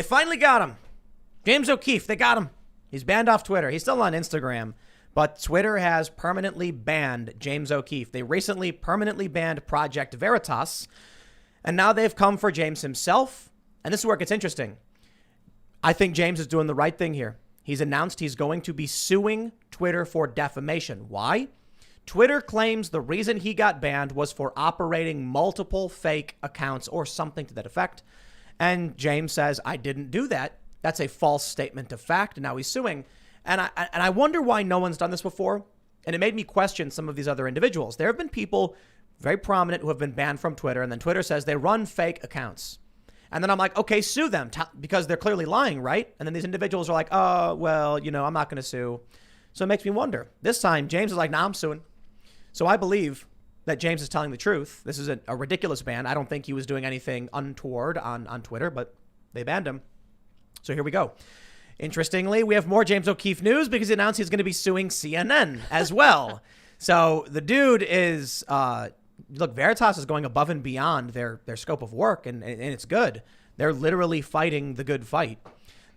They finally got him. James O'Keefe, they got him. He's banned off Twitter. He's still on Instagram, but Twitter has permanently banned James O'Keefe. They recently permanently banned Project Veritas, and now they've come for James himself. And this is where it gets interesting. I think James is doing the right thing here. He's announced he's going to be suing Twitter for defamation. Why? Twitter claims the reason he got banned was for operating multiple fake accounts or something to that effect. And James says, I didn't do that. That's a false statement of fact. And now he's suing. And I wonder why no one's done this before. And it made me question some of these other individuals. There have been people very prominent who have been banned from Twitter. And then Twitter says they run fake accounts. And then I'm like, okay, sue them because they're clearly lying, right? And then these individuals are like, oh, well, I'm not going to sue. So it makes me wonder. This time, James is like, nah, I'm suing. So I believe that James is telling the truth. This is a ridiculous ban. I don't think he was doing anything untoward on Twitter, but they banned him. So here we go. Interestingly, we have more James O'Keefe news because he announced he's going to be suing CNN as well. So the dude is... Look, Veritas is going above and beyond their scope of work, and it's good. They're literally fighting the good fight.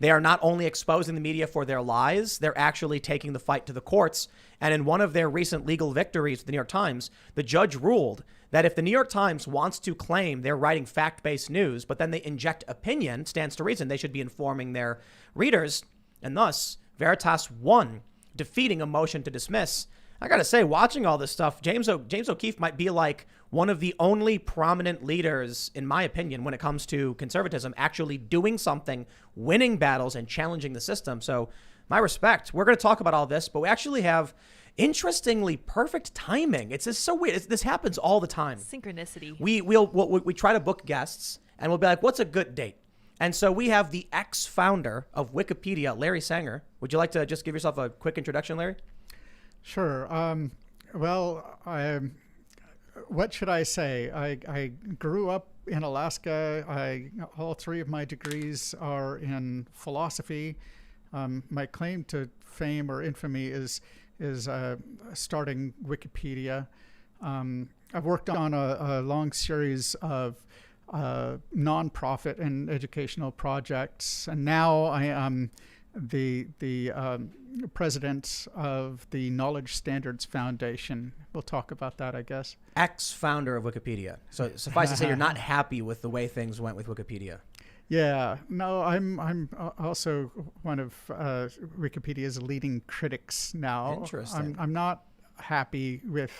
They are not only exposing the media for their lies, they're actually taking the fight to the courts. And in one of their recent legal victories, the New York Times, the judge ruled that if the New York Times wants to claim they're writing fact-based news, but then they inject opinion, stands to reason they should be informing their readers. And thus, Veritas won, defeating a motion to dismiss. I got to say, watching all this stuff, James O'Keefe might be like one of the only prominent leaders, in my opinion, when it comes to conservatism, actually doing something, winning battles and challenging the system. So my respect. We're going to talk about all this, but we actually have, interestingly, perfect timing. It's just so weird. This happens all the time. Synchronicity. We try to book guests and we'll be like, what's a good date? And so we have the ex-founder of Wikipedia, Larry Sanger. Would you like to just give yourself a quick introduction, Larry? Sure. What should I say? I grew up in Alaska. All three of my degrees are in philosophy. My claim to fame or infamy is starting Wikipedia. I've worked on a long series of nonprofit and educational projects, and now I am the president of the Knowledge Standards Foundation. We'll talk about that, I guess. Ex-founder of Wikipedia. So suffice to say, you're not happy with the way things went with Wikipedia. Yeah, no, I'm also one of Wikipedia's leading critics now. Interesting. I'm not happy with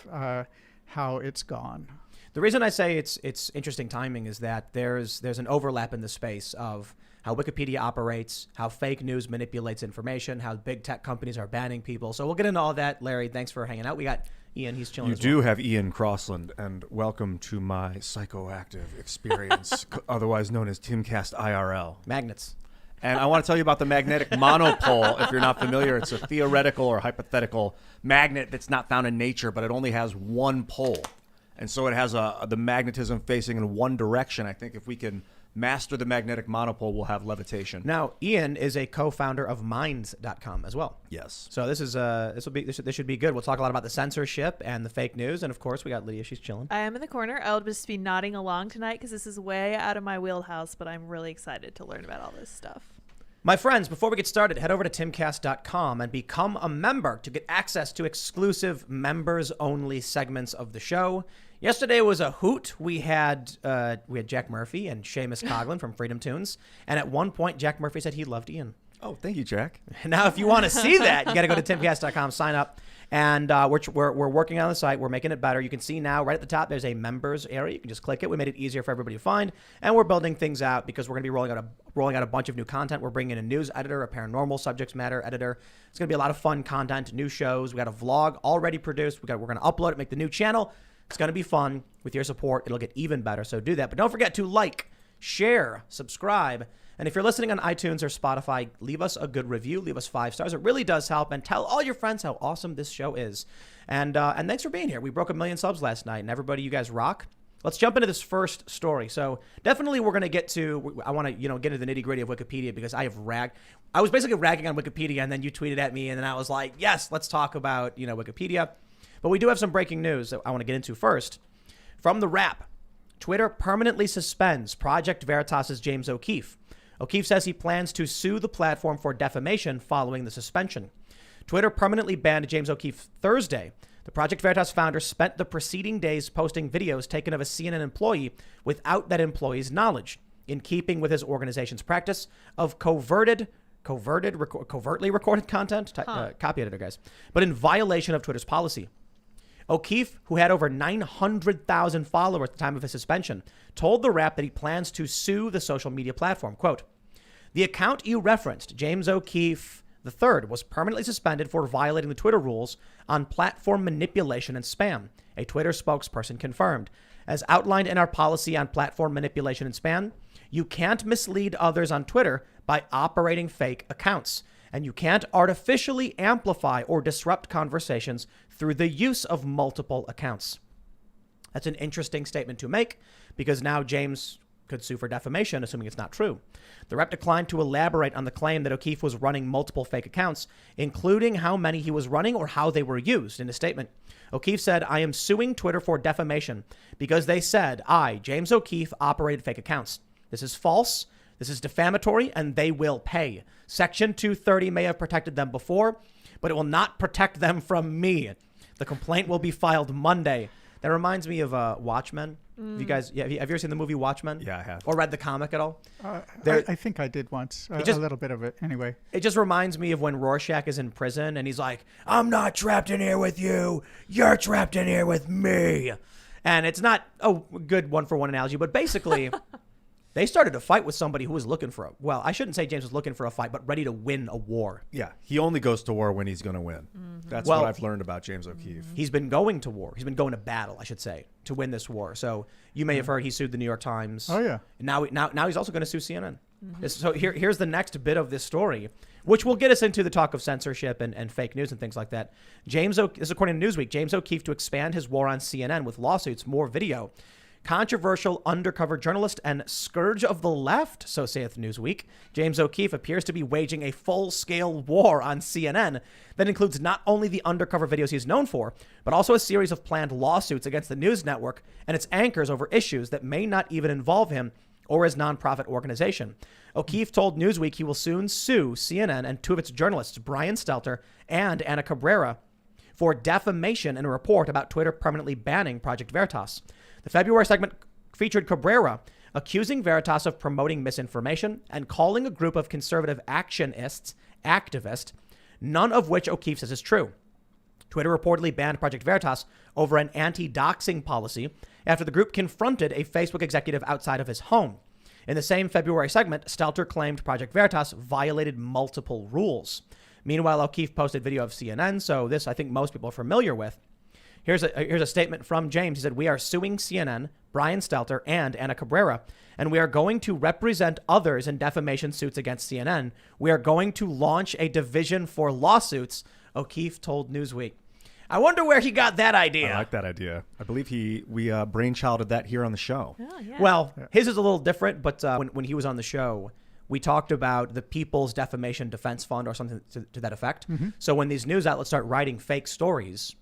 how it's gone. The reason I say it's interesting timing is that there's an overlap in the space of how Wikipedia operates, how fake news manipulates information, how big tech companies are banning people. So we'll get into all that. Larry, thanks for hanging out. We got Ian. He's chilling. You do have Ian Crossland, and welcome to my psychoactive experience, otherwise known as Timcast IRL. Magnets. And I want to tell you about the magnetic monopole. If you're not familiar, it's a theoretical or hypothetical magnet that's not found in nature, but it only has one pole. And so it has the magnetism facing in one direction. I think if we can master the magnetic monopole, we'll have levitation. Now, Ian is a co-founder of Minds.com as well. Yes. So this should be good. We'll talk a lot about the censorship and the fake news, and of course we got Lydia. She's chilling. I am in the corner. I'll just be nodding along tonight because this is way out of my wheelhouse, but I'm really excited to learn about all this stuff. My friends, before we get started, head over to timcast.com and become a member to get access to exclusive members-only segments of the show. Yesterday was a hoot. We had Jack Murphy and Seamus Coughlin from Freedom Tunes, and at one point, Jack Murphy said he loved Ian. Oh, thank you, Jack. Now, if you want to see that, you got to go to timcast.com, sign up, and we're working on the site. We're making it better. You can see now right at the top, there's a members area. You can just click it. We made it easier for everybody to find, and we're building things out because we're going to be rolling out a bunch of new content. We're bringing in a news editor, a paranormal subject matter editor. It's going to be a lot of fun content, new shows. We got a vlog already produced. We're going to upload it, make the new channel. It's going to be fun. With your support, it'll get even better. So do that. But don't forget to like, share, subscribe. And if you're listening on iTunes or Spotify, leave us a good review. Leave us 5 stars. It really does help. And tell all your friends how awesome this show is. And thanks for being here. We broke 1 million subs last night. And everybody, you guys rock. Let's jump into this first story. So definitely we're going to get to, I want to, get into the nitty gritty of Wikipedia because I was basically ragging on Wikipedia and then you tweeted at me and then I was like, yes, let's talk about, Wikipedia. But we do have some breaking news that I want to get into first. From The Wrap, Twitter permanently suspends Project Veritas's James O'Keefe. O'Keefe says he plans to sue the platform for defamation following the suspension. Twitter permanently banned James O'Keefe Thursday. The Project Veritas founder spent the preceding days posting videos taken of a CNN employee without that employee's knowledge, in keeping with his organization's practice of covertly recorded content. Copy editor, guys. But in violation of Twitter's policy. O'Keefe, who had over 900,000 followers at the time of his suspension, told the Wrap that he plans to sue the social media platform. Quote, "The account you referenced, James O'Keefe III, was permanently suspended for violating the Twitter rules on platform manipulation and spam," a Twitter spokesperson confirmed. "As outlined in our policy on platform manipulation and spam, you can't mislead others on Twitter by operating fake accounts, and you can't artificially amplify or disrupt conversations through the use of multiple accounts." That's an interesting statement to make, because now James could sue for defamation, assuming it's not true. The Rep declined to elaborate on the claim that O'Keefe was running multiple fake accounts, including how many he was running or how they were used. In a statement, O'Keefe said, "I am suing Twitter for defamation because they said I, James O'Keefe, operated fake accounts. This is false. This is defamatory, and they will pay. Section 230 may have protected them before, but it will not protect them from me. The complaint will be filed Monday." That reminds me of Watchmen. You guys, have you ever seen the movie Watchmen? Yeah, I have. Or read the comic at all? I think I did once, a little bit of it anyway. It just reminds me of when Rorschach is in prison and he's like, "I'm not trapped in here with you. You're trapped in here with me." And it's not a good one-for-one analogy, but basically they started a fight with somebody who was looking for I shouldn't say James was looking for a fight, but ready to win a war. Yeah, he only goes to war when he's going to win. That's what I've learned about James O'Keefe. He's been going to war. He's been going to battle, I should say, to win this war. So you may have heard he sued the New York Times. Oh, yeah. Now he's also going to sue CNN. So here's the next bit of this story, which will get us into the talk of censorship and fake news and things like that. This is according to Newsweek, James O'Keefe to expand his war on CNN with lawsuits, more video. Controversial undercover journalist and scourge of the left, so saith Newsweek, James O'Keefe appears to be waging a full-scale war on CNN that includes not only the undercover videos he's known for, but also a series of planned lawsuits against the news network and its anchors over issues that may not even involve him or his nonprofit organization. O'Keefe told Newsweek he will soon sue CNN and two of its journalists, Brian Stelter and Ana Cabrera, for defamation in a report about Twitter permanently banning Project Veritas. The February segment featured Cabrera accusing Veritas of promoting misinformation and calling a group of conservative activists, none of which O'Keefe says is true. Twitter reportedly banned Project Veritas over an anti-doxing policy after the group confronted a Facebook executive outside of his home. In the same February segment, Stelter claimed Project Veritas violated multiple rules. Meanwhile, O'Keefe posted video of CNN, so this I think most people are familiar with. Here's a statement from James. He said, "We are suing CNN, Brian Stelter, and Ana Cabrera, and we are going to represent others in defamation suits against CNN. We are going to launch a division for lawsuits," O'Keefe told Newsweek. I wonder where he got that idea. I like that idea. I believe we brainchilded that here on the show. Oh, yeah. Well, his is a little different, but when he was on the show, we talked about the People's Defamation Defense Fund or something to that effect. Mm-hmm. So when these news outlets start writing fake stories,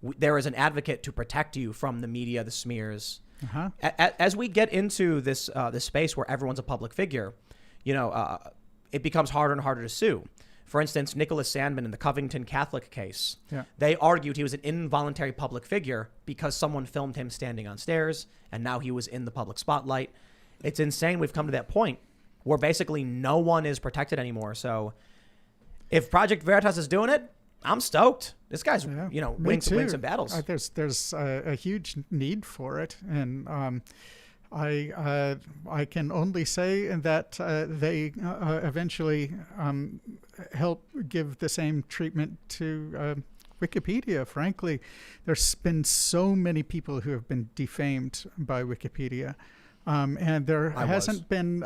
there is an advocate to protect you from the media, the smears. Uh-huh. As we get into this space where everyone's a public figure, it becomes harder and harder to sue. For instance, Nicholas Sandman in the Covington Catholic case, they argued he was an involuntary public figure because someone filmed him standing on stairs, and now he was in the public spotlight. It's insane we've come to that point where basically no one is protected anymore. So if Project Veritas is doing it, I'm stoked. This guy's, winning some battles. There's a huge need for it, and I can only say that they eventually help give the same treatment to Wikipedia. Frankly, there's been so many people who have been defamed by Wikipedia, and there hasn't been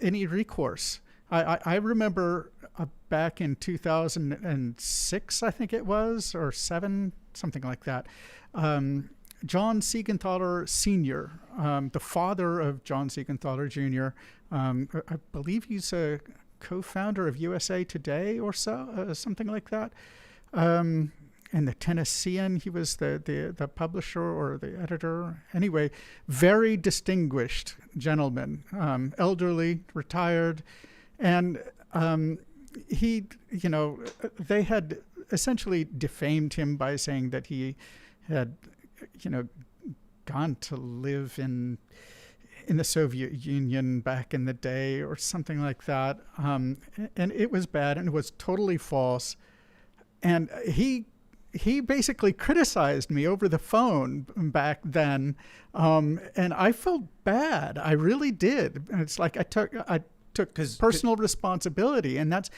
any recourse. I remember back in 2006, I think it was, or 7, something like that. John Siegenthaler Sr., the father of John Siegenthaler Jr., I believe he's a co-founder of USA Today or so, something like that. in the Tennessean. He was the publisher or the editor. Anyway, very distinguished gentleman, elderly, retired, and he, they had essentially defamed him by saying that he had, gone to live in the Soviet Union back in the day or something like that. And it was bad and it was totally false. And he basically criticized me over the phone back then. And I felt bad. I really did. It's like I took personal responsibility. And that's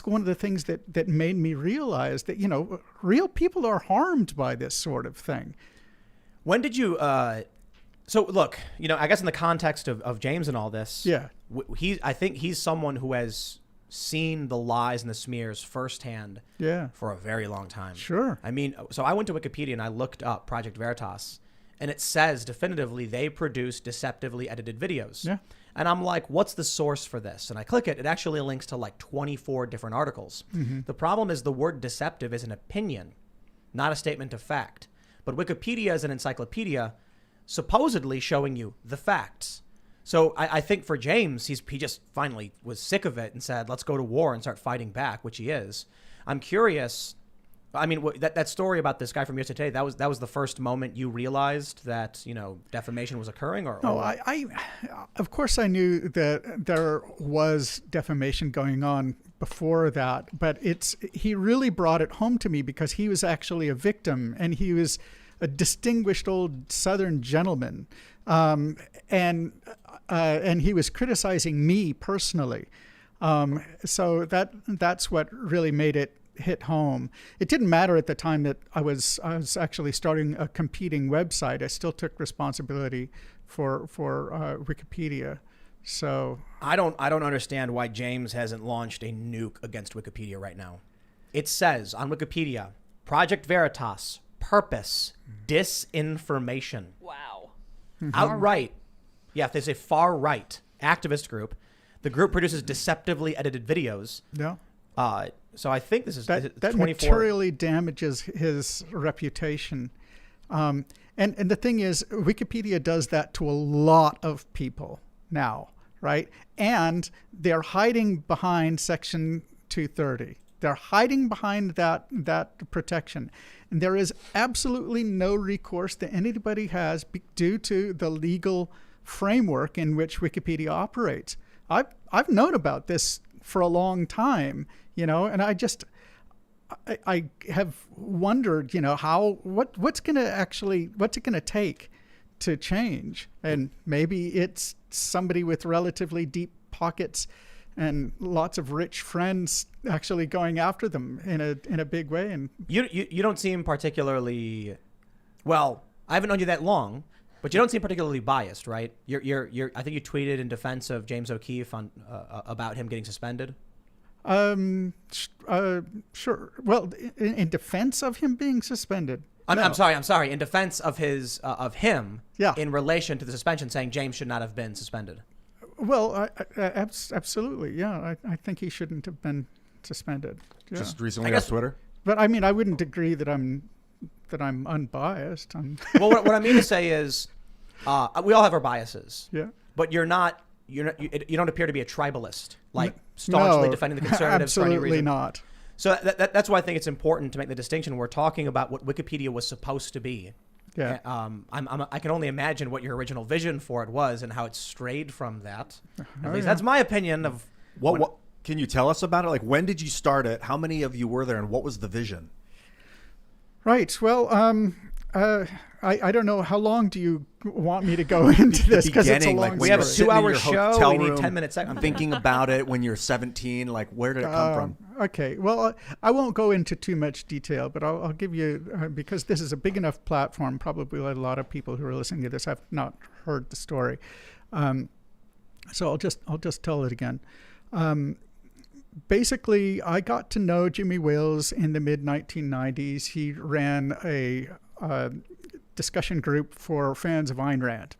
one of the things that made me realize that, real people are harmed by this sort of thing. When did you, so look, I guess in the context of James and all this, Yeah. I think he's someone who has seen the lies and the smears firsthand for a very long time. Sure. I mean, so I went to Wikipedia and I looked up Project Veritas, and it says definitively they produce deceptively edited videos. Yeah. And I'm like, what's the source for this? And I click it. It actually links to like 24 different articles. Mm-hmm. The problem is the word deceptive is an opinion, not a statement of fact. But Wikipedia is an encyclopedia supposedly showing you the facts. So I think for James, he just finally was sick of it and said, let's go to war and start fighting back, which he is. I'm curious. I mean, that story about this guy from USA Today, that was the first moment you realized that, defamation was occurring? No, I of course I knew that there was defamation going on before that, but he really brought it home to me because he was actually a victim, and he was a distinguished old Southern gentleman, and he was criticizing me personally. So that's what really made it hit home. It didn't matter at the time that I was actually starting a competing website. I still took responsibility for Wikipedia. So I don't understand why James hasn't launched a nuke against Wikipedia right now. It says on Wikipedia, Project Veritas, purpose, disinformation. Wow. Outright. Yeah, they say far right activist group. The group produces deceptively edited videos. yeah. So I think this is That 24. materially damages his reputation. And the thing is, Wikipedia does that to a lot of people now, right? And they're hiding behind Section 230. They're hiding behind that protection. And there is absolutely no recourse that anybody has due to the legal framework in which Wikipedia operates. I've known about this for a long time, and I have wondered, what's it going to take to change? And maybe it's somebody with relatively deep pockets and lots of rich friends actually going after them in a big way. And You don't seem particularly, well, I haven't known you that long, but you don't seem particularly biased, right? You're I think you tweeted in defense of James O'Keefe on about him getting suspended. Sure. Well, in defense of him being suspended. I'm sorry. In defense of of him, Yeah. in relation to the suspension, saying James should not have been suspended. Well, absolutely. Yeah, I think he shouldn't have been suspended. Yeah. Just recently I guess- on Twitter. But I mean, I wouldn't agree that I'm unbiased. Well, what I mean to say is, we all have our biases. Yeah. But you don't appear to be a tribalist, like staunchly No, defending the conservatives for any absolutely reason. not. So that's why I think it's important to make the distinction. We're talking about what Wikipedia was supposed to be. Yeah. I can only imagine what your original vision for it was and how it strayed from that. At least yeah. that's my opinion of What can you tell us about it? Like, when did you start it? How many of you were there, and what was the vision? Right. Well, I don't know. How long do you want me to go into this? Because it's a Beginning, long like, We have a story. sitting in 2-hour your show. hotel We need room 10-minute segments. thinking about it when you're 17. Like, where did it come from? Okay. Well, I won't go into too much detail, but I'll give you, because this is a big enough platform, probably a lot of people who are listening to this have not heard the story. So I'll just tell it again. Basically, I got to know Jimmy Wales in the mid-1990s. He ran a discussion group for fans of Ayn Rand.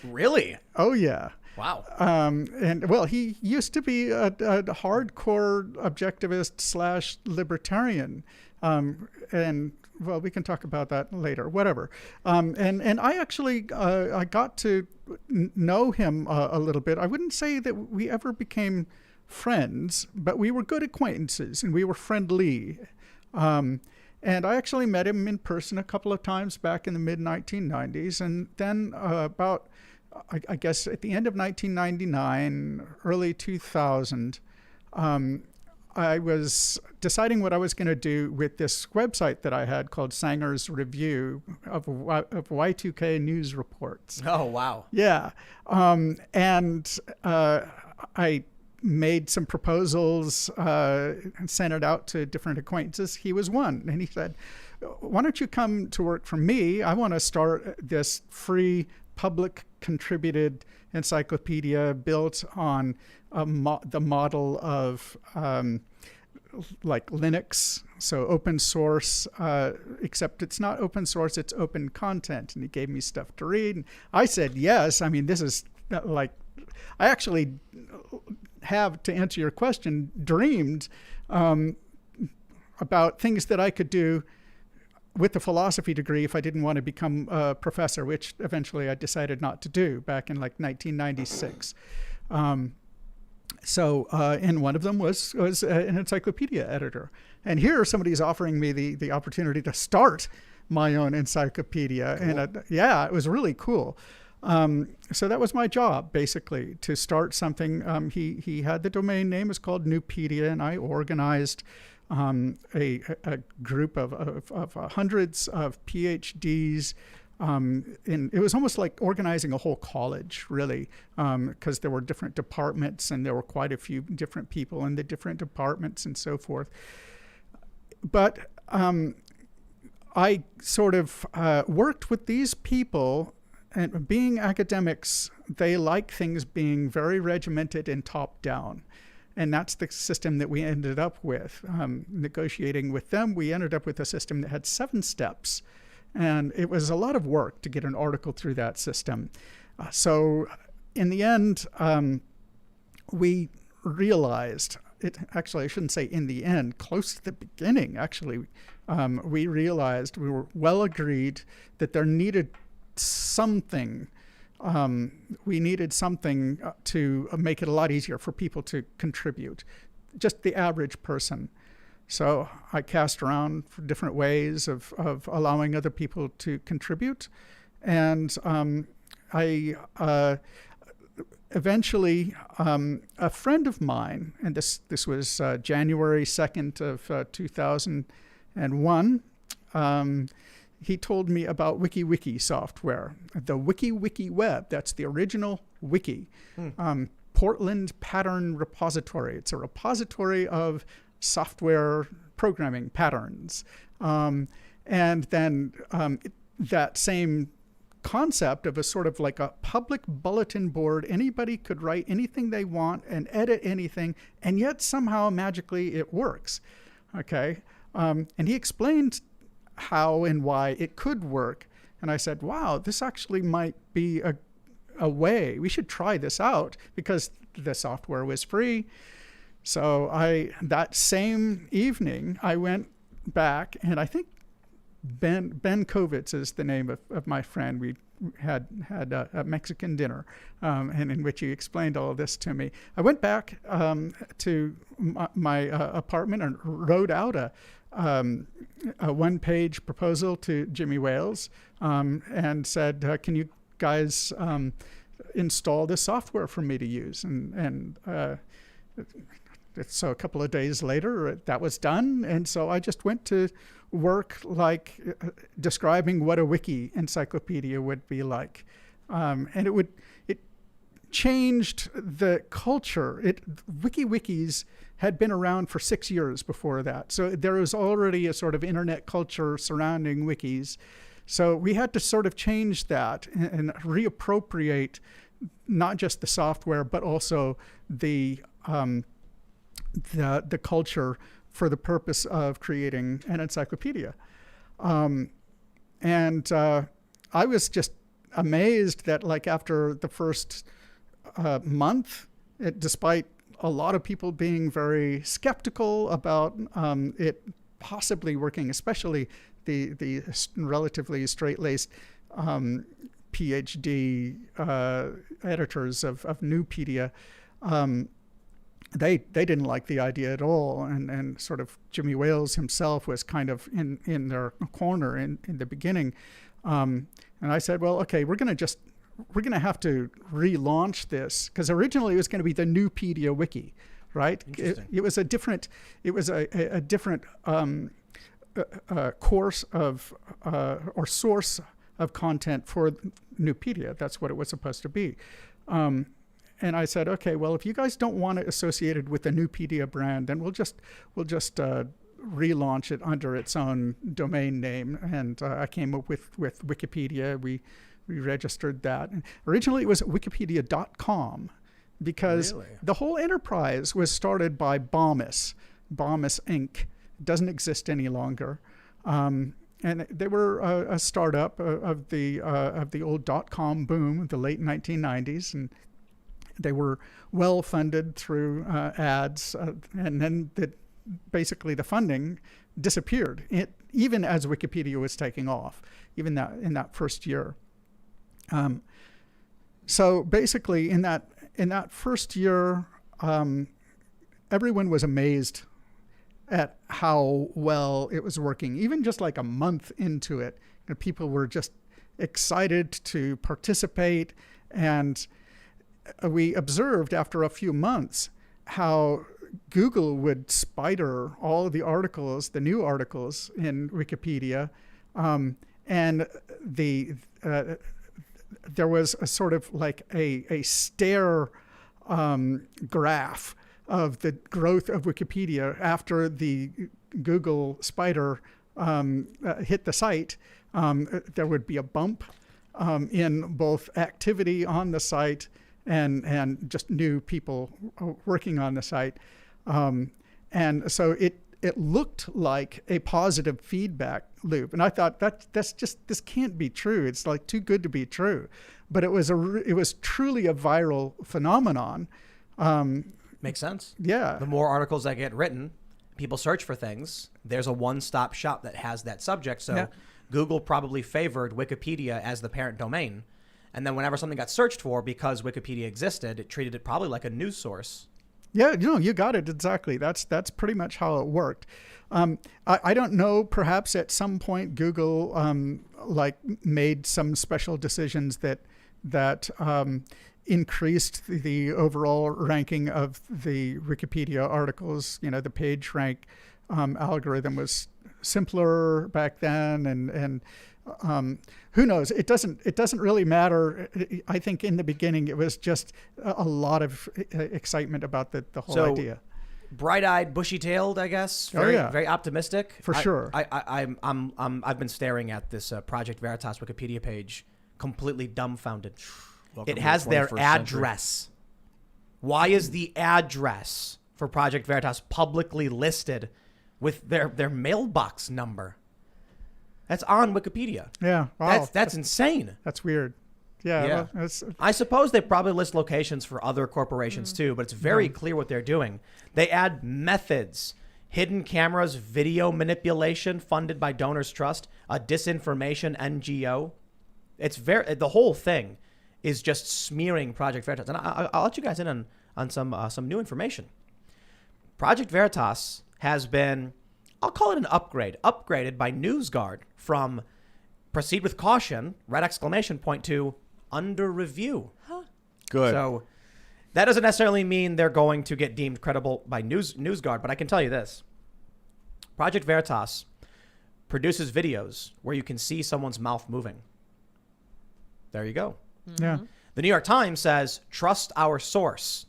Really? Oh, yeah. Wow. And well, he used to be a hardcore objectivist / libertarian, And well, we can talk about that later, whatever. And I actually, I got to know him a little bit. I wouldn't say that we ever became friends, but we were good acquaintances and we were friendly. And I actually met him in person a couple of times back in the mid-1990s. And then I guess at the end of 1999, early 2000, I was deciding what I was going to do with this website that I had called Sanger's Review of Y2K News Reports. Oh, wow. Yeah. And I made some proposals and sent it out to different acquaintances. He was one. And he said, why don't you come to work for me? I want to start this free public contributed encyclopedia built on the model of like Linux, so open source, except it's not open source, it's open content. And he gave me stuff to read. And I said, yes. I mean, this is like, I actually have, to answer your question, dreamed about things that I could do with a philosophy degree if I didn't want to become a professor, which eventually I decided not to do back in like 1996. And one of them was an encyclopedia editor. And here somebody's offering me the opportunity to start my own encyclopedia. Cool. And it was really cool. So that was my job, basically, to start something. He had the domain name, it's called Newpedia, and I organized a group of hundreds of PhDs. And it was almost like organizing a whole college, really, because there were different departments and there were quite a few different people in the different departments and so forth. But I sort of worked with these people, and being academics, they like things being very regimented and top-down. And that's the system that we ended up with. Negotiating with them, we ended up with a system that had 7 steps. And it was a lot of work to get an article through that system. So in the end, we realized, actually, I shouldn't say in the end, close to the beginning, actually, we realized, we were well agreed that there needed something. We needed something to make it a lot easier for people to contribute, just the average person. So I cast around for different ways of allowing other people to contribute. And I eventually, a friend of mine, and this was January 2nd of 2001, he told me about WikiWiki software, the WikiWiki Web. That's the original wiki. Portland Pattern Repository. It's a repository of software programming patterns. And then that same concept of a sort of like a public bulletin board, anybody could write anything they want and edit anything, and yet somehow magically it works. Okay. And he explained how and why it could work. And I said, wow, this actually might be a way. We should try this out, because the software was free. So that same evening, I went back, and I think Ben Kovitz is the name of my friend. We had a Mexican dinner, and in which he explained all of this to me. I went back to my apartment and wrote out a one-page proposal to Jimmy Wales, and said, can you guys install this software for me to use? And so a couple of days later, that was done. And so I just went to work like describing what a wiki encyclopedia would be like. And it changed the culture. WikiWikis had been around for 6 years before that. So there was already a sort of internet culture surrounding wikis. So we had to sort of change that and reappropriate not just the software, but also the culture for the purpose of creating an encyclopedia. And I was just amazed that, like, after the first month, despite a lot of people being very skeptical about it possibly working, especially the relatively straight-laced PhD editors of Newpedia. They didn't like the idea at all, and sort of Jimmy Wales himself was kind of in their corner in the beginning. And I said, well, okay, we're going to have to relaunch this, because originally it was going to be the Newpedia Wiki, right? It was a different course of or source of content for Newpedia. That's what it was supposed to be. And I said, okay, well, if you guys don't want it associated with the Newpedia brand, then we'll just relaunch it under its own domain name. And I came up with Wikipedia. We registered that. And originally, it was Wikipedia.com, because the whole enterprise was started by Bomis Inc. It doesn't exist any longer. And they were a startup of the old .com boom of the late 1990s, and they were well funded through ads, and then basically the funding disappeared. Even as Wikipedia was taking off, even in that first year. So basically, in that first year, everyone was amazed at how well it was working. Even just like a month into it, people were just excited to participate. And we observed after a few months how Google would spider all the articles, the new articles in Wikipedia, and there was a sort of like a stair graph of the growth of Wikipedia after the Google spider hit the site. There would be a bump in both activity on the site and just new people working on the site. And so it looked like a positive feedback loop. And I thought this can't be true. It's like too good to be true. But it was truly a viral phenomenon. Makes sense. Yeah. The more articles that get written, people search for things. There's a one-stop shop that has that subject. So Yeah. Google probably favored Wikipedia as the parent domain. And then whenever something got searched for, because Wikipedia existed, it treated it probably like a news source. Yeah, you got it exactly. That's pretty much how it worked. I don't know. Perhaps at some point Google made some special decisions that increased the overall ranking of the Wikipedia articles. The page rank algorithm was simpler back then, and who knows? It doesn't really matter. I think in the beginning it was just a lot of excitement about the whole idea. Bright-eyed, bushy-tailed, I guess. Very optimistic. For sure. I've been staring at this Project Veritas Wikipedia page, completely dumbfounded. It has their address. Why is the address for Project Veritas publicly listed with their mailbox number? That's on Wikipedia. Yeah, wow. That's insane. That's weird. Yeah. Well, I suppose they probably list locations for other corporations too, but it's very clear what they're doing. They add methods, hidden cameras, video manipulation funded by Donors Trust, a disinformation NGO. The whole thing is just smearing Project Veritas. And I'll let you guys in on some new information. Project Veritas has been, I'll call it an upgraded by NewsGuard from proceed with caution, red exclamation point, to under review. Huh. Good. So that doesn't necessarily mean they're going to get deemed credible by NewsGuard, but I can tell you this. Project Veritas produces videos where you can see someone's mouth moving. There you go. Yeah. The New York Times says, trust our source.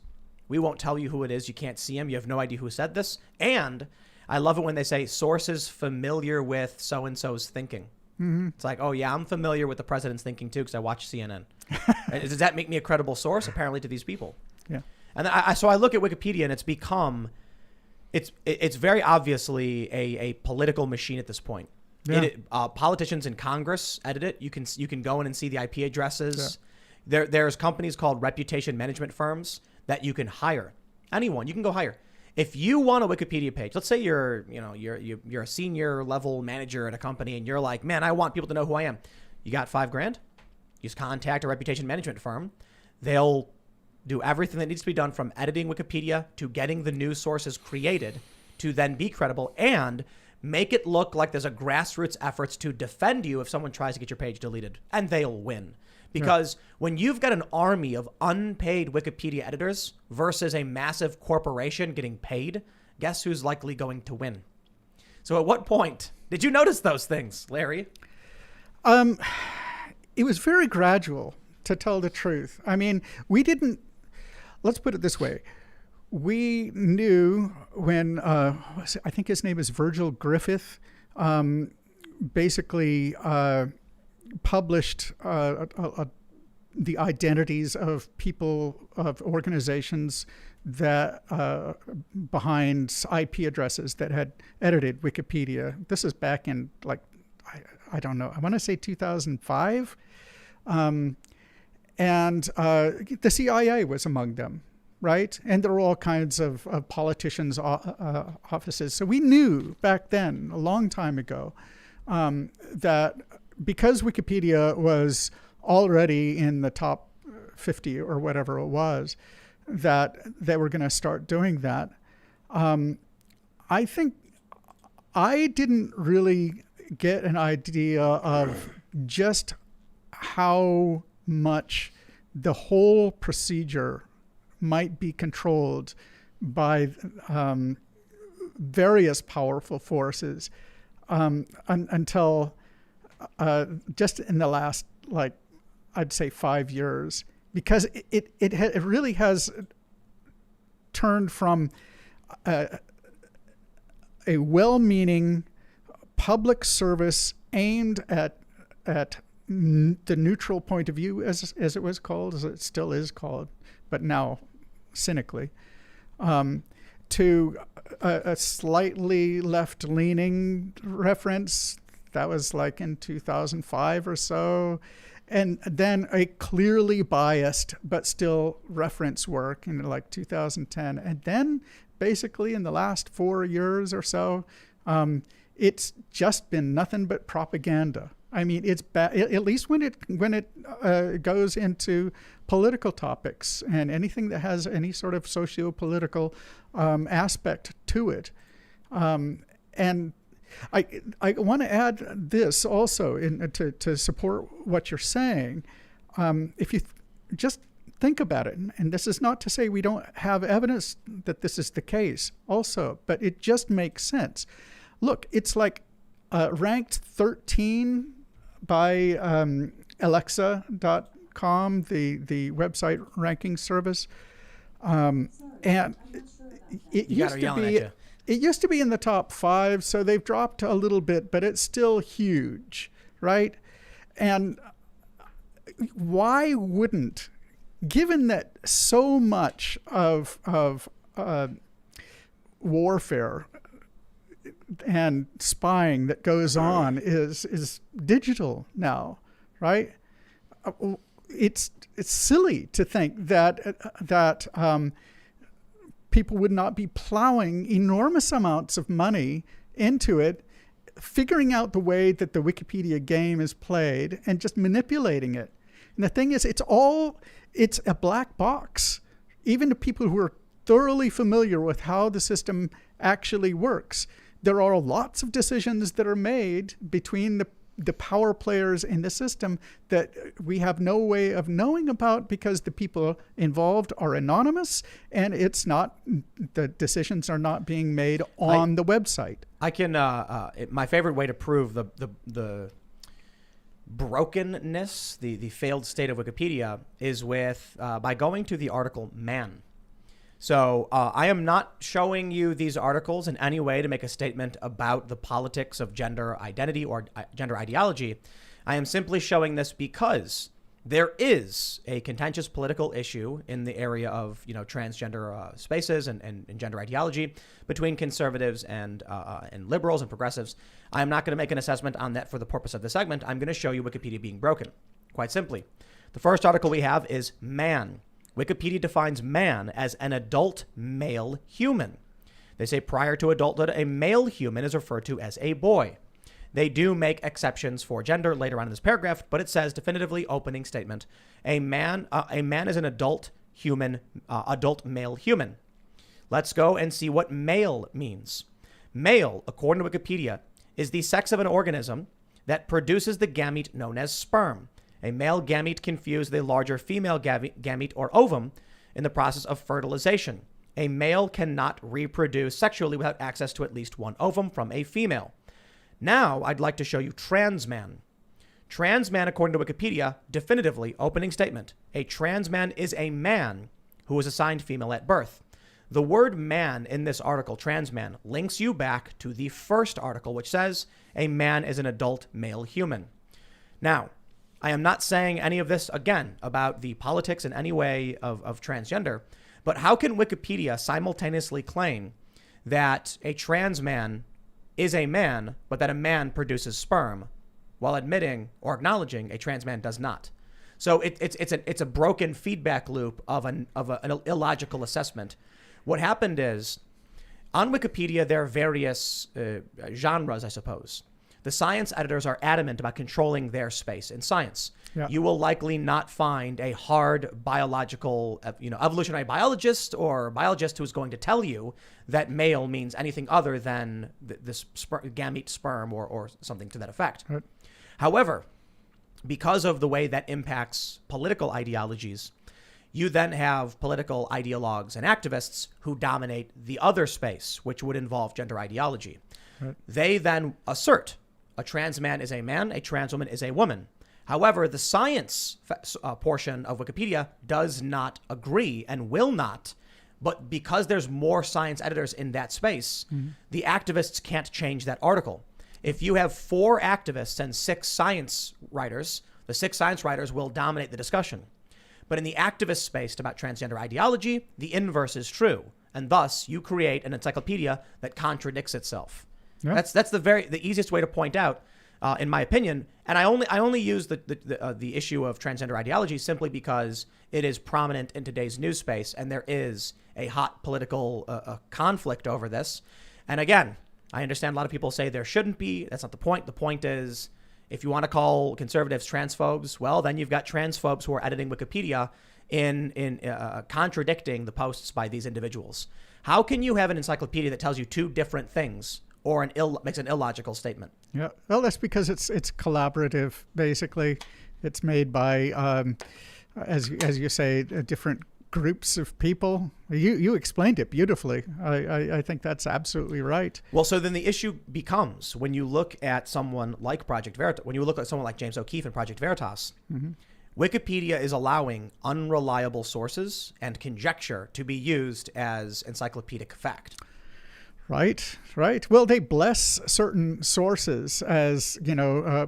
We won't tell you who it is. You can't see him. You have no idea who said this. And I love it when they say sources familiar with so-and-so's thinking. Mm-hmm. It's like, oh, yeah, I'm familiar with the president's thinking, too, because I watch CNN. Does that make me a credible source, apparently, to these people? Yeah. And so I look at Wikipedia, and it's become, it's very obviously a political machine at this point. Yeah. Politicians in Congress edit it. You can go in and see the IP addresses. Yeah. There's companies called reputation management firms that you can hire. Anyone, you can go hire. If you want a Wikipedia page, let's say you're a senior level manager at a company and you're like, man, I want people to know who I am. You got $5,000. You just contact a reputation management firm. They'll do everything that needs to be done, from editing Wikipedia to getting the news sources created to then be credible, and make it look like there's a grassroots efforts to defend you if someone tries to get your page deleted, and they'll win. Because when you've got an army of unpaid Wikipedia editors versus a massive corporation getting paid, guess who's likely going to win? So at what point did you notice those things, Larry? It was very gradual, to tell the truth. I mean, let's put it this way. We knew when, I think his name is Virgil Griffith, basically published the identities of people, of organizations that behind IP addresses that had edited Wikipedia. This is back in, like, I don't know, I want to say 2005. And the CIA was among them, right? And there were all kinds of politicians' offices. So we knew back then, a long time ago, that because Wikipedia was already in the top 50 or whatever it was, that they were going to start doing that. I think I didn't really get an idea of just how much the whole procedure might be controlled by various powerful forces until just in the last, like, I'd say 5 years, because it really has turned from a well-meaning public service aimed at the neutral point of view, as it was called, as it still is called, but now cynically, to a slightly left-leaning reference. That was like in 2005 or so. And then a clearly biased but still reference work in like 2010. And then basically in the last 4 years or so, it's just been nothing but propaganda. I mean, it's bad, at least when it goes into political topics and anything that has any sort of socio-political aspect to it. And I want to add this also to support what you're saying. If you just think about it, and this is not to say we don't have evidence that this is the case also, but it just makes sense. Look, it's like ranked 13 by Alexa.com, the website ranking service. And it used to be in the top 5, so they've dropped a little bit, but it's still huge, right? And why wouldn't, given that so much of warfare and spying that goes on is digital now, right? It's silly to think that people would not be plowing enormous amounts of money into it, figuring out the way that the Wikipedia game is played and just manipulating it. And the thing is, it's a black box, even to people who are thoroughly familiar with how the system actually works. There are lots of decisions that are made between the power players in the system that we have no way of knowing about because the people involved are anonymous, and the decisions are not being made on the website. I can, my favorite way to prove the brokenness, the failed state of Wikipedia is by going to the article Man. So I am not showing you these articles in any way to make a statement about the politics of gender identity or gender ideology. I am simply showing this because there is a contentious political issue in the area of transgender spaces and gender ideology between conservatives and liberals and progressives. I am not going to make an assessment on that for the purpose of the segment. I'm going to show you Wikipedia being broken, quite simply. The first article we have is Man. Wikipedia defines man as an adult male human. They say prior to adulthood, a male human is referred to as a boy. They do make exceptions for gender later on in this paragraph, but it says definitively, opening statement, a man is an adult human, adult male human. Let's go and see what male means. Male, according to Wikipedia, is the sex of an organism that produces the gamete known as sperm. A male gamete can fuse with a larger female gamete or ovum in the process of fertilization. A male cannot reproduce sexually without access to at least one ovum from a female. Now, I'd like to show you trans man. Trans man, according to Wikipedia, definitively, opening statement, a trans man is a man who was assigned female at birth. The word man in this article, trans man, links you back to the first article, which says a man is an adult male human. Now, I am not saying any of this, again, about the politics in any way of transgender, but how can Wikipedia simultaneously claim that a trans man is a man, but that a man produces sperm, while admitting or acknowledging a trans man does not? So it's a broken feedback loop of an illogical assessment. What happened is, on Wikipedia, there are various genres, I suppose. The science editors are adamant about controlling their space in science. Yeah. You will likely not find a hard biological, evolutionary biologist or biologist who's going to tell you that male means anything other than this gamete sperm or something to that effect. Right. However, because of the way that impacts political ideologies, you then have political ideologues and activists who dominate the other space, which would involve gender ideology. Right. They then assert a trans man is a man, a trans woman is a woman. However, the science portion of Wikipedia does not agree and will not. But because there's more science editors in that space, the activists can't change that article. If you have 4 activists and 6 science writers, the 6 science writers will dominate the discussion. But in the activist space about transgender ideology, the inverse is true. And thus, you create an encyclopedia that contradicts itself. Yeah. That's the easiest way to point out, in my opinion. And I only use the issue of transgender ideology simply because it is prominent in today's news space, and there is a hot political conflict over this. And again, I understand a lot of people say there shouldn't be. That's not the point. The point is, if you want to call conservatives transphobes, well, then you've got transphobes who are editing Wikipedia in contradicting the posts by these individuals. How can you have an encyclopedia that tells you 2 different things or makes an illogical statement? Yeah, well, that's because it's collaborative. Basically, it's made by, as you say, different groups of people. You explained it beautifully. I think that's absolutely right. Well, so then the issue becomes, when you look at someone like Project Veritas, when you look at someone like James O'Keefe and Project Veritas, Wikipedia is allowing unreliable sources and conjecture to be used as encyclopedic fact. Right. Well, they bless certain sources as,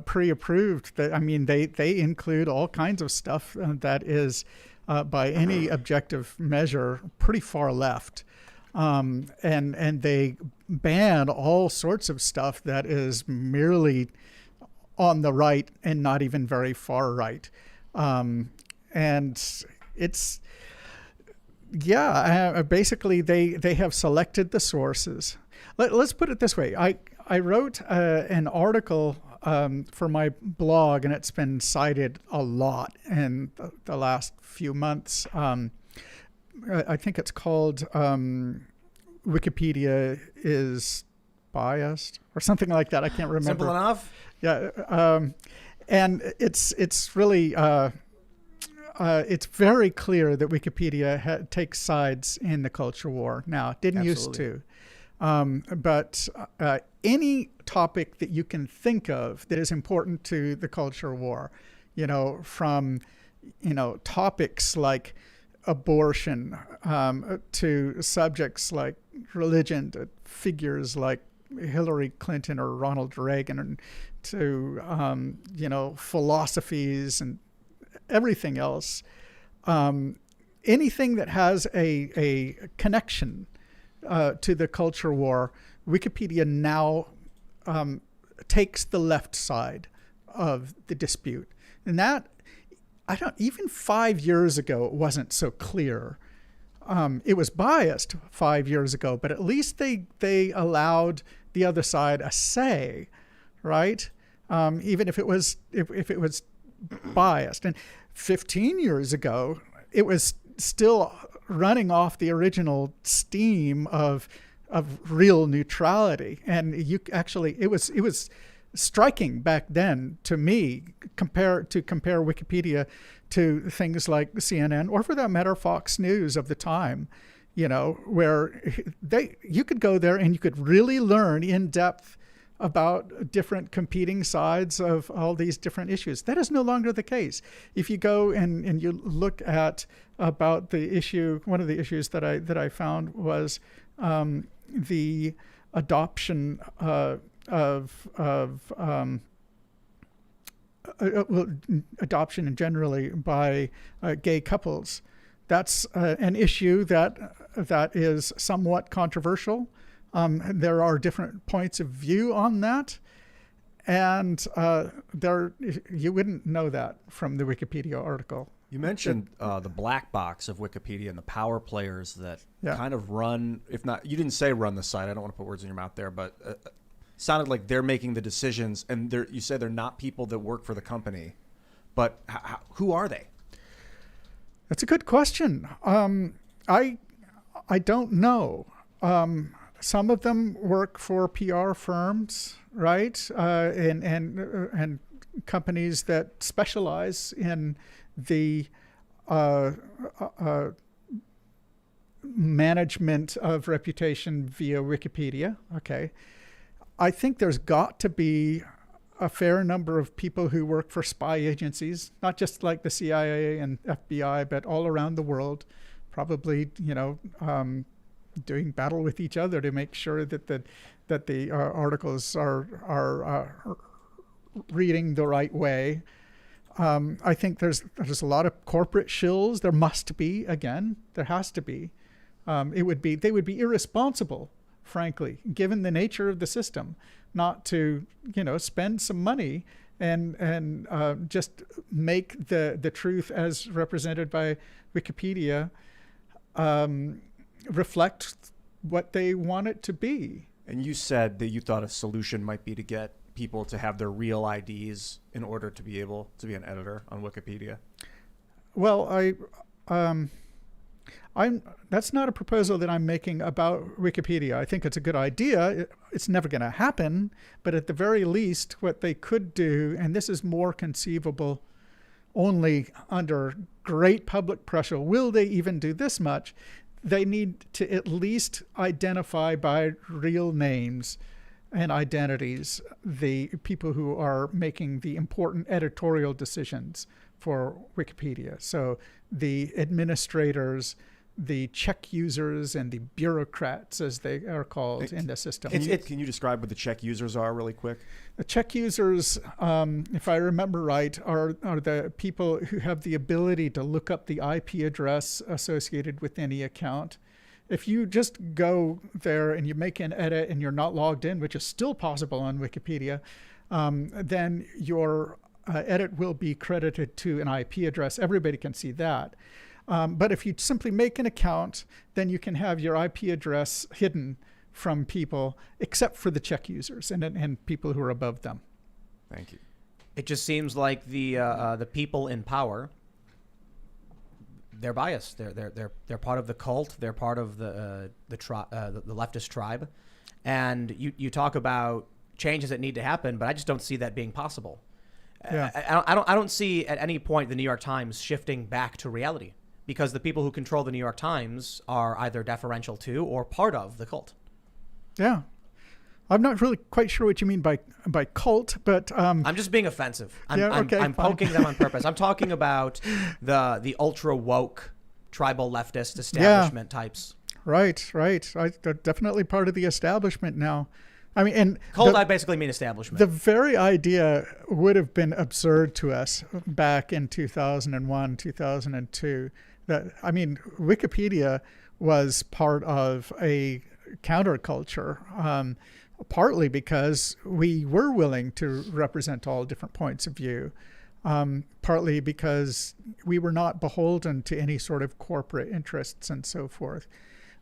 pre-approved. They include all kinds of stuff that is, by any objective measure, pretty far left. And they ban all sorts of stuff that is merely on the right and not even very far right. And it's... Yeah, basically they have selected the sources. Let's put it this way. I wrote an article for my blog, and it's been cited a lot in the last few months. I think it's called Wikipedia is Biased or something like that. I can't remember. Simple enough? Yeah. And it's really... it's very clear that Wikipedia takes sides in the culture war. Now, it didn't used to. But any topic that you can think of that is important to the culture war, from, topics like abortion to subjects like religion, to figures like Hillary Clinton or Ronald Reagan, and to, philosophies and everything else, anything that has a connection to the culture war, Wikipedia now takes the left side of the dispute. And that, even 5 years ago, it wasn't so clear. It was biased 5 years ago, but at least they allowed the other side a say, right? Even if it was biased. And 15 years ago, it was still running off the original steam of real neutrality. And it was striking back then to me compare Wikipedia to things like CNN, or for that matter Fox News of the time, where you could go there and you could really learn in depth about different competing sides of all these different issues. That is no longer the case. If you go and you look at about the issue, one of the issues that I found was the adoption adoption and generally by gay couples. That's an issue that is somewhat controversial. There are different points of view on that, and you wouldn't know that from the Wikipedia article. You mentioned the black box of Wikipedia and the power players that kind of run, if not, you didn't say run the site. I don't want to put words in your mouth there, but sounded like they're making the decisions, and you say they're not people that work for the company, but who are they? That's a good question. I don't know. Some of them work for PR firms, right? And companies that specialize in the management of reputation via Wikipedia. Okay. I think there's got to be a fair number of people who work for spy agencies, not just like the CIA and FBI, but all around the world, probably, doing battle with each other to make sure that the articles are reading the right way. I think there's a lot of corporate shills. There must be, again, there has to be. They would be irresponsible, frankly, given the nature of the system, not to spend some money and just make the truth as represented by Wikipedia reflect what they want it to be. And you said that you thought a solution might be to get people to have their real IDs in order to be able to be an editor on Wikipedia. Well, that's not a proposal that I'm making about Wikipedia. I think it's a good idea. It's never going to happen, but at the very least, what they could do, and this is more conceivable only under great public pressure, will they even do this much? They need to at least identify by real names and identities the people who are making the important editorial decisions for Wikipedia. So the administrators, the check users, and the bureaucrats, as they are called in the system. Can you describe what the check users are really quick? The check users, if I remember right, are the people who have the ability to look up the IP address associated with any account. If you just go there and you make an edit and you're not logged in, which is still possible on Wikipedia, then your edit will be credited to an IP address. Everybody can see that. But if you simply make an account, then you can have your IP address hidden from people, except for the check users and people who are above them. Thank you. It just seems like the people in power, they're biased. They're part of the cult. They're part of the leftist tribe, and you talk about changes that need to happen, but I just don't see that being possible. Yeah. I don't see at any point the New York Times shifting back to reality, because the people who control the New York Times are either deferential to or part of the cult. Yeah. I'm not really quite sure what you mean by cult, but I'm just being offensive. I'm fine. Poking them on purpose. I'm talking about the ultra woke tribal leftist establishment types. Right. They're definitely part of the establishment now. I mean, and cult, I basically mean establishment. The very idea would have been absurd to us back in 2001, 2002. Wikipedia was part of a counterculture, partly because we were willing to represent all different points of view. partly because we were not beholden to any sort of corporate interests and so forth.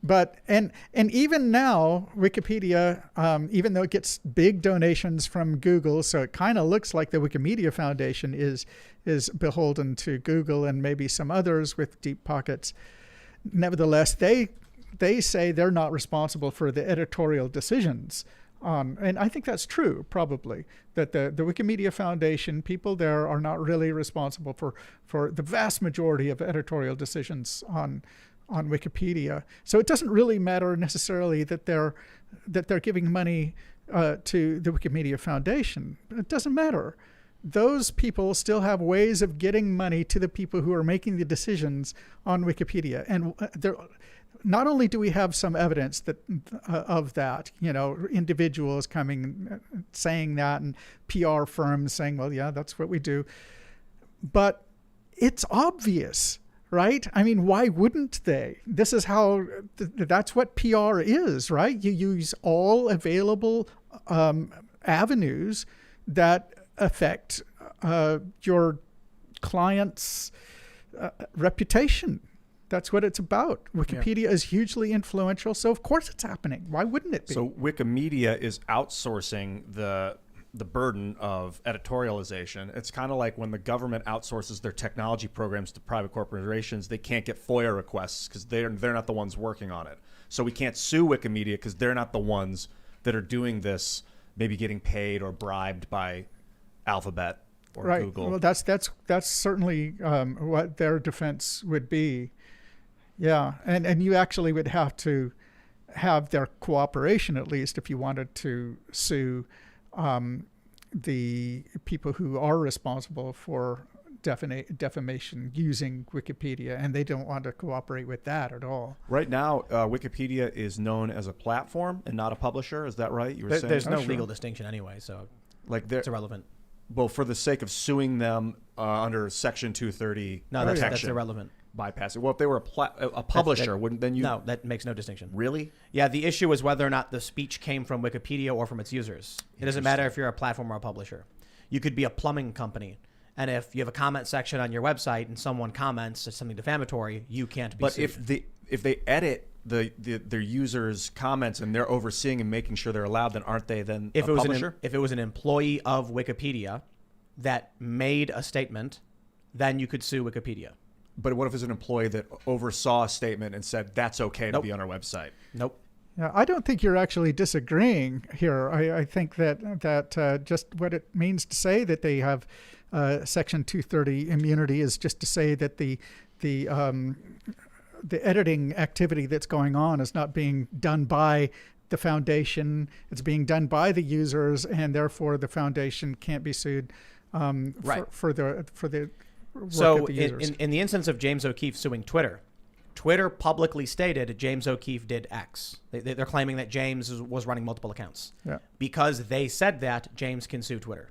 But and even now, Wikipedia, even though it gets big donations from Google, so it kind of looks like the Wikimedia Foundation is beholden to Google and maybe some others with deep pockets. Nevertheless, they say they're not responsible for the editorial decisions on, and I think that's true, probably, that the Wikimedia Foundation, people there are not really responsible for the vast majority of editorial decisions on Wikipedia. So it doesn't really matter necessarily that they're giving money to the Wikimedia Foundation. It doesn't matter. Those people still have ways of getting money to the people who are making the decisions on Wikipedia. And not only do we have some evidence of that, individuals coming saying that, and PR firms saying, well, yeah, that's what we do, but it's obvious. Right? I mean, why wouldn't they? This is how, that's what PR is, right? You use all available avenues that affect your client's reputation. That's what it's about. Wikipedia is hugely influential, so of course it's happening. Why wouldn't it be? So Wikimedia is outsourcing the burden of editorialization. It's kind of like when the government outsources their technology programs to private corporations, they can't get FOIA requests because they're not the ones working on it. So we can't sue Wikimedia because they're not the ones that are doing this, maybe getting paid or bribed by Alphabet or right. Google. Well, that's certainly what their defense would be. Yeah, and you actually would have to have their cooperation, at least, if you wanted to sue the people who are responsible for defamation using Wikipedia, and they don't want to cooperate with that at all. Right now, Wikipedia is known as a platform and not a publisher. Is that right? You were saying There's no sure. legal distinction anyway, so like it's irrelevant. Well, for the sake of suing them under Section 230 No, protection, that's irrelevant. bypass it. Well, if they were a publisher, wouldn't then you? No, that makes no distinction. Really? Yeah, the issue is whether or not the speech came from Wikipedia or from its users. It doesn't matter if you're a platform or a publisher. You could be a plumbing company, and if you have a comment section on your website and someone comments something defamatory, you can't be sued. But if they edit their users' comments and they're overseeing and making sure they're allowed, then aren't they then a publisher? If it was an employee of Wikipedia that made a statement, then you could sue Wikipedia. But what if it's an employee that oversaw a statement and said that's okay to be on our website? Nope. Yeah, I don't think you're actually disagreeing here. I think that just what it means to say that they have Section 230 immunity is just to say that the editing activity that's going on is not being done by the foundation. It's being done by the users, and therefore the foundation can't be sued for the work So of the users. in the instance of James O'Keefe suing Twitter, Twitter publicly stated James O'Keefe did X. They're claiming that James was running multiple accounts. Yeah. Because they said that, James can sue Twitter.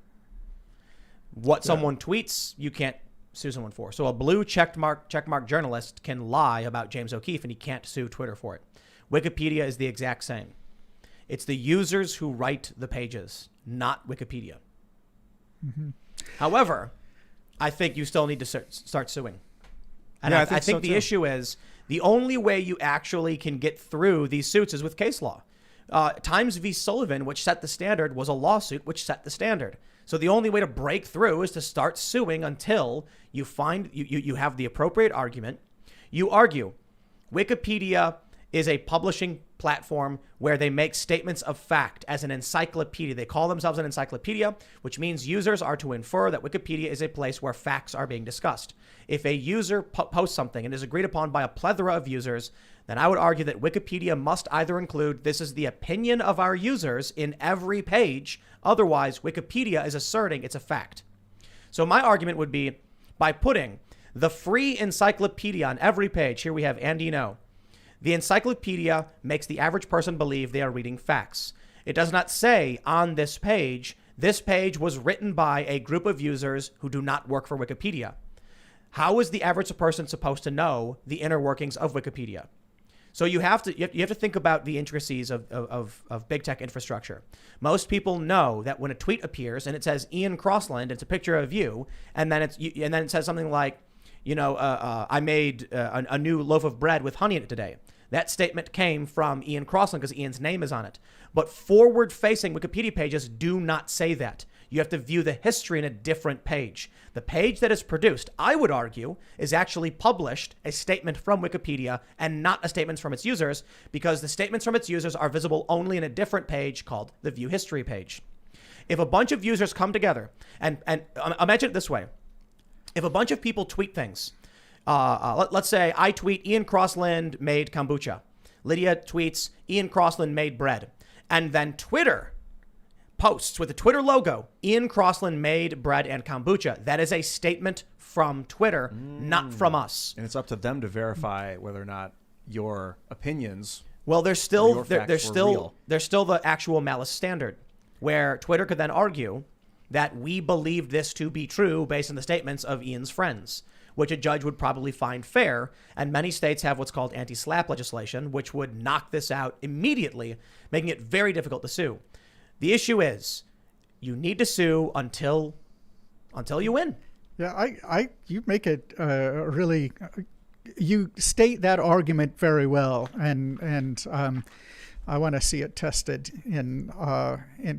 What someone tweets, you can't sue someone for. So a blue checkmark journalist can lie about James O'Keefe and he can't sue Twitter for it. Wikipedia is the exact same. It's the users who write the pages, not Wikipedia. Mm-hmm. However, I think you still need to start suing. And I think so the too. issue is the only way you actually can get through these suits is with case law. Times v. Sullivan, which set the standard, was a lawsuit which set the standard. So the only way to break through is to start suing until you find you have the appropriate argument. You argue Wikipedia is a publishing platform where they make statements of fact as an encyclopedia. They call themselves an encyclopedia, which means users are to infer that Wikipedia is a place where facts are being discussed. If a user posts something and is agreed upon by a plethora of users, then I would argue that Wikipedia must either include this is the opinion of our users in every page. Otherwise, Wikipedia is asserting it's a fact. So my argument would be by putting the free encyclopedia on every page. Here we have Andy No. The encyclopedia makes the average person believe they are reading facts. It does not say on this page was written by a group of users who do not work for Wikipedia. How is the average person supposed to know the inner workings of Wikipedia? So you have to think about the intricacies of big tech infrastructure. Most people know that when a tweet appears and it says Ian Crossland, it's a picture of you, and then it says something like, I made a new loaf of bread with honey in it today. That statement came from Ian Crossland because Ian's name is on it. But forward-facing Wikipedia pages do not say that. You have to view the history in a different page. The page that is produced, I would argue, is actually published a statement from Wikipedia and not a statement from its users, because the statements from its users are visible only in a different page called the View History page. If a bunch of users come together, and imagine it this way. If a bunch of people tweet things, let's say I tweet Ian Crossland made kombucha. Lydia tweets Ian Crossland made bread. And then Twitter posts with the Twitter logo, Ian Crossland made bread and kombucha. That is a statement from Twitter, not from us. And it's up to them to verify whether or not your opinions. Well, there's real. still the actual malice standard, where Twitter could then argue that we believed this to be true based on the statements of Ian's friends, which a judge would probably find fair. And many states have what's called anti-slap legislation, which would knock this out immediately, making it very difficult to sue. The issue is you need to sue until you win. Yeah, you make it really. You state that argument very well, and I want to see it tested in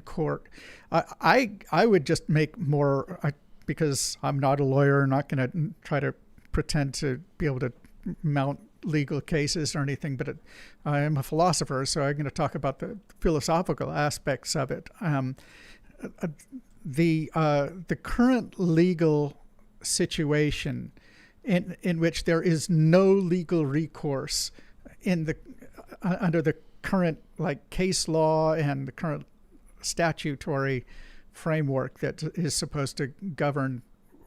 court. I would just make more, because I'm not a lawyer, not going to try to pretend to be able to mount legal cases or anything, but I am a philosopher, so I'm going to talk about the philosophical aspects of it. The current legal situation in which there is no legal recourse under the current case law and the current statutory framework that is supposed to govern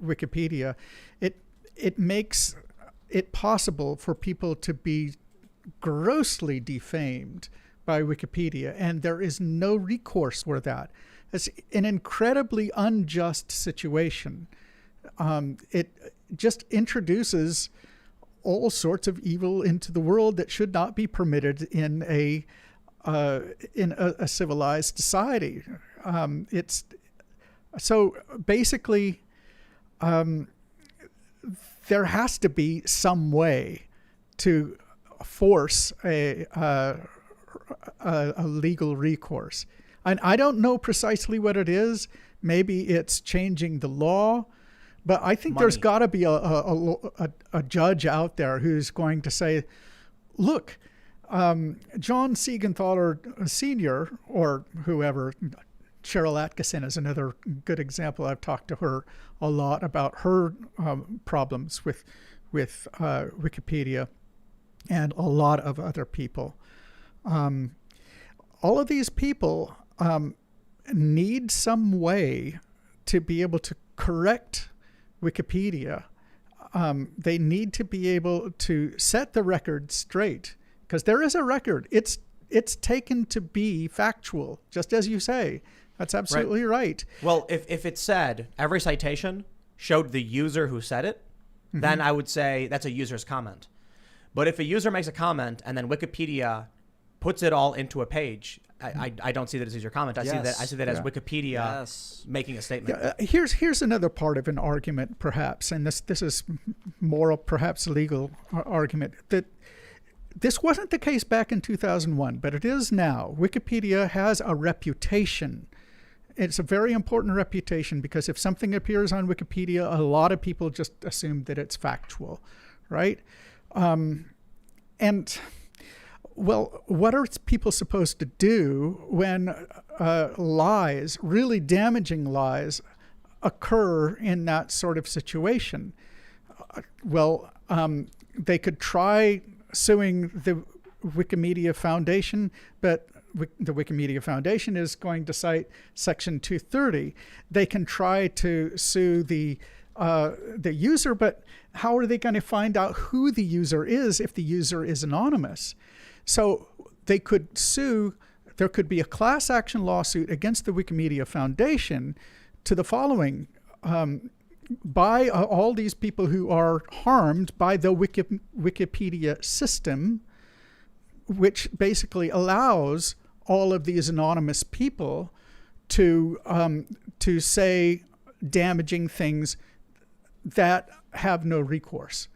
Wikipedia, it makes it possible for people to be grossly defamed by Wikipedia, and there is no recourse for that. It's an incredibly unjust situation. It just introduces all sorts of evil into the world that should not be permitted in a civilized society. It's so basically. There has to be some way to force a legal recourse. And I don't know precisely what it is. Maybe it's changing the law. But I think there's got to be a judge out there who's going to say, look, John Siegenthaler Sr. or whoever, Cheryl Atkinson is another good example. I've talked to her a lot about her problems with Wikipedia, and a lot of other people. All of these people need some way to be able to correct Wikipedia. They need to be able to set the record straight, because there is a record. It's taken to be factual, just as you say. That's absolutely right. Well, if it said every citation showed the user who said it, then I would say that's a user's comment. But if a user makes a comment and then Wikipedia puts it all into a page, I don't see that as user comment. I see that as Wikipedia making a statement. Here's another part of an argument, perhaps, and this is more a perhaps legal argument, that this wasn't the case back in 2001, but it is now. Wikipedia has a reputation. It's a very important reputation, because if something appears on Wikipedia, a lot of people just assume that it's factual, right? And, well, what are people supposed to do when lies, really damaging lies, occur in that sort of situation? Well, they could try suing the Wikimedia Foundation, but the Wikimedia Foundation is going to cite Section 230. They can try to sue the user, but how are they going to find out who the user is if the user is anonymous? So they could sue. There could be a class action lawsuit against the Wikimedia Foundation to the following: by all these people who are harmed by the Wikipedia system, which basically allows all of these anonymous people to say damaging things that have no recourse.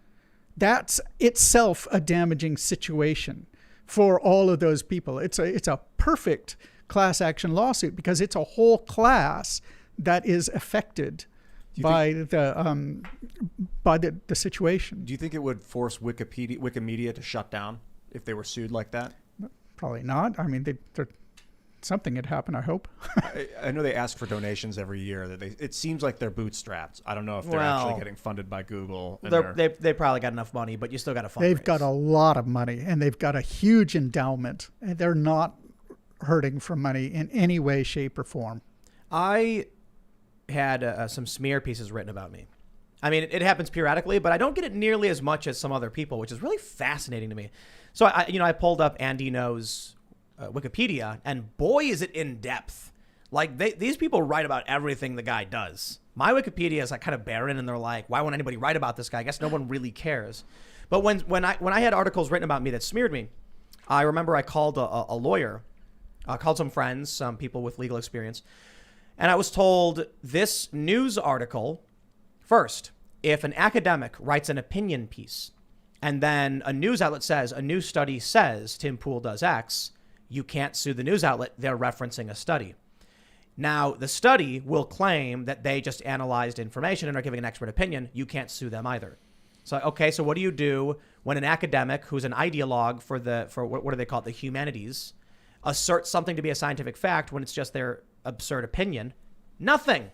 That's itself a damaging situation for all of those people. It's a perfect class action lawsuit because it's a whole class that is affected by the situation. Do you think it would force Wikimedia to shut down if they were sued like that? Probably not. I mean, something had happened, I hope. I know they ask for donations every year. It seems like they're bootstrapped. I don't know if they're actually getting funded by Google. They probably got enough money, but you still got to fundraise. They've got a lot of money, and they've got a huge endowment, and they're not hurting for money in any way, shape, or form. I had some smear pieces written about me. I mean, it happens periodically, but I don't get it nearly as much as some other people, which is really fascinating to me. So I pulled up Andy No's Wikipedia, and boy, is it in depth. Like these people write about everything the guy does. My Wikipedia is like kind of barren, and they're like, why won't anybody write about this guy? I guess no one really cares. But when I had articles written about me that smeared me, I remember I called a lawyer, called some friends, some people with legal experience, and I was told this news article, first, if an academic writes an opinion piece, and then a news outlet says, a new study says Tim Pool does X, you can't sue the news outlet. They're referencing a study. Now, the study will claim that they just analyzed information and are giving an expert opinion. You can't sue them either. So, okay, so what do you do when an academic who's an ideologue for what do they call it, the humanities, asserts something to be a scientific fact when it's just their absurd opinion? Nothing.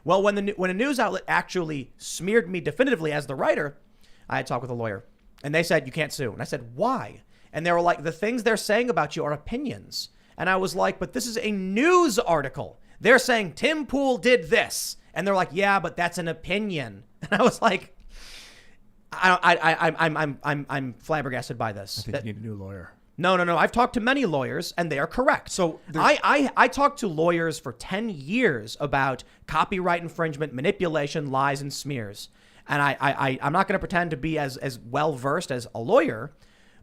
Well, when a news outlet actually smeared me definitively as the writer, I had talked with a lawyer, and they said, you can't sue. And I said, why? And they were like, the things they're saying about you are opinions. And I was like, but this is a news article. They're saying Tim Pool did this. And they're like, yeah, but that's an opinion. And I was like, I'm flabbergasted by this. I think you need a new lawyer. No. I've talked to many lawyers, and they are correct. So I talked to lawyers for 10 years about copyright infringement, manipulation, lies, and smears. And I'm not going to pretend to be as well-versed as a lawyer,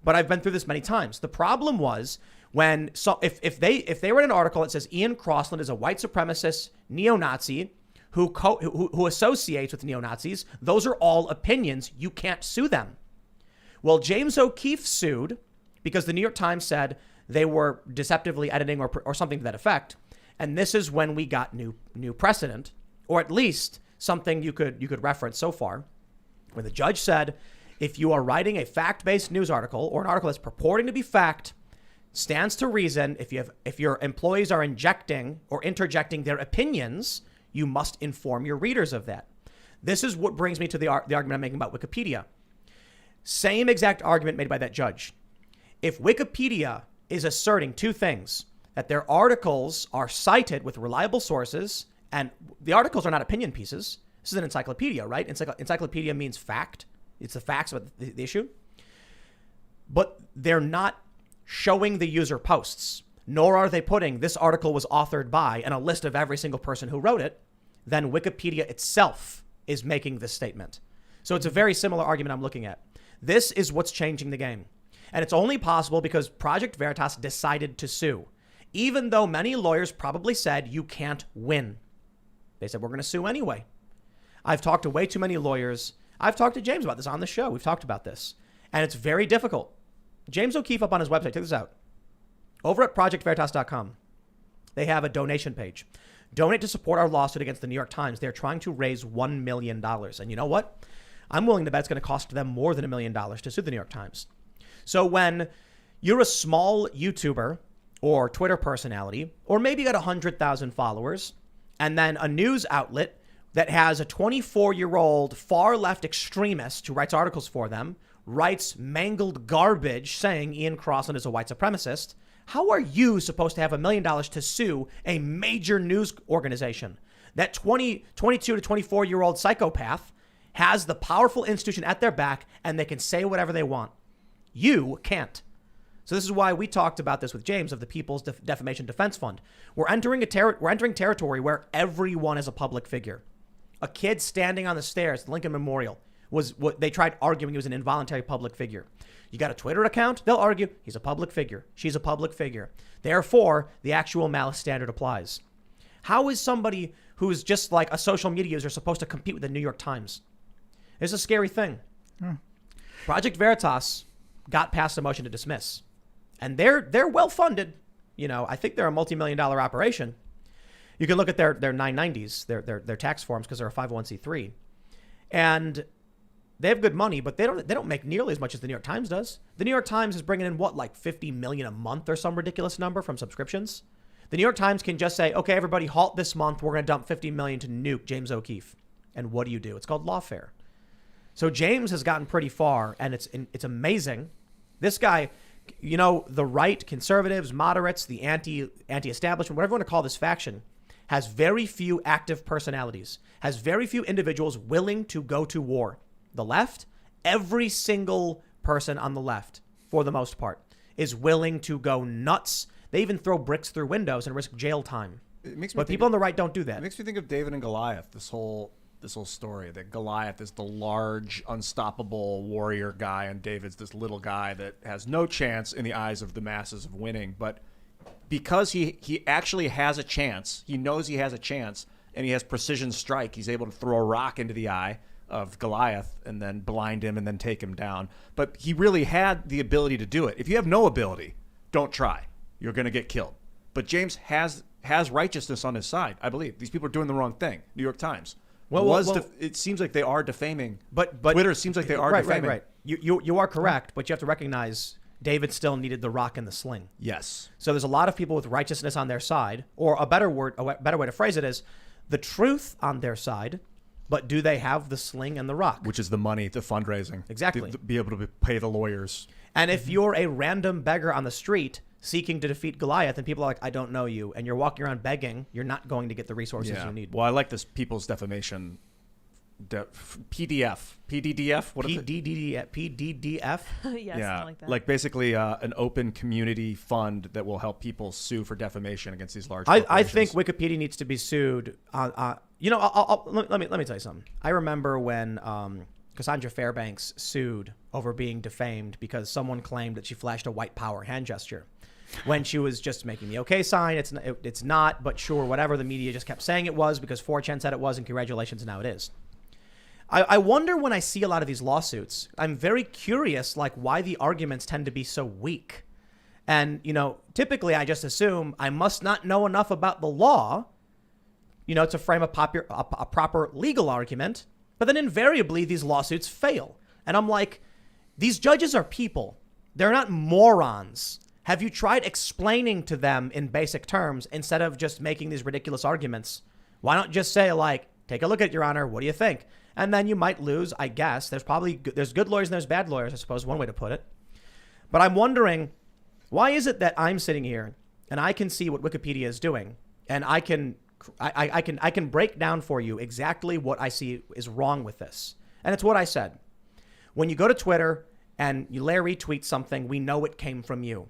but I've been through this many times. The problem was if they read an article that says Ian Crossland is a white supremacist neo-Nazi who associates with neo-Nazis, those are all opinions. You can't sue them. Well, James O'Keefe sued because the New York Times said they were deceptively editing or something to that effect. And this is when we got new precedent, or at least something you could reference so far, where the judge said, if you are writing a fact-based news article or an article that's purporting to be fact, stands to reason if your employees are injecting or interjecting their opinions, you must inform your readers of that. This is what brings me to the argument I'm making about Wikipedia. Same exact argument made by that judge. If Wikipedia is asserting two things, that their articles are cited with reliable sources, and the articles are not opinion pieces. This is an encyclopedia, right? Encyclopedia means fact. It's the facts about the issue. But they're not showing the user posts, nor are they putting this article was authored by and a list of every single person who wrote it. Then Wikipedia itself is making this statement. So it's a very similar argument I'm looking at. This is what's changing the game. And it's only possible because Project Veritas decided to sue, even though many lawyers probably said you can't win. They said, we're going to sue anyway. I've talked to way too many lawyers. I've talked to James about this on the show. We've talked about this. And it's very difficult. James O'Keefe up on his website, check this out. Over at projectveritas.com, they have a donation page. Donate to support our lawsuit against the New York Times. They're trying to raise $1 million. And you know what? I'm willing to bet it's going to cost them more than $1 million to sue the New York Times. So when you're a small YouTuber or Twitter personality, or maybe you got 100,000 followers, and then a news outlet that has a 24-year-old far left extremist who writes articles for them, writes mangled garbage saying Ian Crossland is a white supremacist, how are you supposed to have $1 million to sue a major news organization? That 22 to 24-year-old psychopath has the powerful institution at their back, and they can say whatever they want. You can't. So this is why we talked about this with James of the People's Defamation Defense Fund. We're entering territory where everyone is a public figure. A kid standing on the stairs at Lincoln Memorial was what they tried arguing he was an involuntary public figure. You got a Twitter account, they'll argue he's a public figure. She's a public figure. Therefore, the actual malice standard applies. How is somebody who's just like a social media user supposed to compete with the New York Times? It's a scary thing. Yeah. Project Veritas got passed a motion to dismiss. And they're well funded. You know, I think they're a multi-million-dollar operation. You can look at their 990s, their tax forms, because they're a 501c3. And they have good money, but they don't make nearly as much as the New York Times does. The New York Times is bringing in what, like $50 million a month or some ridiculous number from subscriptions. The New York Times can just say, okay, everybody halt this month. We're going to dump $50 million to nuke James O'Keefe. And what do? It's called lawfare. So James has gotten pretty far, and it's amazing. This guy, you know, the right, conservatives, moderates, the anti-establishment, whatever you want to call this faction, has very few active personalities, has very few individuals willing to go to war. The left, every single person on the left, for the most part, is willing to go nuts. They even throw bricks through windows and risk jail time. But people on the right don't do that. It makes me think of David and Goliath, this whole story, that Goliath is the large, unstoppable warrior guy, and David's this little guy that has no chance in the eyes of the masses of winning. But because he actually has a chance, he knows he has a chance, and he has precision strike, he's able to throw a rock into the eye of Goliath and then blind him and then take him down. But he really had the ability to do it. If you have no ability, don't try. You're going to get killed. But James has righteousness on his side, I believe. These people are doing the wrong thing. New York Times. It seems like they are defaming. But Twitter seems like they are defaming. Right. You are correct, but you have to recognize David still needed the rock and the sling. Yes. So there's a lot of people with righteousness on their side, or a better way to phrase it is the truth on their side, but do they have the sling and the rock? Which is the money, the fundraising. Exactly. To be able to pay the lawyers. And if you're a random beggar on the street seeking to defeat Goliath and people are like, I don't know you, and you're walking around begging, you're not going to get the resources you need. Well, I like this People's Defamation PDDF. What is it? PDDF? Yeah, something like that. Like basically an open community fund that will help people sue for defamation against these large I think Wikipedia needs to be sued. Let me tell you something. I remember when Cassandra Fairbanks sued over being defamed because someone claimed that she flashed a white power hand gesture when she was just making the okay sign. It's not, but sure, whatever. The media just kept saying it was because 4chan said it was, and congratulations, now it is. I wonder when I see a lot of these lawsuits, I'm very curious, like, why the arguments tend to be so weak. And, typically I just assume I must not know enough about the law, to frame a proper legal argument. But then invariably these lawsuits fail. And I'm like, these judges are people. They're not morons. Have you tried explaining to them in basic terms instead of just making these ridiculous arguments? Why not just say, like, take a look at it, Your Honor. What do you think? And then you might lose, I guess. There's good lawyers and there's bad lawyers, I suppose, one way to put it. But I'm wondering, why is it that I'm sitting here and I can see what Wikipedia is doing, and I can break down for you exactly what I see is wrong with this. And it's what I said. When you go to Twitter and you Larry tweet something, we know it came from you.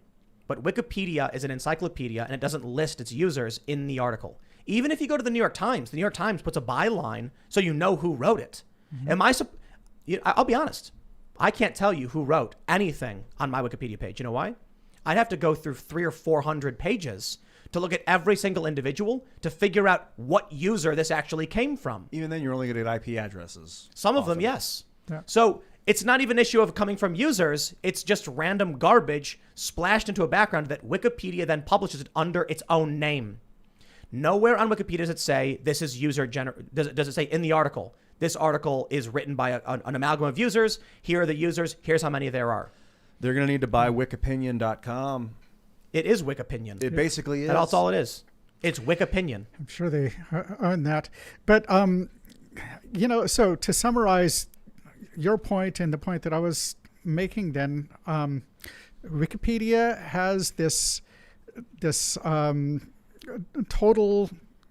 But Wikipedia is an encyclopedia and it doesn't list its users in the article. Even if you go to the New York Times puts a byline so you know who wrote it. Mm-hmm. I'll be honest. I can't tell you who wrote anything on my Wikipedia page. You know why? I'd have to go through 300 or 400 pages to look at every single individual to figure out what user this actually came from. Even then, you're only going to get IP addresses. Some of them, yes. Yeah. So it's not even an issue of coming from users. It's just random garbage splashed into a background that Wikipedia then publishes it under its own name. Nowhere on Wikipedia does it say this is user does it say in the article, this article is written by an amalgam of users. Here are the users. Here's how many there are. They're going to need to buy Wikipinion.com. It is Wikipinion. It basically is. That's all it is. It's Wikipinion. I'm sure they own that. But, so to summarize your point and the point that I was making then, Wikipedia has this total,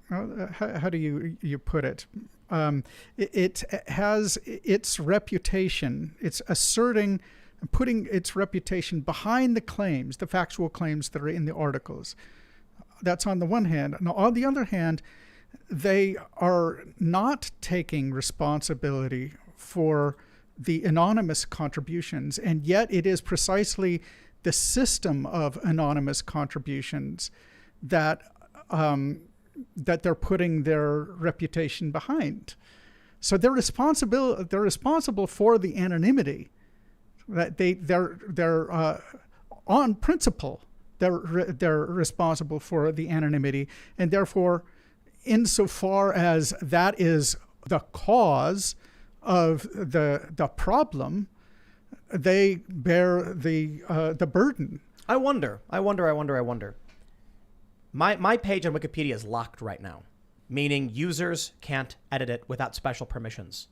how do you put it? It has its reputation. It's asserting, putting its reputation behind the claims, the factual claims that are in the articles. That's on the one hand. Now, on the other hand, they are not taking responsibility for the anonymous contributions, and yet it is precisely the system of anonymous contributions that that they're putting their reputation behind. So they're responsible for the anonymity. That they're on principle they're responsible for the anonymity, and therefore, insofar as that is the cause of the problem, they bear the burden. I wonder. My page on Wikipedia is locked right now, meaning users can't edit it without special permissions.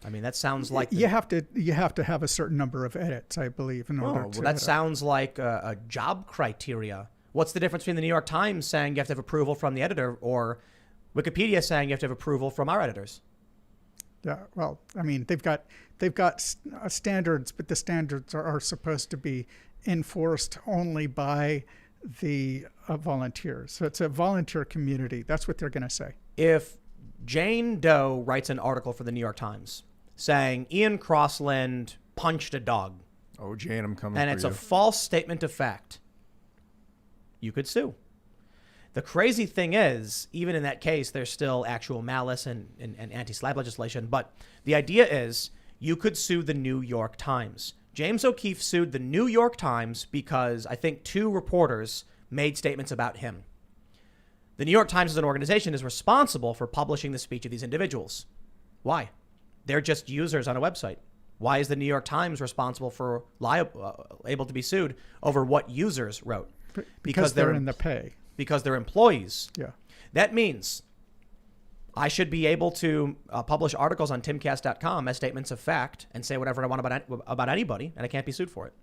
I mean, that sounds like you have to have a certain number of edits, I believe, in order to. Well, that sounds like a job criteria. What's the difference between the New York Times saying you have to have approval from the editor or Wikipedia saying you have to have approval from our editors? Yeah, well, I mean, they've got standards, but the standards are supposed to be enforced only by the volunteers. So it's a volunteer community. That's what they're going to say. If Jane Doe writes an article for the New York Times saying Ian Crossland punched a dog, Oh, Jane, I'm coming and for it's you. a false statement of fact, you could sue. The crazy thing is, even in that case, there's still actual malice and anti-SLAPP legislation. But the idea is you could sue the New York Times. James O'Keefe sued the New York Times because I think 2 reporters made statements about him. The New York Times as an organization is responsible for publishing the speech of these individuals. Why? They're just users on a website. Why is the New York Times responsible for able to be sued over what users wrote? Because they're in the pay. Because they're employees. Yeah. That means I should be able to publish articles on timcast.com as statements of fact and say whatever I want about anybody, and I can't be sued for it.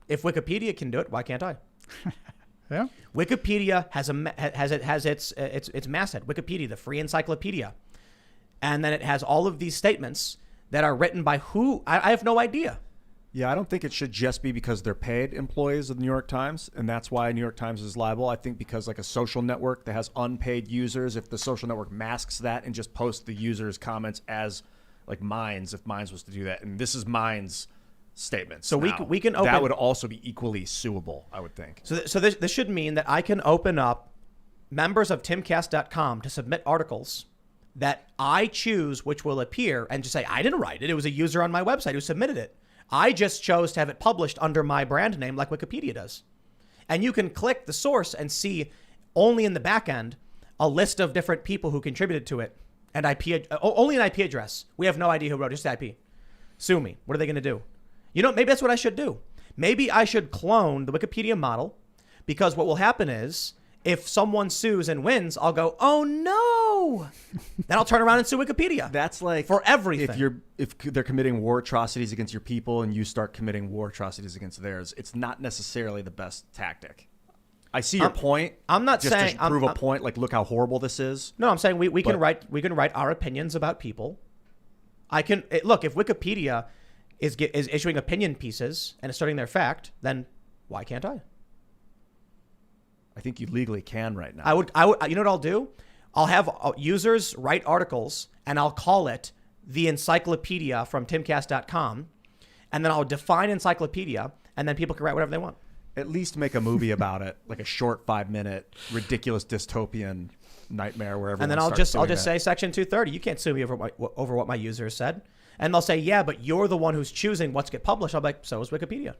If Wikipedia can do it, why can't I? Yeah. Wikipedia has its masthead. Wikipedia, the free encyclopedia, and then it has all of these statements that are written by who I have no idea. Yeah, I don't think it should just be because they're paid employees of the New York Times, and that's why New York Times is liable. I think because like a social network that has unpaid users, if the social network masks that and just posts the users' comments as like Minds, if Minds was to do that, and this is Minds' statements. So we can open that would also be equally suable, I would think. So this should mean that I can open up members of timcast.com to submit articles that I choose which will appear and just say, I didn't write it. It was a user on my website who submitted it. I just chose to have it published under my brand name like Wikipedia does. And you can click the source and see only in the back end a list of different people who contributed to it and only an IP address. We have no idea who wrote it, just the IP. Sue me. What are they going to do? You know, maybe that's what I should do. Maybe I should clone the Wikipedia model, because what will happen is if someone sues and wins, I'll go, oh no. Then I'll turn around and sue Wikipedia. That's like for everything. If they're committing war atrocities against your people and you start committing war atrocities against theirs, it's not necessarily the best tactic. I see your point. I'm not just saying to prove a point. Like, look how horrible this is. No, I'm saying we can write our opinions about people. Look, if Wikipedia is issuing opinion pieces and asserting their fact, then why can't I? I think you legally can right now. I would. You know what I'll do? I'll have users write articles and I'll call it the encyclopedia from timcast.com, and then I'll define encyclopedia, and then people can write whatever they want. At least make a movie about it, like a short 5-minute ridiculous dystopian nightmare where everyone. And then I'll just say Section 230. You can't sue me over what my users said. And they'll say, yeah, but you're the one who's choosing what's get published. I'll be like, so is Wikipedia.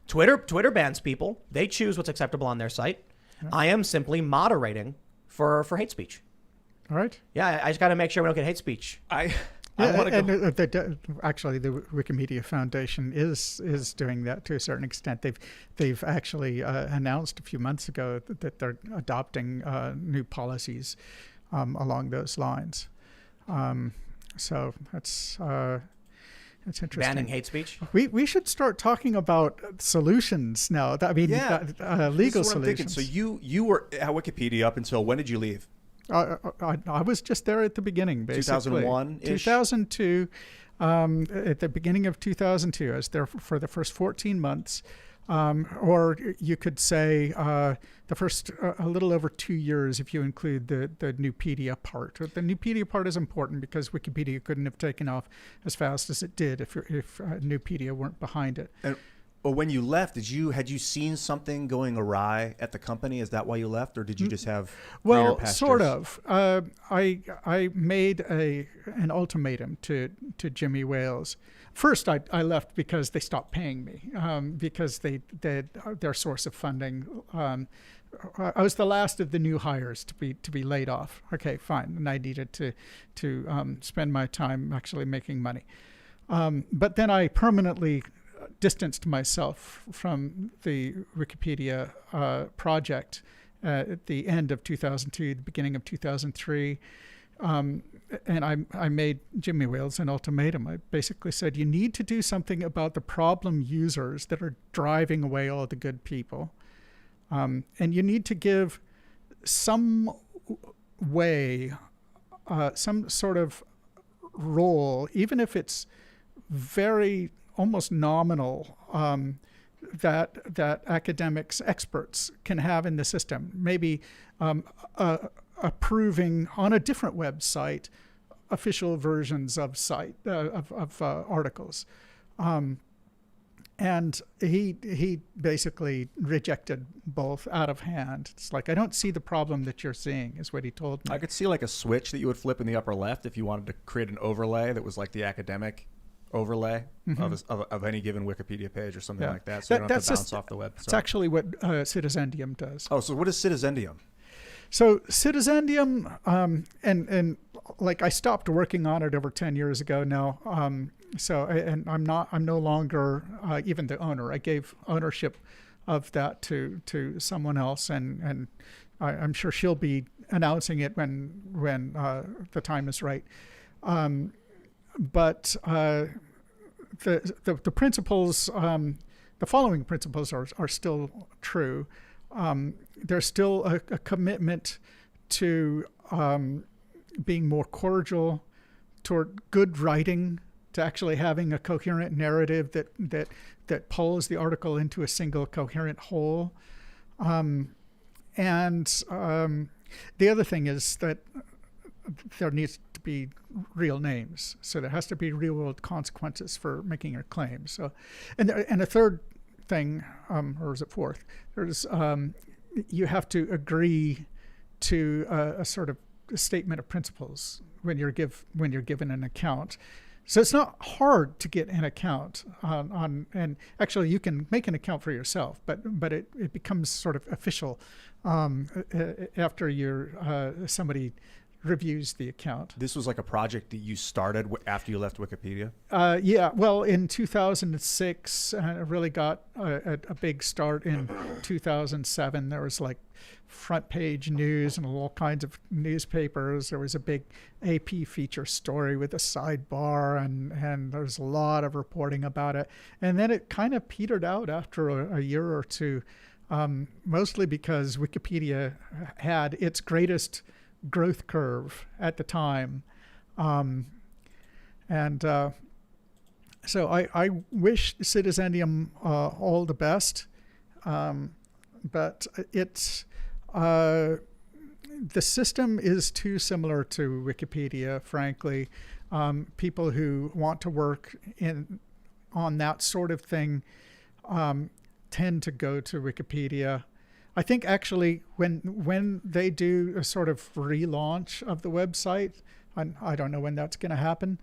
Twitter bans people. They choose what's acceptable on their site. Yeah. I am simply moderating for hate speech. All right. Yeah, I just got to make sure we don't get hate speech. Actually, the Wikimedia Foundation is doing that to a certain extent. They've actually announced a few months ago that they're adopting new policies along those lines. So that's interesting. Banning hate speech. We should start talking about solutions now. Legal solutions. So you were at Wikipedia up until when did you leave? I was just there at the beginning, basically. 2001-ish? 2002. At the beginning of 2002, I was there for the first 14 months. Or you could say the first a little over 2 years if you include the Nupedia part. The Nupedia part is important because Wikipedia couldn't have taken off as fast as it did if Nupedia weren't behind it. And well, when you left, had you seen something going awry at the company? Is that why you left, or did you just have greener Well, pastures? sort of. I made an ultimatum to Jimmy Wales. First, I left because they stopped paying me because their source of funding. I was the last of the new hires to be laid off. Okay, fine, and I needed to spend my time actually making money. But then I permanently distanced myself from the Wikipedia project at the end of 2002, the beginning of 2003. And I made Jimmy Wales an ultimatum. I basically said, you need to do something about the problem users that are driving away all the good people. And you need to give some way, some sort of role, even if it's very almost nominal, that academics, experts can have in the system. Maybe approving on a different website official versions of articles. And he basically rejected both out of hand. It's like, I don't see the problem that you're seeing, is what he told me. I could see like a switch that you would flip in the upper left if you wanted to create an overlay that was like the academic overlay of any given Wikipedia page or something like that, so you don't have to bounce off the web. That's actually what Citizendium does. Oh, so what is Citizendium? So Citizendium, and like I stopped working on it over 10 years ago now. And I'm no longer even the owner. I gave ownership of that to someone else, and I'm sure she'll be announcing it when the time is right. But the principles, the following principles are still true. There's still a commitment to being more cordial toward good writing, to actually having a coherent narrative that pulls the article into a single coherent whole. And the other thing is that there needs to be real names. So there has to be real world consequences for making your claim. So, and a third thing, or is it fourth? There's you have to agree to a sort of a statement of principles when you're given an account. So it's not hard to get an account and actually you can make an account for yourself, but it becomes sort of official after somebody reviews the account. This was like a project that you started after you left Wikipedia? Yeah, well, in 2006, it really got a big start in 2007. There was like front page news and all kinds of newspapers. There was a big AP feature story with a sidebar, and there's a lot of reporting about it. And then it kind of petered out after a year or two, mostly because Wikipedia had its greatest growth curve at the time. So I wish Citizendium all the best, but it's the system is too similar to Wikipedia, frankly. People who want to work on that sort of thing tend to go to Wikipedia. I think actually when they do a sort of relaunch of the website, I don't know when that's going to happen,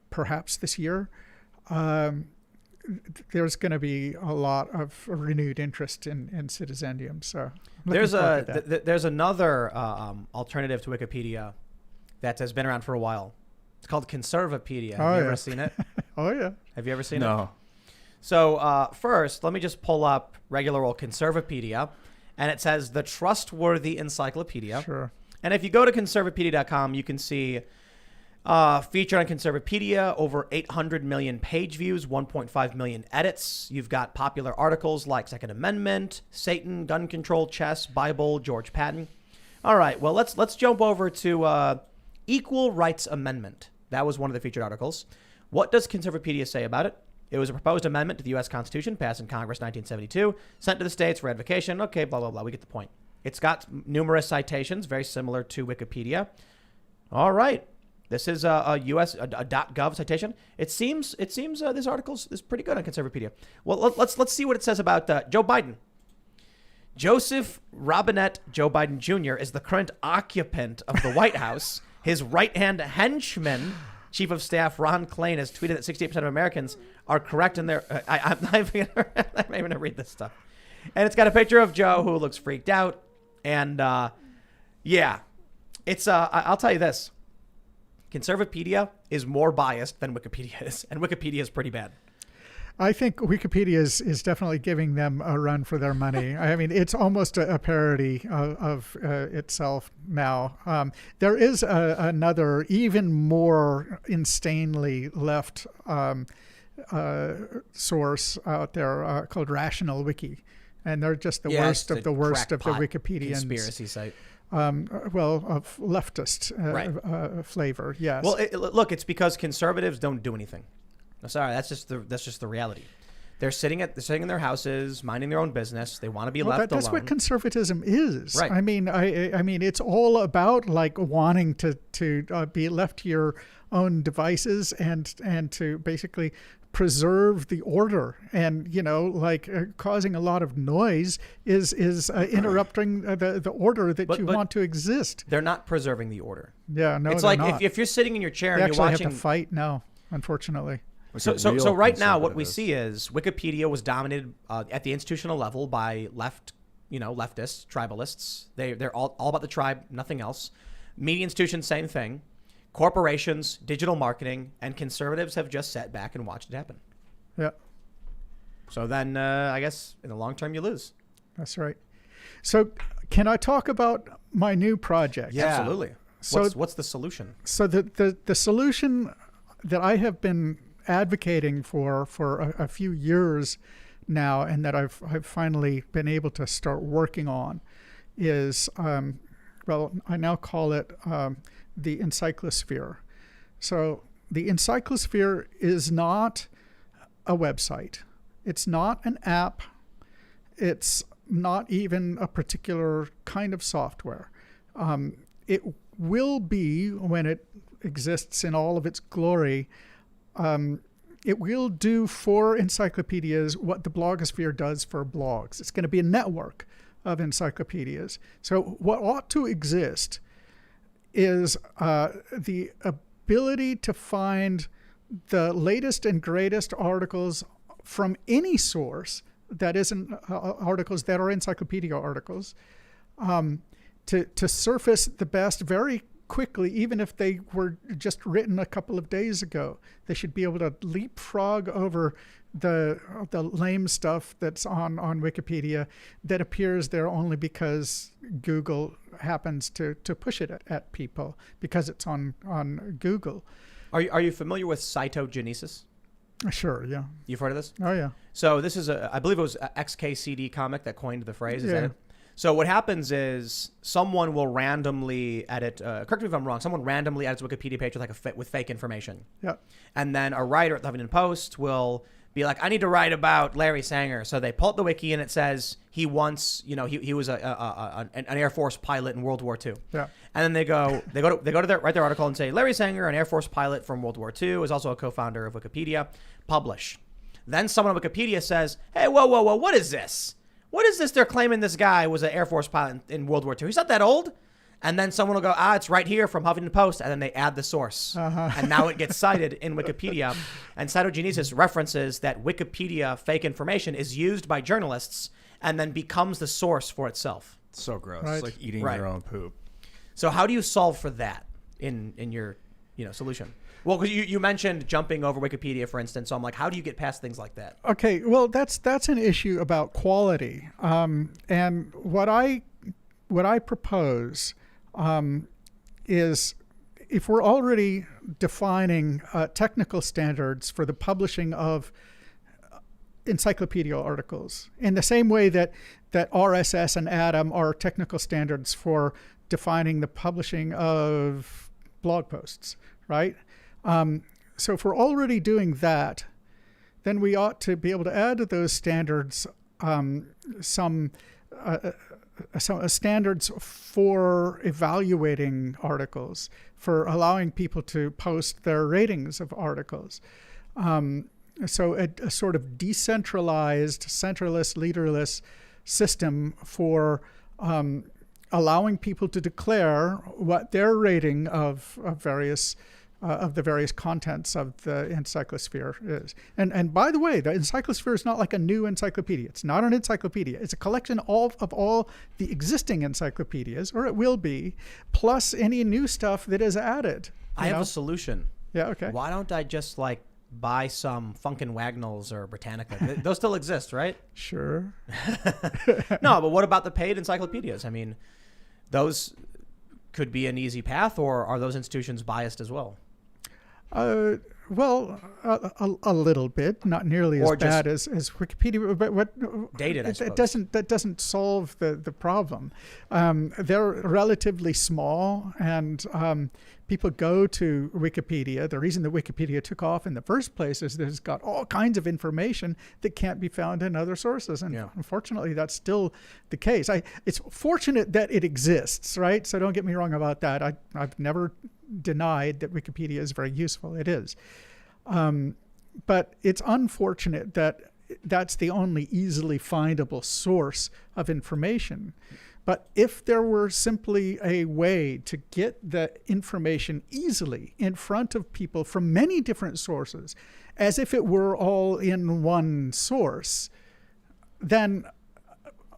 perhaps this year, there's going to be a lot of renewed interest in Citizendium. So there's another alternative to Wikipedia that has been around for a while. It's called Conservapedia. Have you ever seen it? Oh, yeah. Have you ever seen it? No. So first, let me just pull up regular old Conservapedia, and it says the trustworthy encyclopedia. Sure. And if you go to conservapedia.com, you can see featured on Conservapedia, over 800 million page views, 1.5 million edits. You've got popular articles like Second Amendment, Satan, gun control, chess, Bible, George Patton. All right, well, let's jump over to Equal Rights Amendment. That was one of the featured articles. What does Conservapedia say about it? It was a proposed amendment to the U.S. Constitution passed in Congress 1972, sent to the states for ratification. Okay, blah, blah, blah. We get the point. It's got numerous citations, very similar to Wikipedia. All right. This is a U.S. a .gov citation. It seems this article is pretty good on Conservapedia. Well, let's see what it says about Joe Biden. Joseph Robinette Joe Biden Jr. is the current occupant of the White House. His right-hand henchman, Chief of Staff Ron Klain, has tweeted that 68% of Americans are correct in their... I'm not even going to read this stuff. And it's got a picture of Joe who looks freaked out. And yeah, it's... I'll tell you this. Conservapedia is more biased than Wikipedia is. And Wikipedia is pretty bad. I think Wikipedia is definitely giving them a run for their money. I mean, it's almost a parody of itself now. There is another, even more insanely left source out there called Rational Wiki. And they're just the worst of the worst of the Wikipedians. Conspiracy site. Of leftist flavor, yes. Well, look, it's because conservatives don't do anything. No, sorry, that's just the reality. They're sitting in their houses, minding their own business. They want to be left that's alone. what conservatism is. Right. I mean, I mean, it's all about like wanting to be left to your own devices and to basically preserve the order, and causing a lot of noise is interrupting the order that you want to exist. They're not preserving the order. Yeah, no, it's they're like not. if you're sitting in your chair They and you're actually watching. have to fight now, unfortunately. So right now, what we see is Wikipedia was dominated at the institutional level by leftists, tribalists. They're all about the tribe, nothing else. Media institutions, same thing. Corporations, digital marketing, and conservatives have just sat back and watched it happen. Yeah. So then, I guess in the long term, you lose. That's right. So can I talk about my new project? Yeah, absolutely. So what's the solution? So the solution that I have been advocating for a few years now, and that I've finally been able to start working on, is I now call it the Encyclosphere. So the Encyclosphere is not a website. It's not an app. It's not even a particular kind of software. It will be, when it exists in all of its glory, it will do for encyclopedias what the blogosphere does for blogs. It's going to be a network of encyclopedias. So what ought to exist is the ability to find the latest and greatest articles from any source that isn't articles that are encyclopedia articles, to surface the best very quickly, even if they were just written a couple of days ago. They should be able to leapfrog over the lame stuff that's on Wikipedia that appears there only because Google happens to push it at people because it's on Google. Are you familiar with cytogenesis? Sure, yeah. You've heard of this? Oh, yeah. So this is I believe it was a XKCD comic that coined the phrase. Is Yeah. that it? So what happens is someone will randomly edit, correct me if I'm wrong, someone randomly edits a Wikipedia page with fake information. Yeah. And then a writer at the Huffington Post will be like, I need to write about Larry Sanger. So they pull up the wiki and it says he once, he was an Air Force pilot in World War II. Yeah. And then they go to write their article and say, Larry Sanger, an Air Force pilot from World War II, is also a co-founder of Wikipedia. Publish. Then someone on Wikipedia says, hey, whoa, what is this? What is this? They're claiming this guy was an Air Force pilot in World War II. He's not that old. And then someone will go, it's right here from Huffington Post. And then they add the source. And now it gets cited in Wikipedia. And cytogenesis references that Wikipedia fake information is used by journalists and then becomes the source for itself. It's so gross. Right. It's like eating Right. your own poop. So how do you solve for that in your solution? Well, because you mentioned jumping over Wikipedia, for instance. So I'm like, how do you get past things like that? Okay, well, that's an issue about quality. And what I propose is, if we're already defining technical standards for the publishing of encyclopedia articles, in the same way that RSS and Atom are technical standards for defining the publishing of blog posts, right? So if we're already doing that, then we ought to be able to add to those standards some standards for evaluating articles, for allowing people to post their ratings of articles. So a sort of decentralized, centerless, leaderless system for allowing people to declare what their rating of the various contents of the Encyclosphere is. And by the way, the Encyclosphere is not like a new encyclopedia. It's not an encyclopedia. It's a collection of all the existing encyclopedias, or it will be, plus any new stuff that is added. I have a solution. Yeah, okay. Why don't I just buy some Funkin' Wagnalls or Britannica? Those still exist, right? Sure. No, but what about the paid encyclopedias? I mean, those could be an easy path, or are those institutions biased as well? Well, a little bit, not nearly as bad as Wikipedia, but what dated, I suppose. That doesn't solve the problem. They're relatively small, and people go to Wikipedia. The reason that Wikipedia took off in the first place is that it's got all kinds of information that can't be found in other sources, and unfortunately, that's still the case. It's fortunate that it exists, right? So don't get me wrong about that. I've never denied that Wikipedia is very useful. It is. But it's unfortunate that that's the only easily findable source of information. But if there were simply a way to get the information easily in front of people from many different sources, as if it were all in one source, then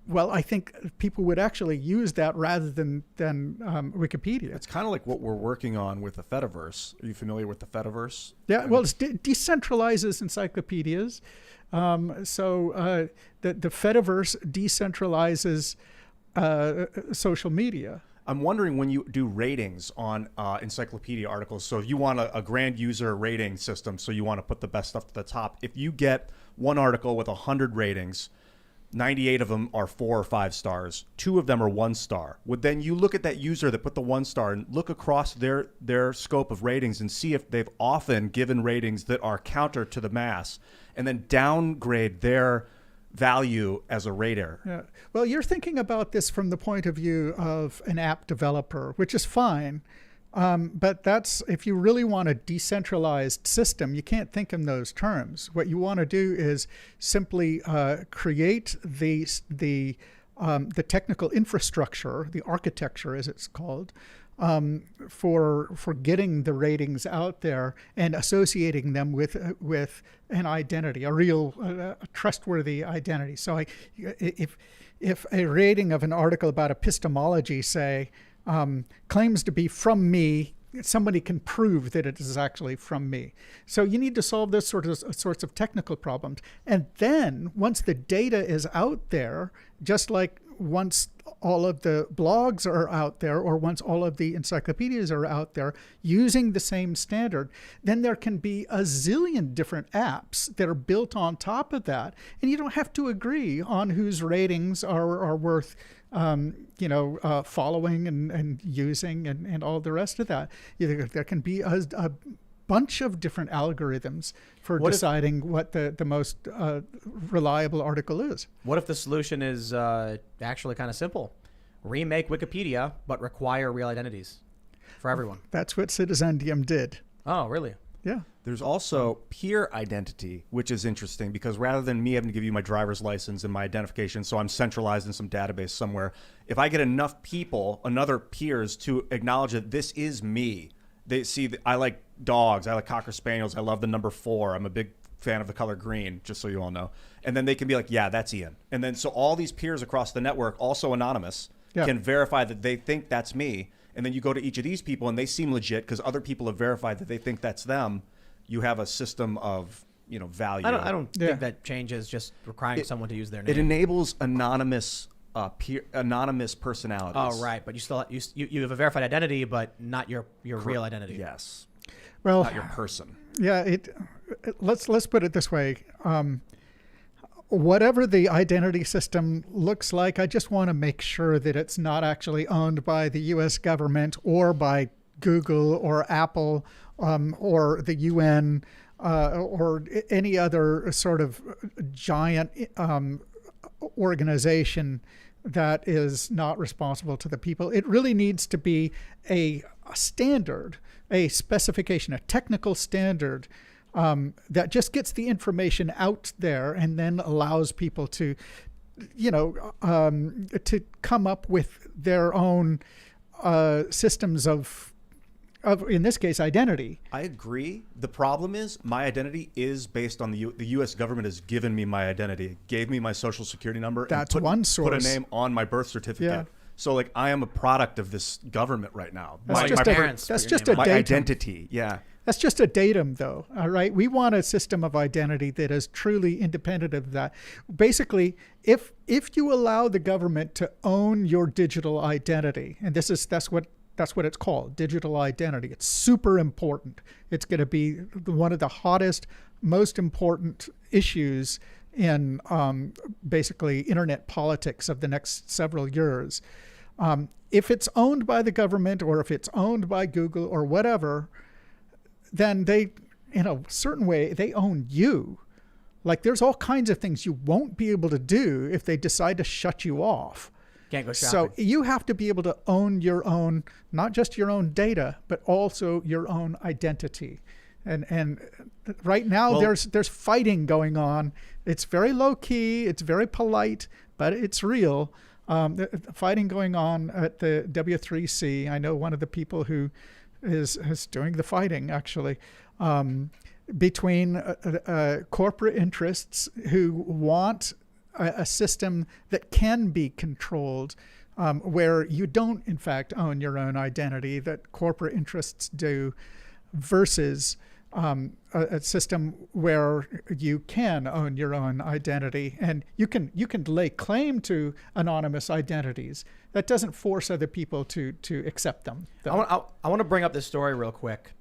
well, I think people would actually use that rather than Wikipedia. It's kind of like what we're working on with the Fediverse. Are you familiar with the Fediverse? Yeah, well, it decentralizes encyclopedias. So the Fediverse decentralizes social media. I'm wondering when you do ratings on encyclopedia articles, so if you want a grand user rating system, so you want to put the best stuff to the top, if you get one article with 100 ratings, 98 of them are 4 or 5 stars. 2 of them are 1 star. Would then you look at that user that put the 1 star and look across their scope of ratings and see if they've often given ratings that are counter to the mass, and then downgrade their value as a rater. Yeah. Well, you're thinking about this from the point of view of an app developer, which is fine. But that's, if you really want a decentralized system, you can't think in those terms. What you want to do is simply create the technical infrastructure, the architecture as it's called, for getting the ratings out there and associating them with an identity, a real trustworthy identity. So if a rating of an article about epistemology, say, claims to be from me, somebody can prove that it is actually from me. So you need to solve those sorts of technical problems. And then once the data is out there, just like once all of the blogs are out there, or once all of the encyclopedias are out there using the same standard, then there can be a zillion different apps that are built on top of that. And you don't have to agree on whose ratings are worth following and using and all the rest of that. There can be a bunch of different algorithms for deciding what the most reliable article is. What if the solution is actually kind of simple? Remake Wikipedia, but require real identities for everyone. That's what Citizendium did. Oh, really? Yeah. There's also peer identity, which is interesting because rather than me having to give you my driver's license and my identification, so I'm centralized in some database somewhere, if I get enough people, other peers, to acknowledge that this is me, they see that I like dogs, I like Cocker Spaniels, I love the number 4, I'm a big fan of the color green, just so you all know. And then they can be like, yeah, that's Ian. And then so all these peers across the network, also anonymous, can verify that they think that's me. And then you go to each of these people and they seem legit because other people have verified that they think that's them. You have a system of, value. I don't think that changes just requiring someone to use their name. It enables anonymous personalities. Oh, right. But you still you have a verified identity, but not your real identity. Yes. Well, not your person. Yeah. Let's put it this way. Whatever the identity system looks like, I just want to make sure that it's not actually owned by the U.S. government or by Google or Apple or the UN or any other sort of giant organization that is not responsible to the people. It really needs to be a standard, a specification, a technical standard that just gets the information out there and then allows people to, to come up with their own systems of, in this case, identity. I agree. The problem is my identity is based on the U.S. government has given me my identity. It gave me my social security number. That's and one put source. a name on my birth certificate. Yeah. So like I am a product of this government right now. That's just parents. That's put just your a name my datum. identity. Yeah. That's just a datum, though. All right. We want a system of identity that is truly independent of that. Basically, if you allow the government to own your digital identity, and that's what it's called, digital identity. It's super important. It's going to be one of the hottest, most important issues in basically internet politics of the next several years. If it's owned by the government or if it's owned by Google or whatever, then they, in a certain way, they own you. Like there's all kinds of things you won't be able to do if they decide to shut you off. Can't go shopping. So you have to be able to own your own, not just your own data, but also your own identity. And right now there's fighting going on. It's very low key. It's very polite, but it's real. Fighting going on at the W3C. I know one of the people who is doing the fighting actually. Between corporate interests who want a system that can be controlled, where you don't, in fact, own your own identity, that corporate interests do, versus a system where you can own your own identity and you can lay claim to anonymous identities. That doesn't force other people to accept them. I want to bring up this story real quick.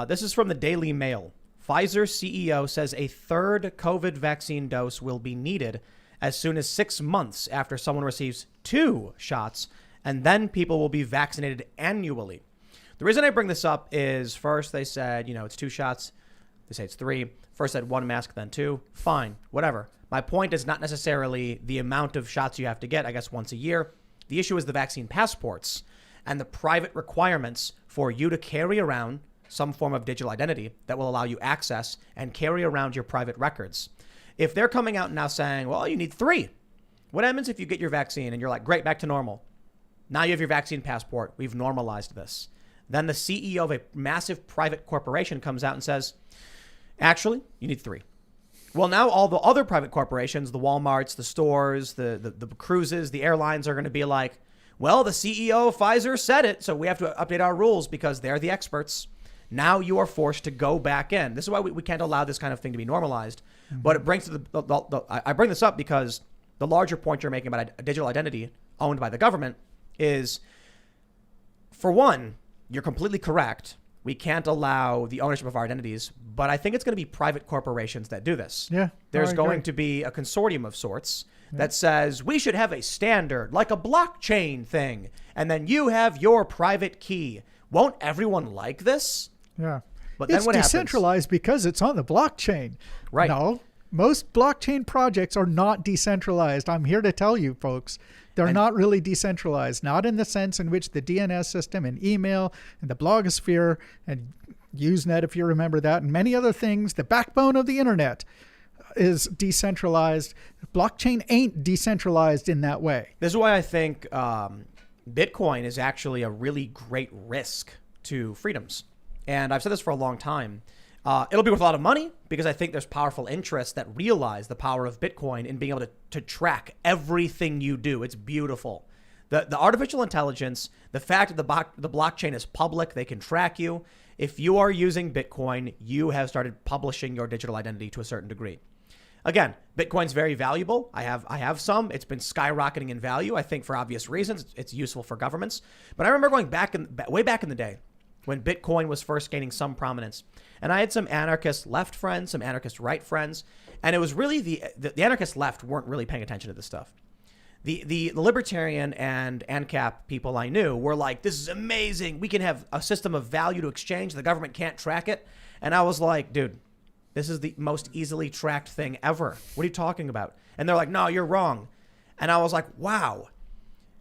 This is from the Daily Mail. Pfizer CEO says a third COVID vaccine dose will be needed as soon as 6 months after someone receives 2 shots, and then people will be vaccinated annually. The reason I bring this up is first they said, it's 2 shots. They say it's 3. First said 1 mask, then 2. Fine, whatever. My point is not necessarily the amount of shots you have to get, I guess once a year. The issue is the vaccine passports and the private requirements for you to carry around some form of digital identity that will allow you access and carry around your private records. If they're coming out now saying, well, you need 3. What happens if you get your vaccine and you're like, great, back to normal? Now you have your vaccine passport. We've normalized this. Then the CEO of a massive private corporation comes out and says, actually, you need 3. Well, now all the other private corporations, the Walmarts, the stores, the cruises, the airlines are going to be like, well, the CEO of Pfizer said it, so we have to update our rules because they're the experts. Now you are forced to go back in. This is why we can't allow this kind of thing to be normalized. Mm-hmm. But it brings to I bring this up because the larger point you're making about a digital identity owned by the government is, for one, you're completely correct. We can't allow the ownership of our identities, but I think it's going to be private corporations that do this. Yeah, There's going to be a consortium of sorts that says we should have a standard, like a blockchain thing, and then you have your private key. Won't everyone like this? Yeah. But then it's what happens? decentralized because it's on the blockchain. Right. No, most blockchain projects are not decentralized. I'm here to tell you, folks. They're not really decentralized, not in the sense in which the DNS system and email and the blogosphere and Usenet, if you remember that, and many other things, the backbone of the internet is decentralized. Blockchain ain't decentralized in that way. This is why I think Bitcoin is actually a really great risk to freedoms. And I've said this for a long time. It'll be worth a lot of money because I think there's powerful interests that realize the power of Bitcoin in being able to track everything you do. It's beautiful. The artificial intelligence, the fact that the blockchain is public, they can track you. If you are using Bitcoin, you have started publishing your digital identity to a certain degree. Again, Bitcoin's very valuable. I have some. It's been skyrocketing in value, I think, for obvious reasons. It's useful for governments. But I remember going way back in the day when Bitcoin was first gaining some prominence. And I had some anarchist left friends, some anarchist right friends. And it was really the anarchist left weren't really paying attention to this stuff. The libertarian and ANCAP people I knew were like, this is amazing. We can have a system of value to exchange. The government can't track it. And I was like, dude, This is the most easily tracked thing ever. What are you talking about? And they're like, no, you're wrong. And I was like, wow,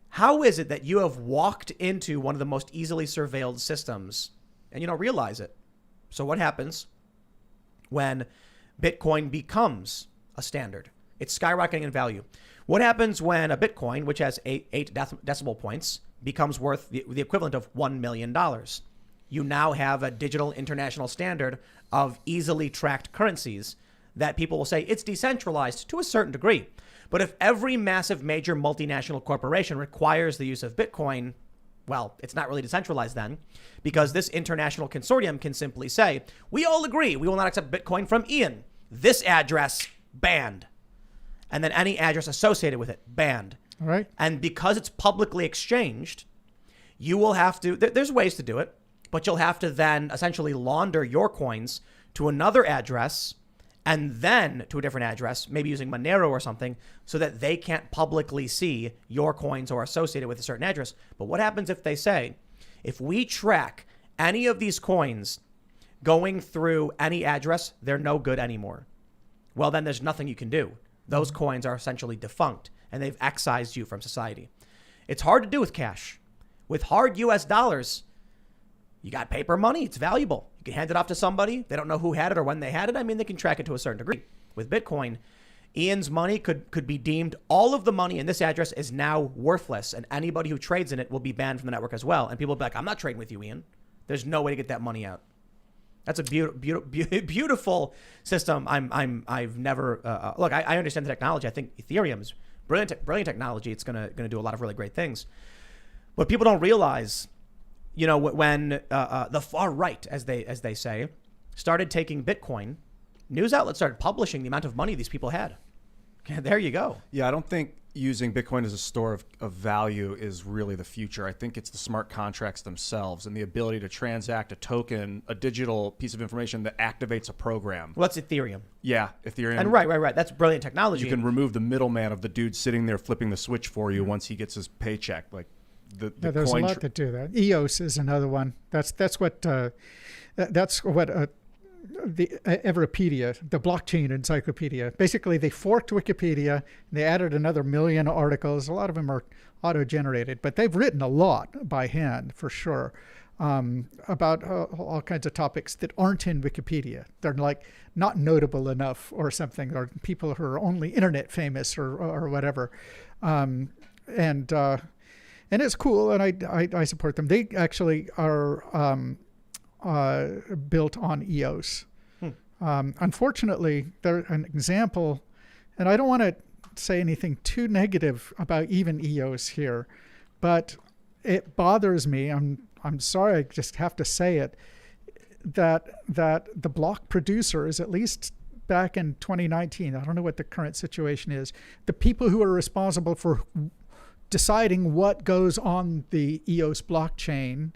how is it that you have walked into one of the most easily surveilled systems and you don't realize it? So what happens when Bitcoin becomes a standard? It's skyrocketing in value. What happens when a Bitcoin, which has eight decimal points, becomes worth the equivalent of $1 million? You now have a digital international standard of easily tracked currencies that people will say it's decentralized to a certain degree. But if every massive major multinational corporation requires the use of Bitcoin, well, it's not really decentralized then, because this international consortium can simply say, we all agree we will not accept Bitcoin from Ian. This address, banned. And then any address associated with it, banned. All right. And because it's publicly exchanged, you will have to, there's ways to do it, but you'll have to then essentially launder your coins to another address and then to a different address, maybe using Monero or something, so that they can't publicly see your coins or associated with a certain address. But what happens if they say, if we track any of these coins going through any address, they're no good anymore? Well, then there's nothing you can do. Those coins are essentially defunct and they've excised you from society. It's hard to do with cash. With hard US dollars, you got paper money, it's valuable. You can hand it off to somebody. They don't know who had it or when they had it. I mean, they can track it to a certain degree. With Bitcoin, Ian's money could be deemed, all of the money in this address is now worthless, and anybody who trades in it will be banned from the network as well. And people will be like, I'm not trading with you, Ian. There's no way to get that money out. That's a beautiful system. I've never look. I understand the technology. I think Ethereum is brilliant technology. It's gonna do a lot of really great things. But people don't realize, you know, when the far right, as they say, started taking Bitcoin, news outlets started publishing the amount of money these people had. Okay, there you go. Yeah, I don't think using Bitcoin as a store of value is really the future. I think it's the smart contracts themselves and the ability to transact a token, a digital piece of information that activates a program. Well, that's Ethereum. Yeah, Ethereum. And right. That's brilliant technology. You can remove the middleman of the dude sitting there flipping the switch for you once he gets his paycheck. Like there's a lot that do that. EOS is another one. That's what the Wikipedia, the blockchain encyclopedia. Basically, they forked Wikipedia and they added another 1 million articles. A lot of them are auto-generated, but they've written a lot by hand for sure about all kinds of topics that aren't in Wikipedia. They're like not notable enough or something, or people who are only internet famous or whatever. And it's cool, and I support them. They actually are built on EOS. Unfortunately, they're an example, and I don't want to say anything too negative about even EOS here, but it bothers me. I'm sorry, I just have to say it, that the block producers, at least back in 2019, I don't know what the current situation is, the people who are responsible for deciding what goes on the EOS blockchain,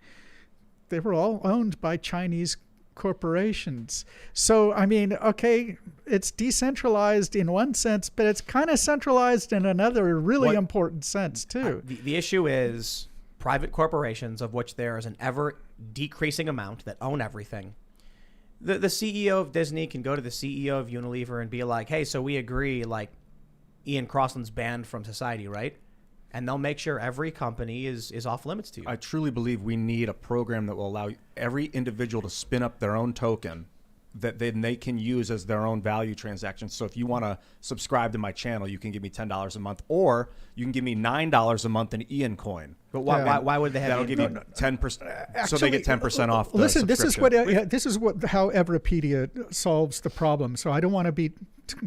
they were all owned by Chinese corporations. So, I mean, okay, it's decentralized in one sense, but it's kind of centralized in another really important sense, too. The issue is private corporations, of which there is an ever decreasing amount that own everything. The CEO of Disney can go to the CEO of Unilever and be like, hey, so we agree, like, Ian Crossland's banned from society, right? And they'll make sure every company is off limits to you. I truly believe we need a program that will allow every individual to spin up their own token that then they can use as their own value transactions. So if you want to subscribe to my channel, you can give me $10 a month, or you can give me $9 a month in Ian coin. But why would they have? That'll give you 10%. So they get 10% off. The listen, this is subscription. how Everipedia solves the problem. So I don't want to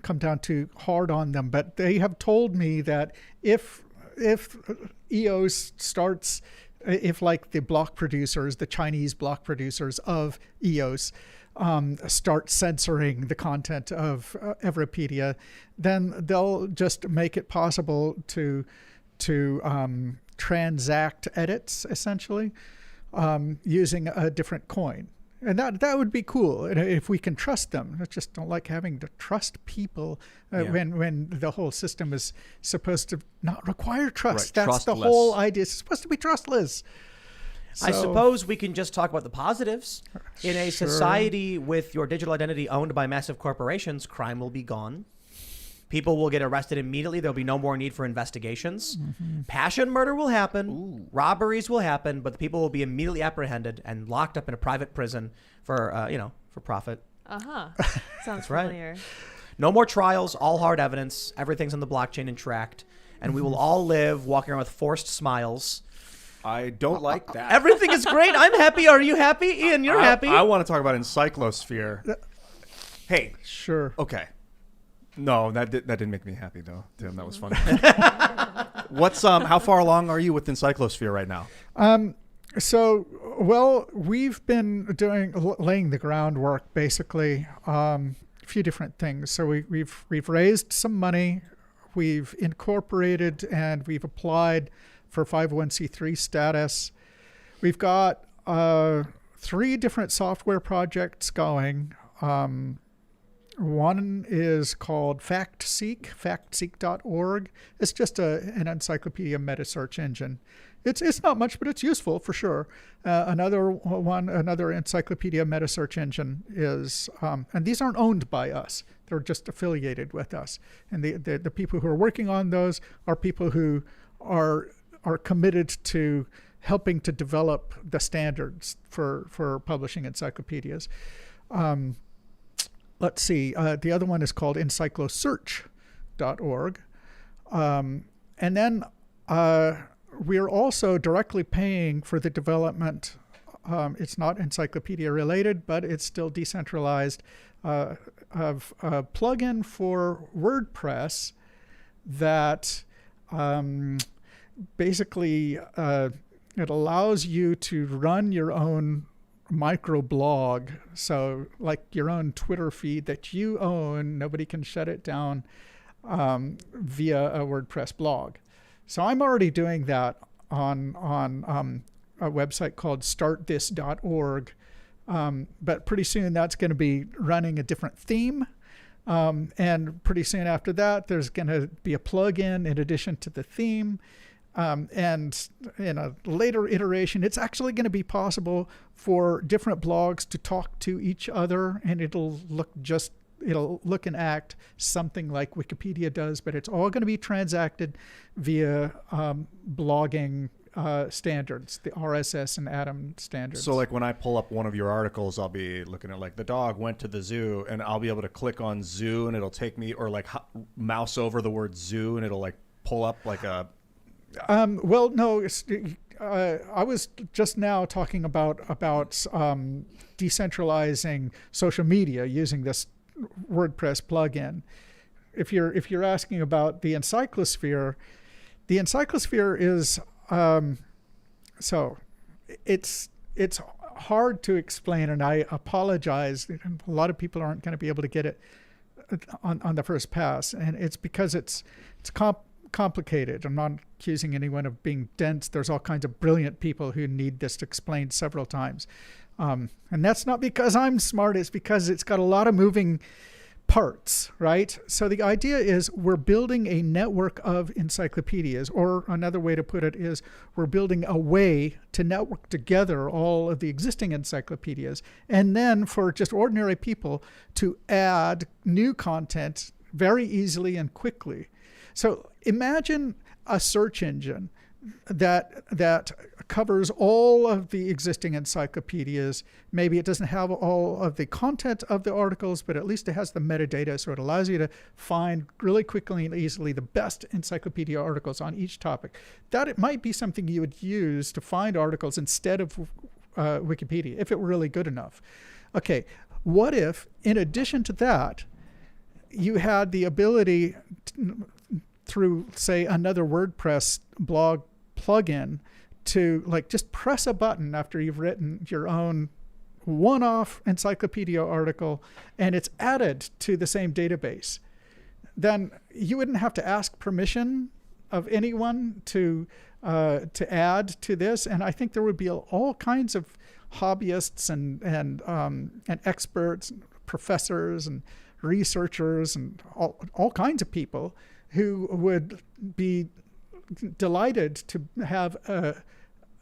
come down too hard on them, but they have told me that if EOS starts, if like the block producers, the Chinese block producers of EOS start censoring the content of Everipedia, then they'll just make it possible to transact edits essentially using a different coin. And that would be cool if we can trust them. I just don't like having to trust people when the whole system is supposed to not require trust. Right, That's the trustless. whole idea. It's supposed to be trustless. I So- suppose we can just talk about the positives. In a Sure. society with your digital identity owned by massive corporations, crime will be gone. People will get arrested immediately. There'll be no more need for investigations. Mm-hmm. Passion murder will happen. Robberies will happen, but the people will be immediately apprehended and locked up in a private prison for, for profit. Sounds right. familiar. No more trials, all hard evidence. Everything's on the blockchain and tracked. And we will all live walking around with forced smiles. I don't like that. Everything is great. I'm happy. Are you happy? Ian, you're happy. I want to talk about Encyclosphere. Hey, Sure. okay. No, that didn't make me happy though, Tim. That was funny. What's how far along are you with Encyclosphere right now? So, well, we've been laying the groundwork, basically. A few different things. So we've raised some money, we've incorporated, and we've applied for 501c3 status. We've got 3 different software projects going. One is called factseek.org. It's just an encyclopedia meta search engine. It's not much, but it's useful for sure. Another encyclopedia meta search engine is, and these aren't owned by us. They're just affiliated with us. And the people who are working on those are people who are committed to helping to develop the standards for publishing encyclopedias. Let's see. The other one is called encyclosearch.org. And then we're also directly paying for the development. It's not encyclopedia related, but it's still decentralized, of a plugin for WordPress that basically it allows you to run your own microblog, so like your own Twitter feed that you own, nobody can shut it down via a WordPress blog. So I'm already doing that on a website called startthis.org, but pretty soon that's going to be running a different theme, and pretty soon after that there's going to be a plugin in addition to the theme. And in a later iteration, it's actually going to be possible for different blogs to talk to each other, and it'll look and act something like Wikipedia does, but it's all going to be transacted via blogging standards, the RSS and Atom standards. So like when I pull up one of your articles, I'll be looking at like the dog went to the zoo, and I'll be able to click on zoo and it'll take me, or like mouse over the word zoo and it'll like pull up like a... Well, no, I was just now talking about decentralizing social media using this WordPress plugin. If you're asking about the Encyclosphere is so it's hard to explain, and I apologize. A lot of people aren't going to be able to get it on the first pass, and it's because it's complicated. I'm not accusing anyone of being dense. There's all kinds of brilliant people who need this explained several times. And that's not because I'm smart. It's because it's got a lot of moving parts, right? So the idea is we're building a network of encyclopedias, or another way to put it is we're building a way to network together all of the existing encyclopedias, and then for just ordinary people to add new content very easily and quickly. So imagine a search engine that covers all of the existing encyclopedias. Maybe it doesn't have all of the content of the articles, but at least it has the metadata, so it allows you to find really quickly and easily the best encyclopedia articles on each topic. That it might be something you would use to find articles instead of Wikipedia, if it were really good enough. Okay, what if, in addition to that, you had the ability through, say, another WordPress blog plugin to like just press a button after you've written your own one-off encyclopedia article and it's added to the same database. Then you wouldn't have to ask permission of anyone to add to this. And I think there would be all kinds of hobbyists and experts, professors and researchers and all kinds of people who would be delighted to have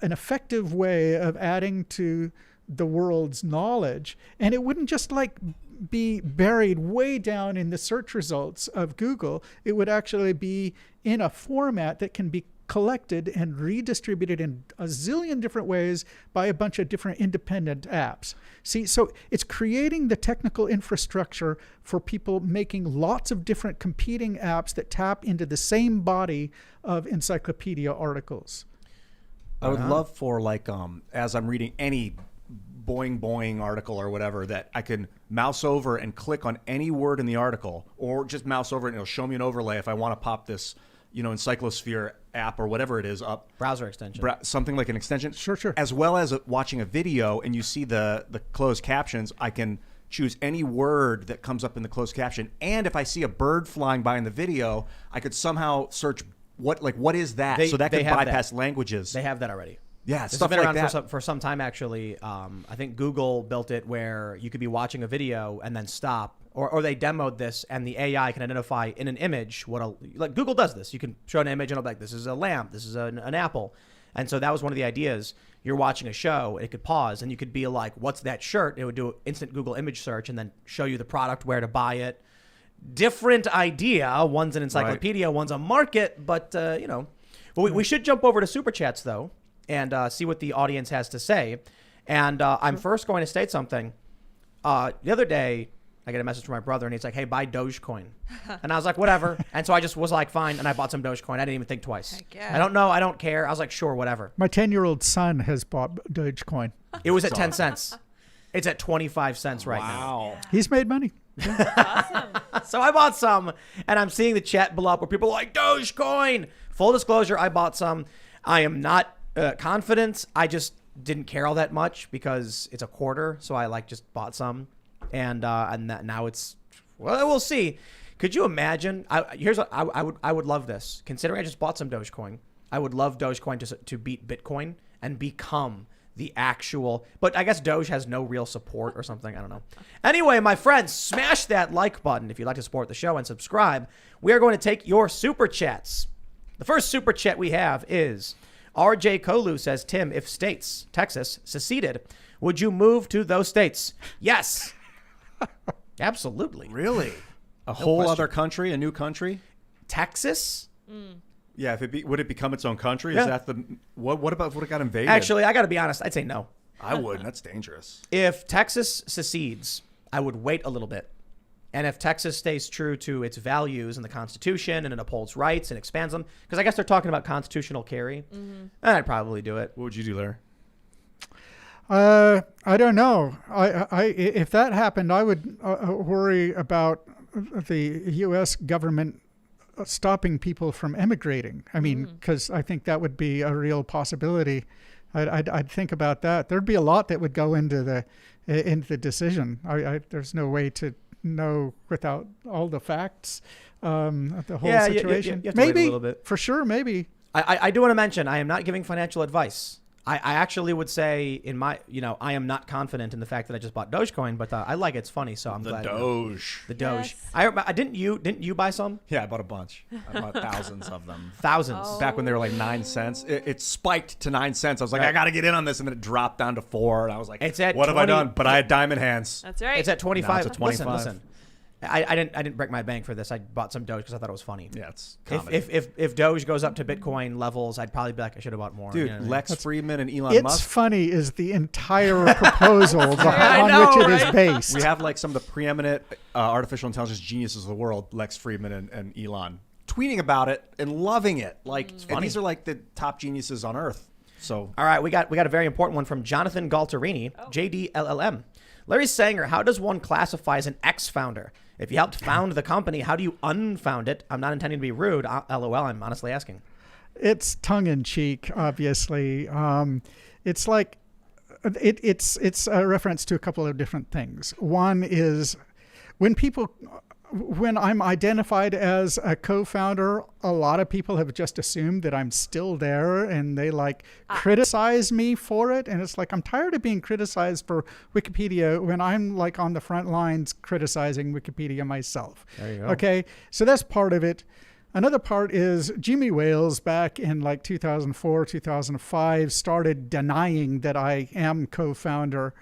an effective way of adding to the world's knowledge, and it wouldn't just like be buried way down in the search results of Google. It would actually be in a format that can be collected and redistributed in a zillion different ways by a bunch of different independent apps. See, so it's creating the technical infrastructure for people making lots of different competing apps that tap into the same body of encyclopedia articles. I would love for, like, as I'm reading any boing article or whatever, that I can mouse over and click on any word in the article, or just mouse over it and it'll show me an overlay if I want to pop this, Encyclosphere app or whatever it is up. Browser extension. Something like an extension. Sure. As well as watching a video and you see the closed captions, I can choose any word that comes up in the closed caption. And if I see a bird flying by in the video, I could somehow search what is that? So that could bypass languages. They have that already. Yeah, This stuff has been like around that. for some time, actually. I think Google built it where you could be watching a video and then stop, or they demoed this, and the AI can identify in an image like Google does this. You can show an image and it'll be like, this is a lamp, this is an apple. And so that was one of the ideas. You're watching a show, it could pause, and you could be like, what's that shirt? It would do an instant Google image search and then show you the product, where to buy it. Different idea. One's an encyclopedia, one's a market, but, Well, we should jump over to Super Chats, though, and see what the audience has to say. And I'm first going to state something. The other day, I get a message from my brother, and he's like, hey, buy Dogecoin. And I was like, whatever. And so I just was like, fine, and I bought some Dogecoin. I didn't even think twice. Heck yeah. I don't know. I don't care. I was like, sure, whatever. My 10-year-old son has bought Dogecoin. It was at 10 cents. It's at 25 cents right now. Wow. He's made money. Awesome. So I bought some, and I'm seeing the chat blow up where people are like, Dogecoin. Full disclosure, I bought some. I am not confident. I just didn't care all that much because it's a quarter, so I just bought some, and now it's, well, we'll see. Could you imagine? Here's what I would love this. Considering I just bought some Dogecoin, I would love Dogecoin to beat Bitcoin and become the actual, but I guess Doge has no real support or something. I don't know. Anyway, my friends, smash that like button if you'd like to support the show, and subscribe. We are going to take your super chats. The first super chat we have is RJ Kolu says, Tim, if states, Texas, seceded, would you move to those states? Yes. Absolutely. Really? A whole question. other country, a new country? Texas? Yeah, would it become its own country? Yeah. Is that what about if it got invaded? Actually, I got to be honest. I'd say no. I wouldn't. That's dangerous. If Texas secedes, I would wait a little bit. And if Texas stays true to its values and the Constitution, and it upholds rights and expands them, because I guess they're talking about constitutional carry, then I'd probably do it. What would you do, Larry? I don't know. If that happened, I would worry about the U.S. government stopping people from emigrating. I mean, because I think that would be a real possibility. I'd think about that. There'd be a lot that would go into the decision. There's no way to know without all the facts, the whole situation. You have to wait a maybe little bit. For sure, maybe. I do want to mention, I am not giving financial advice. I actually would say I am not confident in the fact that I just bought Dogecoin, but I like it. It's funny, so I'm glad. Doge. The Doge. Yes. Didn't you buy some? Yeah, I bought a bunch. I bought thousands of them. Thousands. Oh. Back when they were like 9 cents. It spiked to 9 cents. I was like, I got to get in on this. And then it dropped down to 4. And I was like, It's at what have I 20 done? But I had diamond hands. That's right. It's at 25. Now it's at 25. Listen. I didn't break my bank for this. I bought some Doge because I thought it was funny. Yeah, it's comedy. If Doge goes up to Bitcoin levels, I'd probably be like, I should have bought more. Dude, You know what I mean? Lex Friedman and Elon It's Musk. funny is the entire proposal I on know, which it is right? based. We have like some of the preeminent artificial intelligence geniuses of the world, Lex Friedman and Elon, tweeting about it and loving it. Like, and these are like the top geniuses on Earth. So, All right, we got a very important one from Jonathan Galterini, JDLLM. Larry Sanger, how does one classify as an ex-founder? If you helped found the company, how do you unfound it? I'm not intending to be rude. LOL, I'm honestly asking. It's tongue in cheek, obviously. It's like it's a reference to a couple of different things. One is when I'm identified as a co-founder, a lot of people have just assumed that I'm still there, and they criticize me for it. And it's like, I'm tired of being criticized for Wikipedia when I'm on the front lines criticizing Wikipedia myself. There you go. Okay, so that's part of it. Another part is Jimmy Wales back in like 2004, 2005 started denying that I am co-founder.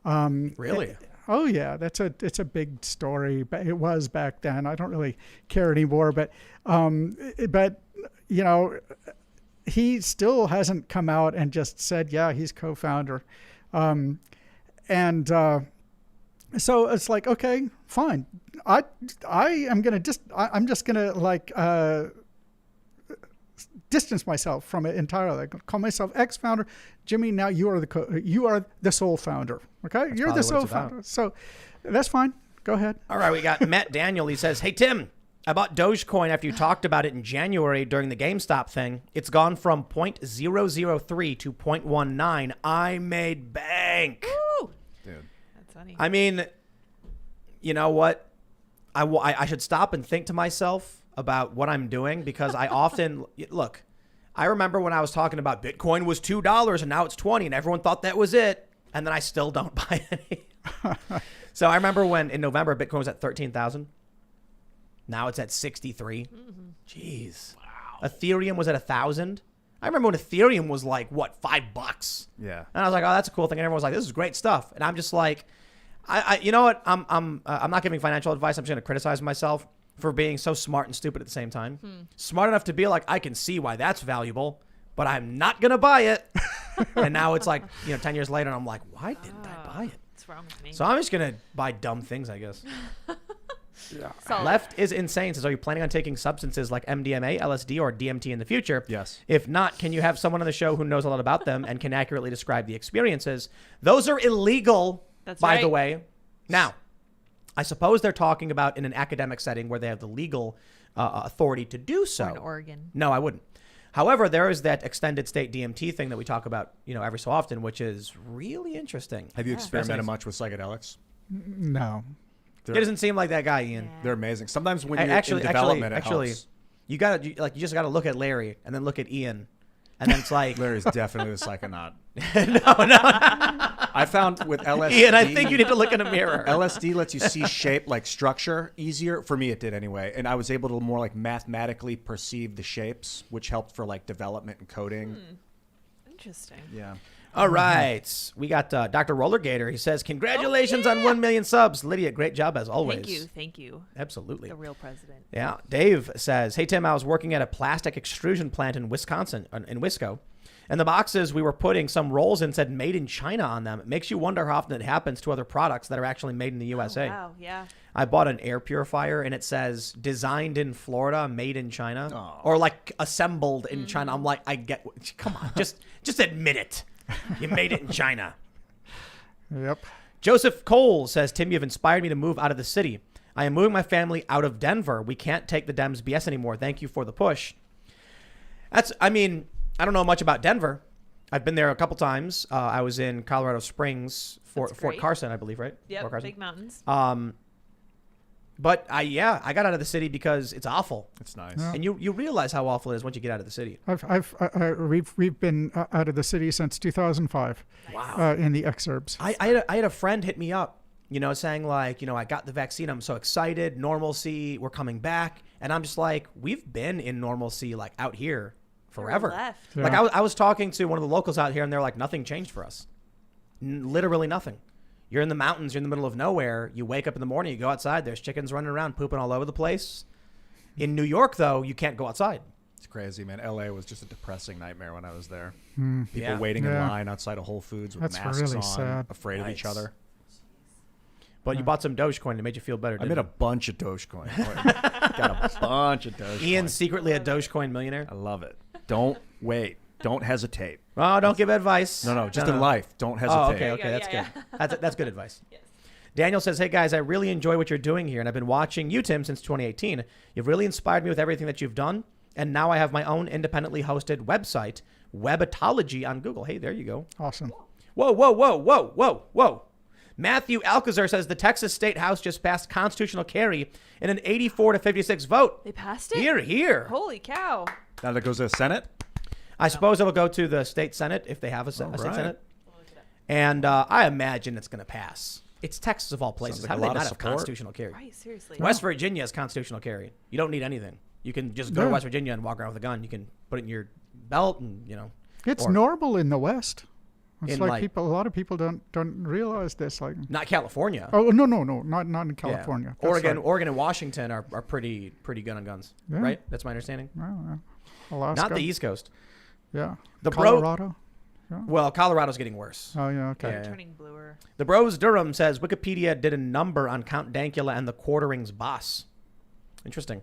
Really? Oh yeah, it's a big story, but it was back then. I don't really care anymore, but you know, he still hasn't come out and just said, yeah, he's co-founder. So it's like, okay, fine. I'm just gonna like distance myself from it entirely. I call myself ex-founder. Jimmy, now you are the sole founder. Okay, you're the sole founder. So that's fine. Go ahead. All right, we got Matt Daniel. He says, "Hey Tim, I bought Dogecoin after you talked about it in January during the GameStop thing. It's gone from 0.003 to 0.19. I made bank." Woo! Dude. That's funny. I mean, you know what? I should stop and think to myself about what I'm doing, because I often look. I remember when I was talking about Bitcoin was $2 and now it's 20, and everyone thought that was it, and then I still don't buy any. So I remember when in November Bitcoin was at 13,000. Now it's at 63. Mm-hmm. Jeez. Wow. Ethereum was at 1,000. I remember when Ethereum was like, what, $5? Yeah. And I was like, oh, that's a cool thing. And everyone was like, this is great stuff. And I'm just like, you know what? I'm not giving financial advice. I'm just going to criticize myself for being so smart and stupid at the same time. Smart enough to be like, I can see why that's valuable, but I'm not going to buy it. And now it's like, 10 years later, and I'm like, why didn't I buy it? What's wrong with me? So I'm just going to buy dumb things, I guess. Solid. Left is insane. Says, are you planning on taking substances like MDMA, LSD, or DMT in the future? Yes. If not, can you have someone on the show who knows a lot about them and can accurately describe the experiences? Those are illegal, That's by right. the way. Now, I suppose they're talking about in an academic setting where they have the legal authority to do so. Or in Oregon. No, I wouldn't. However, there is that extended state DMT thing that we talk about, every so often, which is really interesting. Have you experimented much with psychedelics? No. It doesn't seem like that guy, Ian. Yeah. They're amazing. Sometimes when you're in development, it helps. You just gotta look at Larry and then look at Ian, and then it's like Larry's definitely the psychonaut. no. I found with LSD. Ian, I think you need to look in a mirror. LSD lets you see shape, like structure, easier. For me, it did anyway. And I was able to more like mathematically perceive the shapes, which helped for like development and coding. Interesting. Yeah. All right, we got Dr. Rollergator. He says, "Congratulations on 1 million subs, Lydia. Great job as always." Thank you. Absolutely. The real president. Yeah. Dave says, "Hey Tim, I was working at a plastic extrusion plant in Wisconsin, in Wisco, and the boxes we were putting some rolls in said "Made in China" on them. It makes you wonder how often it happens to other products that are actually made in the USA. Oh, wow. Yeah. I bought an air purifier and it says "Designed in Florida, made in China," or like assembled in China. I'm like, come on, just admit it. You made it in China. Yep. Joseph Cole says, "Tim, you've inspired me to move out of the city. I am moving my family out of Denver. We can't take the Dems BS anymore. Thank you for the push." I don't know much about Denver. I've been there a couple times. I was in Colorado Springs, Fort Carson, I believe, right? Yep. Fort Carson. Big mountains. But I got out of the city because it's awful. It's nice. Yeah. And you realize how awful it is once you get out of the city. We've been out of the city since 2005. Wow. In the exurbs. I had a friend hit me up, saying like, I got the vaccine. I'm so excited. Normalcy. We're coming back. And I'm just like, we've been in normalcy like out here forever. Left. Yeah. Like I was talking to one of the locals out here and they're like, nothing changed for us. Literally nothing. You're in the mountains. You're in the middle of nowhere. You wake up in the morning. You go outside. There's chickens running around, pooping all over the place. In New York, though, you can't go outside. It's crazy, man. LA was just a depressing nightmare when I was there. Mm. People waiting in line outside of Whole Foods with That's masks really on, sad. afraid of each Nice. other. But you bought some Dogecoin. It made you feel better, I didn't made a it? bunch of Dogecoin. Got a bunch of Dogecoin. Ian's secretly a Dogecoin millionaire. I love it. Don't wait. Don't hesitate. Oh, don't give advice. No, just in life. Don't hesitate. Oh, okay, There you go. that's Yeah, good. That's good advice. Yes. Daniel says, "Hey guys, I really enjoy what you're doing here, and I've been watching you, Tim, since 2018. You've really inspired me with everything that you've done, and now I have my own independently hosted website, Webitology, on Google." Hey, there you go. Awesome. Whoa. Matthew Alcazar says the Texas State House just passed constitutional carry in an 84-56 vote. They passed it? Here. Holy cow. Now that goes to the Senate? I suppose it'll go to the state Senate if they have a state right. Senate. And I imagine it's going to pass. It's Texas of all places. like How a do they lot not of have support. constitutional carry? Right, seriously. West Virginia has constitutional carry. You don't need anything. You can just go to West Virginia and walk around with a gun. You can put it in your belt, and It's or- normal in the West. It's In, like like- a lot of people don't realize this. Like, not California. oh no, not in Yeah. California. That's Oregon, right. Oregon, and Washington are pretty good on guns, Yeah. right? That's my understanding. Alaska. Not the East Coast. Yeah. The bro- Colorado. Well, Colorado's getting worse. Oh yeah. Okay. Yeah. Turning bluer. The Bros Durham says Wikipedia did a number on Count Dankula and the Quartering's boss. Interesting.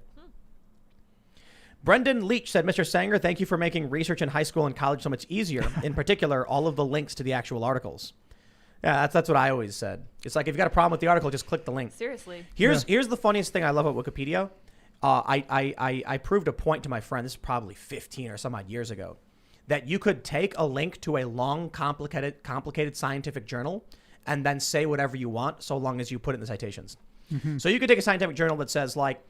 Brendan Leach said, Mr. Sanger, thank you for making research in high school and college so much easier. In particular, all of the links to the actual articles. Yeah, that's what I always said. It's like if you got a problem with the article, just click the link. Seriously. Here's the funniest thing I love about Wikipedia. I proved a point to my friend. This is probably 15 or some odd years ago, that you could take a link to a long, complicated scientific journal and then say whatever you want, so long as you put it in the citations. Mm-hmm. So you could take a scientific journal that says, like,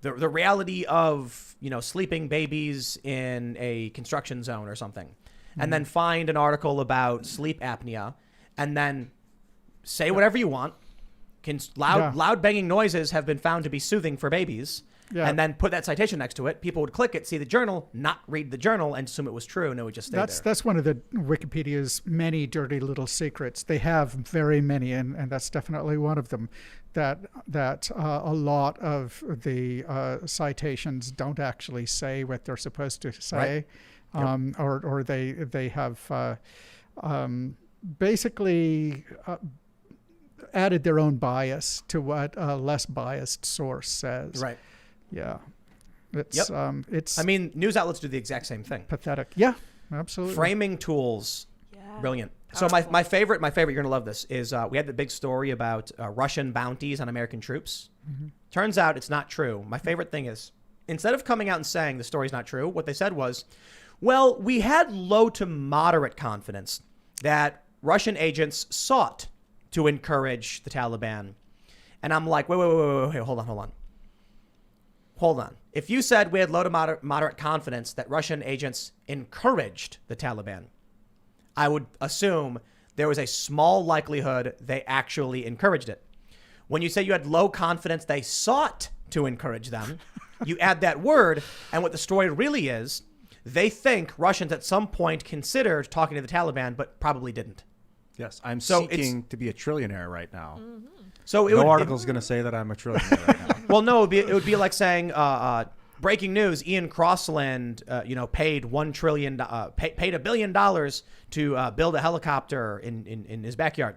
the reality of sleeping babies in a construction zone or something, and then find an article about sleep apnea, and then say whatever you want. Loud banging noises have been found to be soothing for babies. Yeah. And then put that citation next to it. People would click it, see the journal, not read the journal, and assume it was true, and it would just stay there. That's one of the Wikipedia's many dirty little secrets. They have very many, and that's definitely one of them. That a lot of the citations don't actually say what they're supposed to say, right. Or they have basically added their own bias to what a less biased source says. Right. Yeah. It's I mean, news outlets do the exact same thing. Pathetic. Yeah, absolutely. Framing tools. Yeah. Brilliant. Powerful. So my favorite, you're going to love this, is we had the big story about Russian bounties on American troops. Mm-hmm. Turns out it's not true. My favorite thing is, instead of coming out and saying the story's not true, what they said was, well, we had low to moderate confidence that Russian agents sought to encourage the Taliban. And I'm like, wait, hold on. If you said we had low to moderate confidence that Russian agents encouraged the Taliban, I would assume there was a small likelihood they actually encouraged it. When you say you had low confidence they sought to encourage them, you add that word, and what the story really is, they think Russians at some point considered talking to the Taliban, but probably didn't. Yes, I'm seeking to be a trillionaire right now. Mm-hmm. So no article's going to say that I'm a trillionaire right now. Well, no, it would be like saying, breaking news: Ian Crossland, paid $1 trillion, paid $1 billion to build a helicopter in his backyard,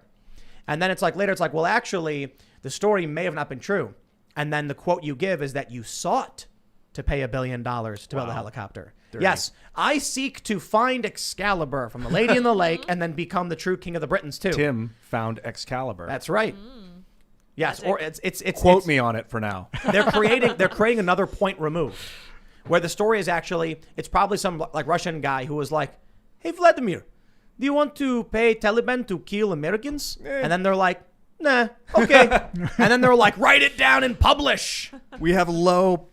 and then it's like later, it's like, well, actually, the story may have not been true, and then the quote you give is that you sought to pay $1 billion to build a helicopter. Dirty. Yes, I seek to find Excalibur from the Lady in the Lake, and then become the true king of the Britons too. Tim found Excalibur. That's right. Yes, Magic. or it's Quote me on it for now. They're creating another point removed, where the story is actually, it's probably some like Russian guy who was like, hey Vladimir, do you want to pay Taliban to kill Americans? And then they're like, nah, okay. And then they're like, write it down and publish. We have low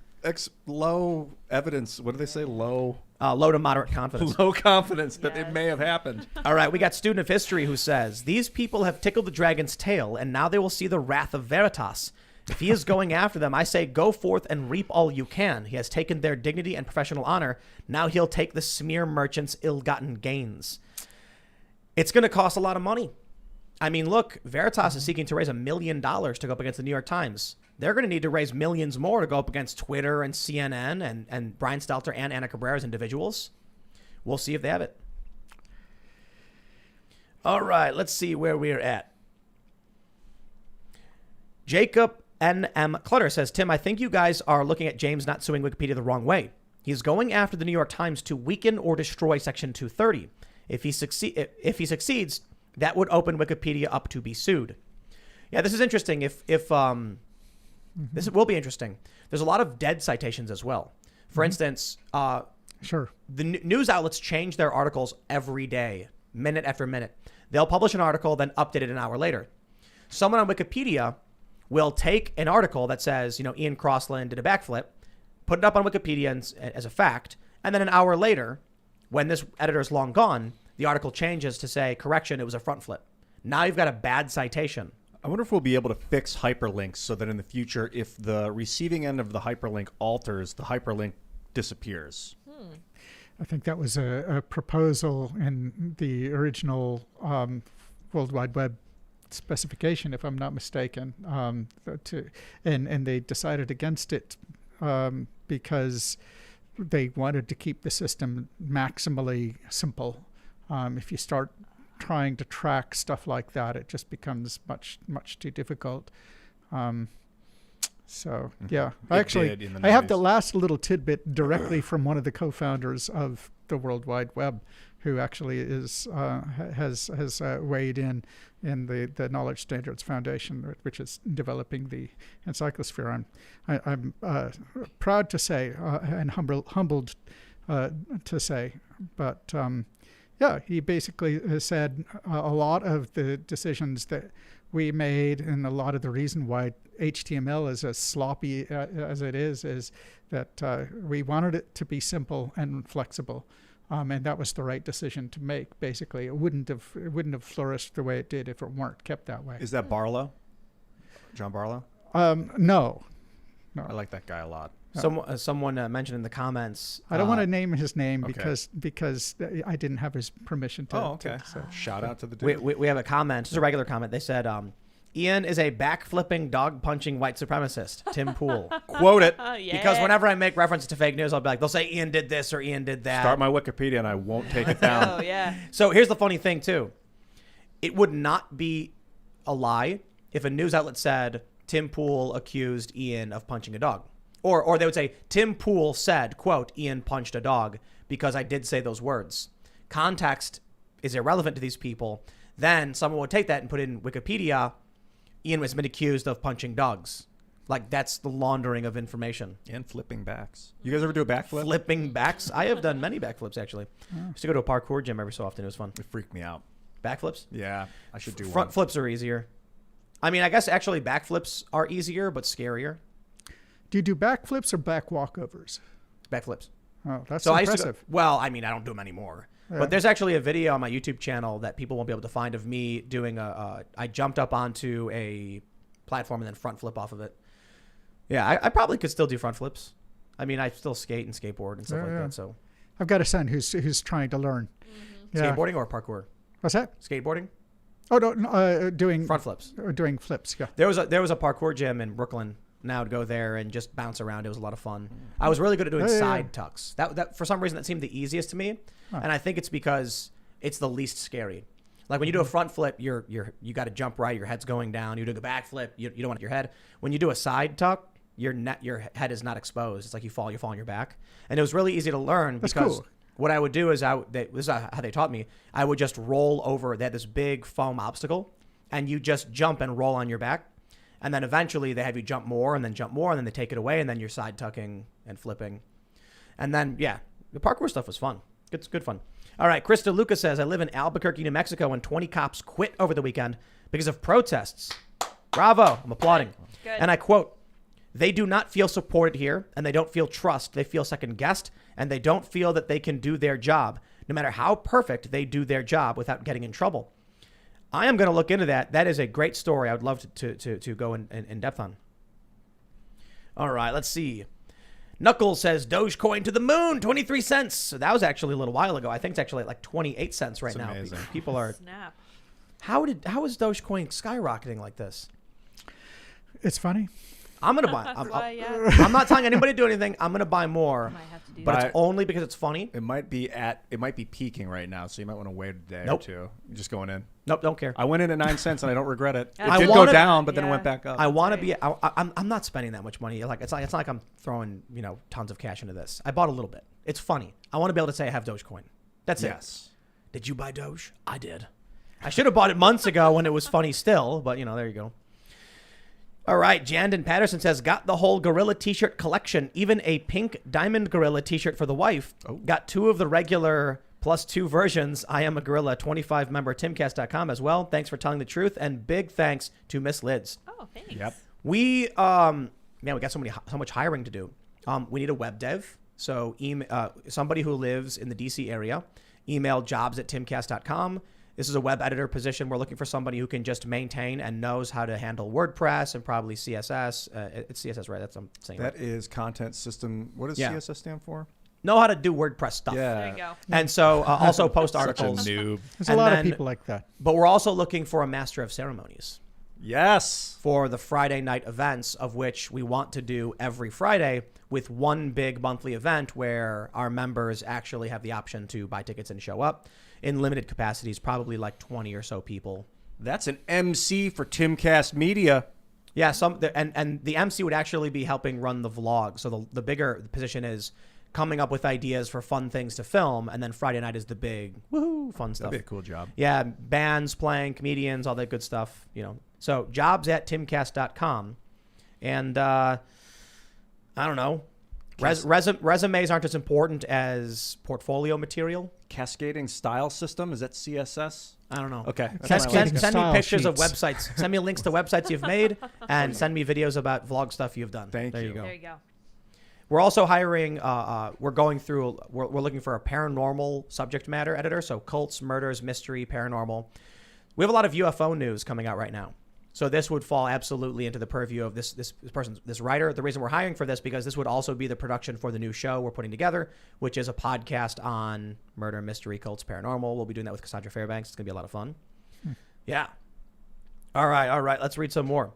evidence. What do they say? Low to moderate confidence. Low confidence that Yes. it may have happened. All right, we got student of history who says, these people have tickled the dragon's tail, and now they will see the wrath of Veritas. If he is going after them, I say go forth and reap all you can. He has taken their dignity and professional honor. Now he'll take the smear merchants' ill-gotten gains. It's going to cost a lot of money. I mean, look, Veritas is seeking to raise $1 million to go up against the New York Times. They're going to need to raise millions more to go up against Twitter and CNN and Brian Stelter and Anna Cabrera as individuals. We'll see if they have it. All right, let's see where we're at. Jacob N.M. Clutter says, Tim, I think you guys are looking at James not suing Wikipedia the wrong way. He's going after the New York Times to weaken or destroy Section 230. If he succeeds, that would open Wikipedia up to be sued. Yeah, this is interesting. This will be interesting. There's a lot of dead citations as well. For instance, Sure. the news outlets change their articles every day, minute after minute. They'll publish an article, then update it an hour later. Someone on Wikipedia will take an article that says, Ian Crossland did a backflip, put it up on Wikipedia as a fact, and then an hour later, when this editor is long gone, the article changes to say, correction, it was a front flip. Now you've got a bad citation. I wonder if we'll be able to fix hyperlinks so that in the future, if the receiving end of the hyperlink alters, the hyperlink disappears. I think that was a proposal in the original World Wide Web specification, if I'm not mistaken, and they decided against it because they wanted to keep the system maximally simple. If you start trying to track stuff like that, it just becomes much too difficult. So yeah, I have the last little tidbit directly from one of the co-founders of the World Wide Web, who actually is has weighed in the Knowledge Standards Foundation, which is developing the Encyclosphere. I'm proud to say and humbled to say, but yeah, he basically said a lot of the decisions that we made and a lot of the reason why HTML is as sloppy as it is that we wanted it to be simple and flexible. And that was the right decision to make. Basically, it wouldn't have flourished the way it did if it weren't kept that way. Is that Barlow? John Barlow? No. I like that guy a lot. Someone mentioned in the comments. I don't want to name his name okay. because I didn't have his permission to. Oh, okay. So. Shout out to the dude. We have a comment. Just a regular comment. They said, Ian is a back-flipping, dog-punching white supremacist. Tim Pool. Quote it. Yeah. Because whenever I make reference to fake news, I'll be like, they'll say Ian did this or Ian did that. Start my Wikipedia and I won't take it down. Oh, yeah. So here's the funny thing, too. It would not be a lie if a news outlet said Tim Pool accused Ian of punching a dog. Or they would say, Tim Pool said, quote, Ian punched a dog, because I did say those words. Context is irrelevant to these people. Then someone would take that and put it in Wikipedia, Ian has been accused of punching dogs. Like, that's the laundering of information. And flipping backs. You guys ever do a backflip? Flipping backs? I have done many backflips, actually. I used to go to a parkour gym every so often. It was fun. It freaked me out. Backflips? Yeah, I should do Front one. flips are easier. I mean, I guess actually backflips are easier, but scarier. Do you do backflips or back walkovers? Backflips. Oh, that's So I impressive. used to well, I mean, I don't do them anymore. Yeah. But there's actually a video on my YouTube channel that people won't be able to find of me doing I jumped up onto a platform and then front flip off of it. Yeah, I probably could still do front flips. I mean, I still skate and skateboard and stuff like that. So I've got a son who's trying to learn. Yeah. skateboarding or parkour? What's that? Skateboarding? Oh, no, doing Front flips. Doing flips. Yeah. There was a parkour gym in Brooklyn. Now to go there and just bounce around. It was a lot of fun. I was really good at doing side tucks. That for some reason that seemed the easiest to me, and I think it's because it's the least scary. Like when you do a front flip, you got to jump right. Your head's going down. You do a back flip. You don't want your head. When you do a side tuck, your head is not exposed. It's like you fall on your back. And it was really easy to learn because cool. what I would do is this is how they taught me. I would just roll over. They had this big foam obstacle, and you just jump and roll on your back. And then eventually they have you jump more and then they take it away and then you're side tucking and flipping. And then, yeah, the parkour stuff was fun. It's good fun. All right, Krista Lucas says, I live in Albuquerque, New Mexico, and 20 cops quit over the weekend because of protests. Bravo. I'm applauding. Good. And I quote, they do not feel supported here and they don't feel trust. They feel second guessed and they don't feel that they can do their job. No matter how perfect they do their job without getting in trouble. I am going to look into that. That is a great story. I would love to go in depth on. All right, let's see. Knuckles says Dogecoin to the moon, 23 cents. So that was actually a little while ago. I think it's actually at like 28 cents right now. Amazing. People are. Snap. How is Dogecoin skyrocketing like this? It's funny. I'm going to buy. That's why, yeah. I'm not telling anybody to do anything. I'm going to buy more. Might have to do But that. it's only because it's funny. It might be peaking right now, so you might want to wait a day Nope. or two. You're just going in. Nope, don't care. I went in at 9 cents and I don't regret it. It I did wanna- go down, but then it Yeah. went back up. I want to right. be. I'm not spending that much money. Like it's not like I'm throwing tons of cash into this. I bought a little bit. It's funny. I want to be able to say I have Dogecoin. That's it. Yes. Did you buy Doge? I did. I should have bought it months ago when it was funny still, but there you go. All right, Jandon Patterson says, got the whole gorilla t-shirt collection, even a pink diamond gorilla t-shirt for the wife. Oh. Got 2 of the regular plus 2 versions. I am a gorilla 25 member Timcast.com as well. Thanks for telling the truth, and big thanks to Miss Lids. Oh, thanks. Yep. We we got so much hiring to do. We need a web dev. So somebody who lives in the DC area, email jobs@timcast.com. This is a web editor position. We're looking for somebody who can just maintain and knows how to handle WordPress and probably CSS. It's CSS, right? That's what I'm saying. That is content system. What does CSS stand for? Know how to do WordPress stuff. Yeah. There you go. And so also post Such a articles. noob. There's a And lot of then- people like that. But we're also looking for a master of ceremonies Yes. for the Friday night events, of which we want to do every Friday with one big monthly event where our members actually have the option to buy tickets and show up in limited capacities, probably like 20 or so people. That's an MC for Timcast Media. Yeah, and the MC would actually be helping run the vlog. So the bigger position is coming up with ideas for fun things to film, and then Friday night is the big woohoo fun stuff. That'd be a cool job. Yeah, bands playing, comedians, all that good stuff, you know. So jobs@timcast.com. And I don't know. Resumes aren't as important as portfolio material. Cascading style system, is that CSS? I don't know. Okay. Cascading Send me style pictures of sheets. websites. Send me links to websites you've made, and send me videos about vlog stuff you've done. Thank there you. you go. There you go. We're also hiring. We're looking for a paranormal subject matter editor. So cults, murders, mystery, paranormal. We have a lot of UFO news coming out right now. So this would fall absolutely into the purview of this writer. The reason we're hiring for this because this would also be the production for the new show we're putting together, which is a podcast on murder, mystery, cults, paranormal. We'll be doing that with Cassandra Fairbanks. It's gonna be a lot of fun. Yeah. All right. Let's read some more.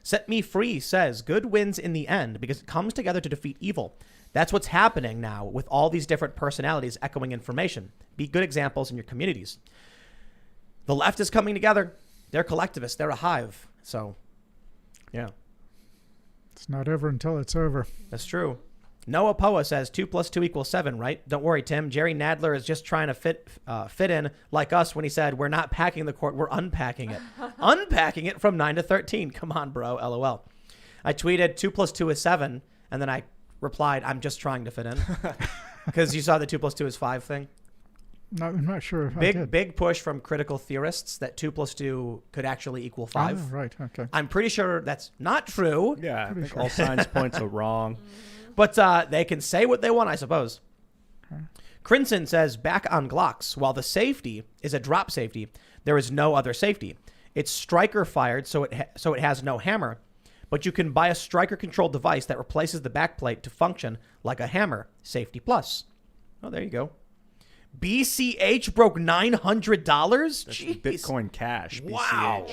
Set Me Free says, good wins in the end because it comes together to defeat evil. That's what's happening now with all these different personalities echoing information. Be good examples in your communities. The left is coming together. They're collectivists. They're a hive. So, yeah, It's not over until it's over. that's true. Noah Poa says 2 + 2 = 7, right? Don't worry, Tim. Jerry Nadler is just trying to fit in like us when he said, we're not packing the court, we're unpacking it. Unpacking it from 9 to 13. Come on, bro. LOL. I tweeted 2 + 2 = 7, and then I replied, I'm just trying to fit in. Because you saw the 2 + 2 = 5 thing. No, I'm not sure if I did. Big push from critical theorists that 2 + 2 could actually equal 5. Oh, right. Okay. I'm pretty sure that's not true. Yeah, I think all signs points are wrong. But they can say what they want, I suppose. Crinson says, back on Glocks, while the safety is a drop safety, there is no other safety. It's striker fired, so it has no hammer. But you can buy a striker-controlled device that replaces the backplate to function like a hammer. Safety plus. Oh, there you go. BCH broke $900? Jeez. Bitcoin Cash. BCH. Wow.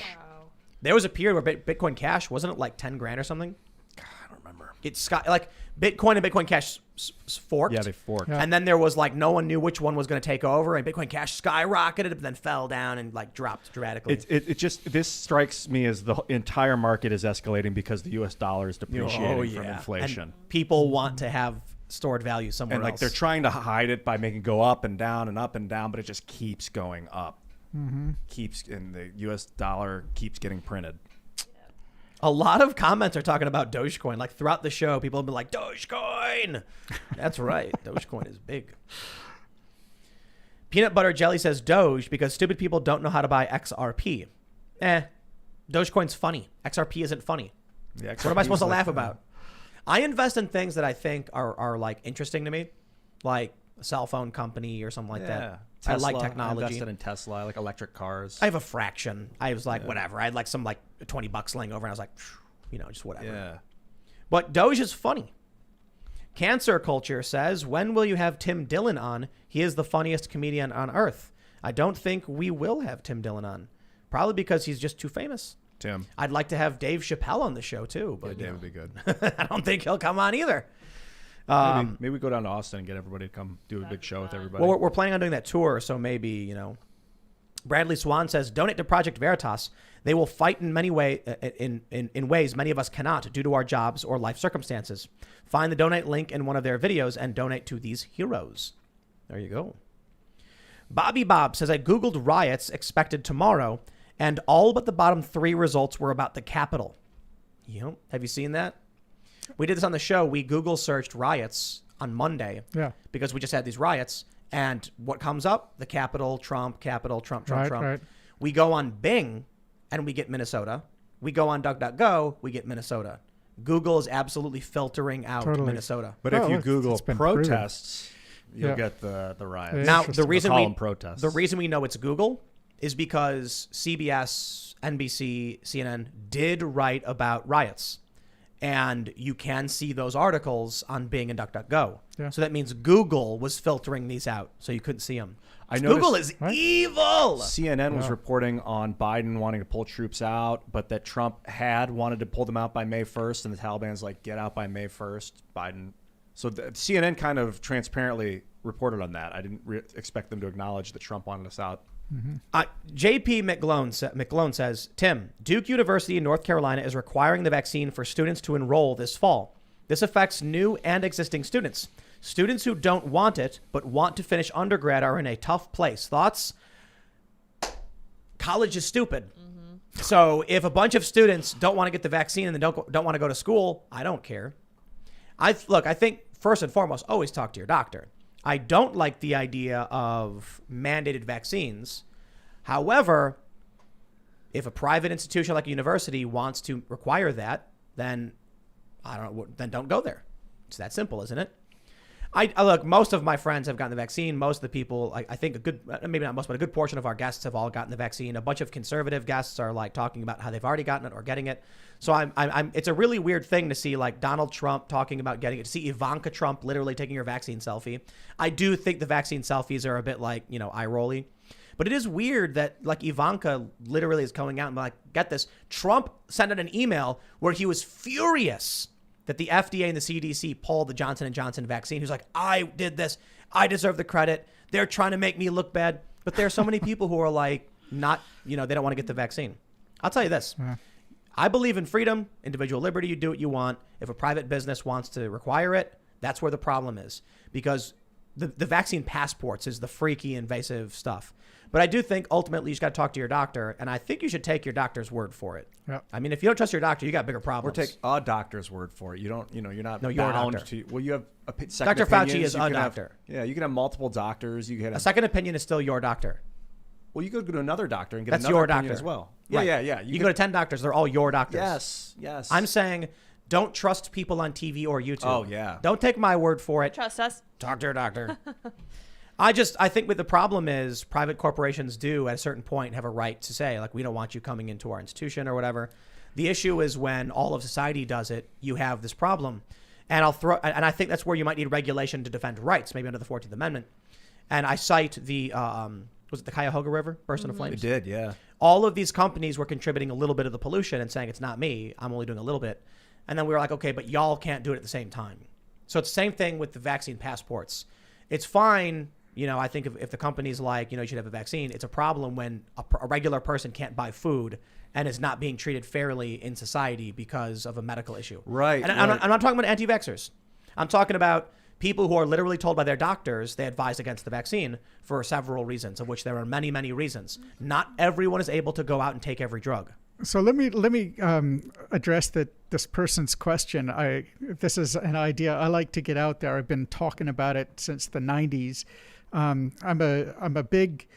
There was a period where Bitcoin Cash, wasn't it like 10 grand or something? I don't remember. It's like Bitcoin and Bitcoin Cash forked. Yeah, they forked. Yeah. And then there was like no one knew which one was going to take over, and Bitcoin Cash skyrocketed, but then fell down and like dropped dramatically. It just, this strikes me as the entire market is escalating because the U.S. dollar is depreciating from inflation. And people want to have stored value somewhere And like else. they're trying to hide it by making it go up and down and up and down, but it just keeps going up. And the U.S. dollar keeps getting printed. A lot of comments are talking about Dogecoin. Like throughout the show, people have been like, Dogecoin. That's right. Dogecoin is big. Peanut Butter Jelly says Doge because stupid people don't know how to buy XRP. Dogecoin's funny. XRP isn't funny. Yeah, What am I supposed to laugh about? I invest in things that I think are like interesting to me, like a cell phone company or something like that. I like technology. I invested in Tesla. I like electric cars. I have a fraction. I was like, whatever. I had like some like $20 laying over, and I was like, just whatever. Yeah. But Doge is funny. Cancer Culture says, when will you have Tim Dillon on? He is the funniest comedian on earth. I don't think we will have Tim Dillon on. Probably because he's just too famous. Tim. I'd like to have Dave Chappelle on the show too, but Dave would be good. I don't think he'll come on either. Maybe we go down to Austin and get everybody to come do a big show with everybody. Well, we're planning on doing that tour, so maybe, Bradley Swan says, donate to Project Veritas. They will fight in many ways, in ways many of us cannot due to our jobs or life circumstances. Find the donate link in one of their videos and donate to these heroes. There you go. Bobby Bob says, I Googled riots expected tomorrow, and all but the bottom 3 results were about the Capitol. Yep. Have you seen that? We did this on the show. We Google searched riots on Monday. Yeah. Because we just had these riots. And what comes up? The Capitol, Trump, Capitol, Trump, Trump, Right, Trump. right. We go on Bing and we get Minnesota. We go on DuckDuckGo, we get Minnesota. Google is absolutely filtering out Totally. Minnesota. But if Oh, you it's Google been proven. protests, you'll Yeah. get the riots. Yeah. Now, Interesting. They'll call them protests. the reason we know it's Google is because CBS, NBC, CNN did write about riots. And you can see those articles on Bing and DuckDuckGo. Yeah. So that means Google was filtering these out, so you couldn't see them. I Google noticed- is evil. CNN was reporting on Biden wanting to pull troops out, but that Trump had wanted to pull them out by May 1st, and the Taliban's like, get out by May 1st. Biden. So CNN kind of transparently reported on that. I didn't expect them to acknowledge that Trump wanted us out. JP McGlone says, Tim, Duke University in North Carolina is requiring the vaccine for students to enroll this fall. This affects new and existing students. Students who don't want it but want to finish undergrad are in a tough place. Thoughts? College is stupid. So if a bunch of students don't want to get the vaccine and they don't want to go to school, I don't care. I think first and foremost, always talk to your doctor. I don't like the idea of mandated vaccines. However, if a private institution like a university wants to require that, then then don't go there. It's that simple, isn't it? I look, most of my friends have gotten the vaccine. Most of the people, I think maybe not most, but a good portion of our guests have all gotten the vaccine. A bunch of conservative guests are like talking about how they've already gotten it or getting it. So it's a really weird thing to see like Donald Trump talking about getting it, to see Ivanka Trump literally taking her vaccine selfie. I do think the vaccine selfies are a bit like, eye-rolly. But it is weird that like Ivanka literally is coming out and like, get this. Trump sent out an email where he was furious that the FDA and the CDC pulled the Johnson & Johnson vaccine. He was like, I did this. I deserve the credit. They're trying to make me look bad. But there are so many people who are like, not, they don't want to get the vaccine. I'll tell you this. I believe in freedom, individual liberty. You do what you want. If a private business wants to require it, that's where the problem is. Because the vaccine passports is the freaky, invasive stuff. But I do think ultimately you just got to talk to your doctor, and I think you should take your doctor's word for it. Yeah. I mean, if you don't trust your doctor, you got bigger Or problems. take a doctor's word for it. You don't, you're not No, your bound doctor. to. Well, you have second Dr. Fauci opinions. is You a can have- doctor. Yeah, you can have multiple doctors. You can A have, second opinion is still your doctor. well, you could go to another doctor and get That's another your opinion doctor as well. Right. Yeah. You can go to 10 doctors. They're all your doctors. Yes. I'm saying don't trust people on TV or YouTube. Oh, yeah. Don't take my word for it. Trust us. Talk to your doctor. I think what the problem is private corporations do at a certain point have a right to say, like, we don't want you coming into our institution or whatever. The issue is when all of society does it, you have this problem. And I think that's where you might need regulation to defend rights, maybe under the 14th Amendment. And I cite the, was it the Cuyahoga River burst into flames? It did, yeah. All of these companies were contributing a little bit of the pollution and saying, it's not me, I'm only doing a little bit. And then we were like, okay, but y'all can't do it at the same time. So it's the same thing with the vaccine passports. It's fine. I think if the company's like, you should have a vaccine, it's a problem when a regular person can't buy food and is not being treated fairly in society because of a medical issue. Right. And I'm not talking about anti-vaxxers. I'm talking about people who are literally told by their doctors they advise against the vaccine for several reasons, of which there are many, many reasons. Not everyone is able to go out and take every drug. So let me address this person's question. This is an idea I like to get out there. I've been talking about it since the 90s. I'm a big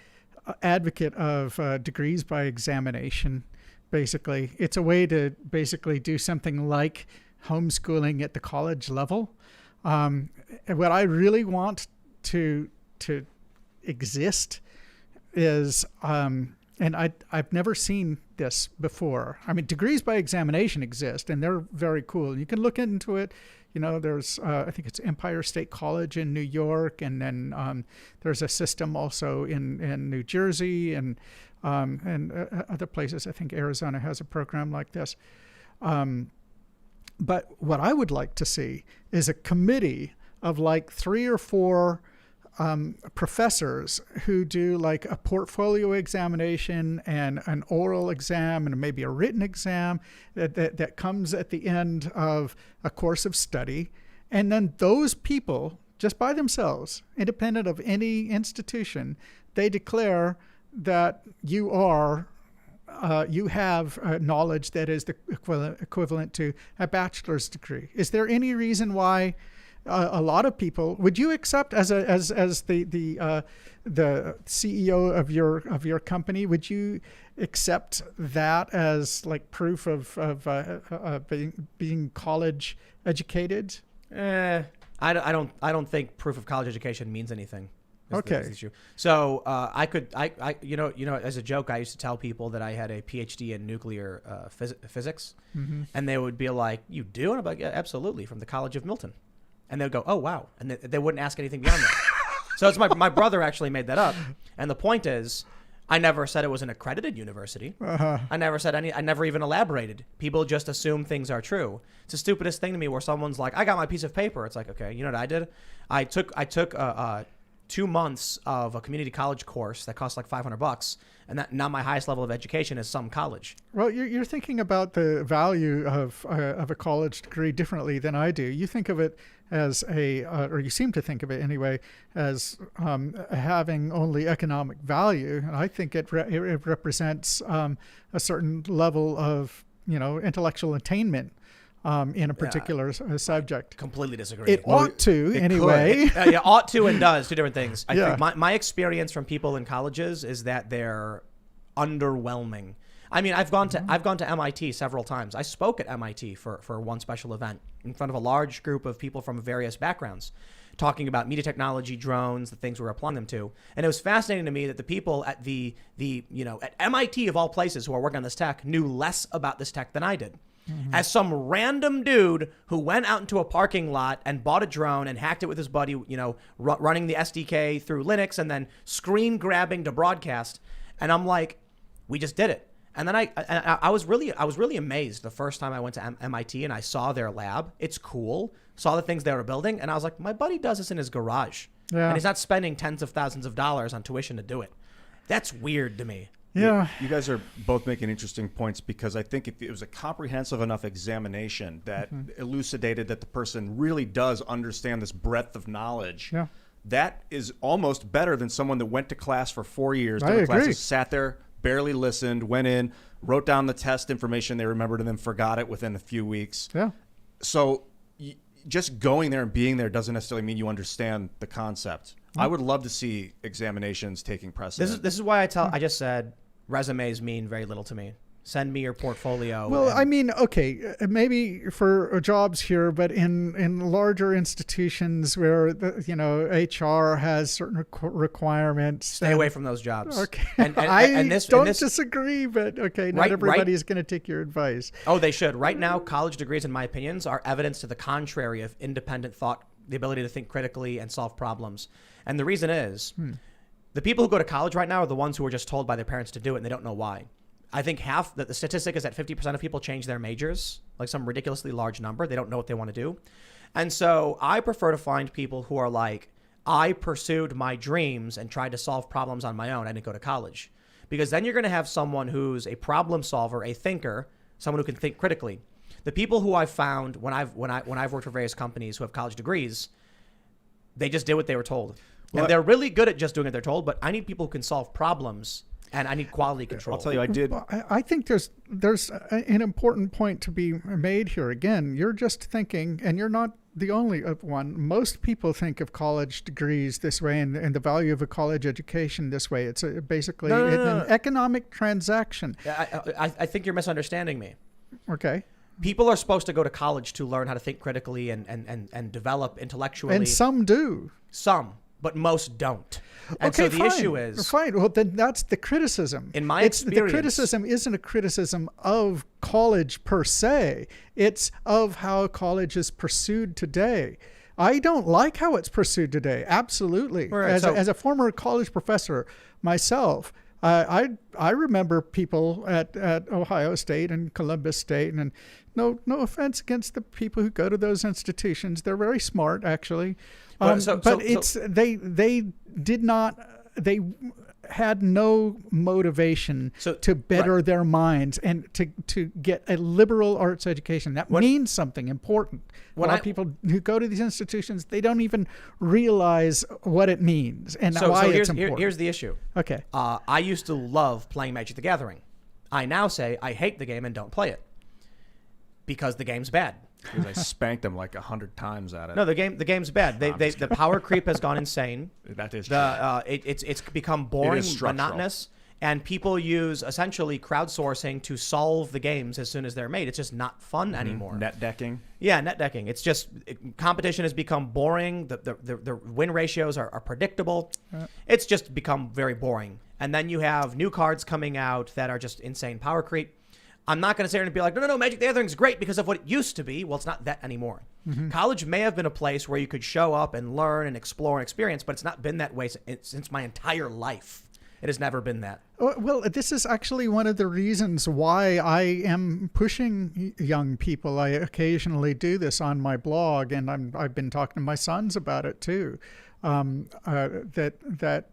advocate of degrees by examination. Basically, it's a way to basically do something like homeschooling at the college level. And what I really want to exist is, and I've never seen this before. I mean, degrees by examination exist, and they're very cool. You can look into it. There's, I think it's Empire State College in New York, and then there's a system also in New Jersey and other places. I think Arizona has a program like this. But what I would like to see is a committee of like 3 or 4 professors who do like a portfolio examination and an oral exam and maybe a written exam that comes at the end of a course of study. And then those people, just by themselves, independent of any institution, they declare that you have knowledge that is the equivalent to a bachelor's degree. Is there any reason why a lot of people would you accept as the CEO of your company? Would you accept that as like proof of being college educated? I I don't think proof of college education means anything. Okay. Is the issue. So I you know, as a joke, I used to tell people that I had a PhD in nuclear physics, and they would be like, "You do?" And I'm like, "Yeah, absolutely, from the College of Milton," and they'd go, "Oh wow," and they wouldn't ask anything beyond that. So it's my brother actually made that up, and the point is, I never said it was an accredited university. I never said I never even elaborated. People just assume things are true. It's the stupidest thing to me where someone's like, "I got my piece of paper." It's like, okay, you know what I did? I took 2 months of a community college course that cost like $500, and that now my highest level of education is some college. Well, you're thinking about the value of a college degree differently than I do. You think of it as or you seem to think of it anyway, as having only economic value. And I think it represents a certain level of, intellectual attainment in a particular subject. Completely disagree. It ought to, anyway. Yeah, ought to and does, two different things. I Yeah. think my experience from people in colleges is that they're underwhelming. I mean, I've gone to MIT several times. I spoke at MIT for one special event in front of a large group of people from various backgrounds, talking about media technology, drones, the things we were applying them to. And it was fascinating to me that the people at at MIT of all places who are working on this tech knew less about this tech than I did. As some random dude who went out into a parking lot and bought a drone and hacked it with his buddy, running the SDK through Linux and then screen grabbing to broadcast. And I'm like, we just did it. And then I was really amazed the first time I went to MIT and I saw their lab. It's cool. Saw the things they were building. And I was like, my buddy does this in his garage. Yeah. And he's not spending tens of thousands of dollars on tuition to do it. That's weird to me. Yeah. You guys are both making interesting points, because I think if it was a comprehensive enough examination that elucidated that the person really does understand this breadth of knowledge, Yeah. that is almost better than someone that went to class for 4 years, I different agree. classes, sat there, barely listened, went in, wrote down the test information they remembered, and then forgot it within a few weeks. Yeah. So just going there and being there doesn't necessarily mean you understand the concept. I would love to see examinations taking precedent. This is why I just said resumes mean very little to me. Send me your portfolio. Well, and- I mean, okay, maybe for jobs here, but in larger institutions where HR has certain requirements. Stay away from those jobs. Okay, And this don't this, disagree, but okay, not Right- everybody is going to take your advice. Oh, they should. Right now, college degrees, in my opinions, are evidence to the contrary of independent thought, the ability to think critically and solve problems. And the reason is, the people who go to college right now are the ones who were just told by their parents to do it, and they don't know why. I think the statistic is that 50% of people change their majors, like some ridiculously large number. They don't know what they want to do. And so I prefer to find people who are like, I pursued my dreams and tried to solve problems on my own. I didn't go to college. Because then you're going to have someone who's a problem solver, a thinker, someone who can think critically. The people who I've found when I've worked for various companies who have college degrees, they just did what they were told. Well, and they're really good at just doing what they're told, but I need people who can solve problems, and I need quality control. I'll tell you, I did. I think there's an important point to be made here. Again, you're just thinking, and you're not the only one. Most people think of college degrees this way, and the value of a college education this way. It's basically an economic transaction. I think you're misunderstanding me. Okay. People are supposed to go to college to learn how to think critically and develop intellectually. And some do. Some, but most don't. And Okay, so the fine. issue is, Fine. Well, then that's the criticism. In my The experience- criticism isn't a criticism of college per se. It's of how college is pursued today. I don't like how it's pursued today. Absolutely. Right, As a former college professor myself, I remember people at Ohio State and Columbus State, and no offense against the people who go to those institutions. They're very smart, actually. They had no motivation to better their minds and to get a liberal arts education. That means something important. A lot of people who go to these institutions, they don't even realize what it means and why it's important. Here's the issue. Okay. I used to love playing Magic the Gathering. I now say I hate the game and don't play it because the game's bad. Because I spanked them like 100 times at it. No, the game's bad. The power creep has gone insane. That is It's become boring, structural. monotonous, And people use essentially crowdsourcing to solve the games as soon as they're made. It's just not fun anymore. Net decking. Yeah, net decking. It's just competition has become boring. The win ratios are predictable. It's just become very boring. And then you have new cards coming out that are just insane power creep. I'm not going to sit here and be like, no, Magic the Gathering is great because of what it used to be. Well, it's not that anymore. College may have been a place where you could show up and learn and explore and experience, but it's not been that way since my entire life. It has never been that. Well, this is actually one of the reasons why I am pushing young people. I occasionally do this on my blog, and I've been talking to my sons about it too. That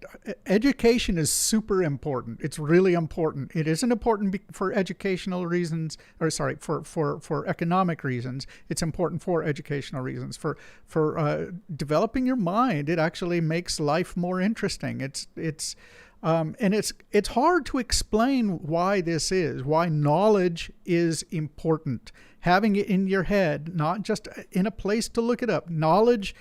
education is super important. It's really important. It isn't important for educational reasons, or sorry, for economic reasons. It's important for educational reasons. For developing your mind, it actually makes life more interesting. And it's hard to explain why this is, why knowledge is important. Having it in your head, not just in a place to look it up. Knowledge,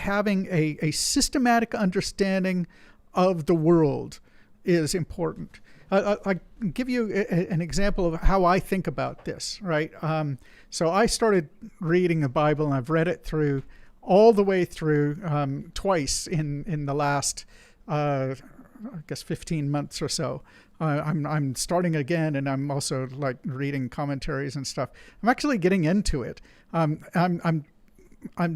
having a systematic understanding of the world is important. I'll give you an example of how I think about this, right? So I started reading the Bible, and I've read it through all the way through twice in the last I guess 15 months or so. I'm starting again, and I'm also like reading commentaries and stuff. I'm actually getting into it. I'm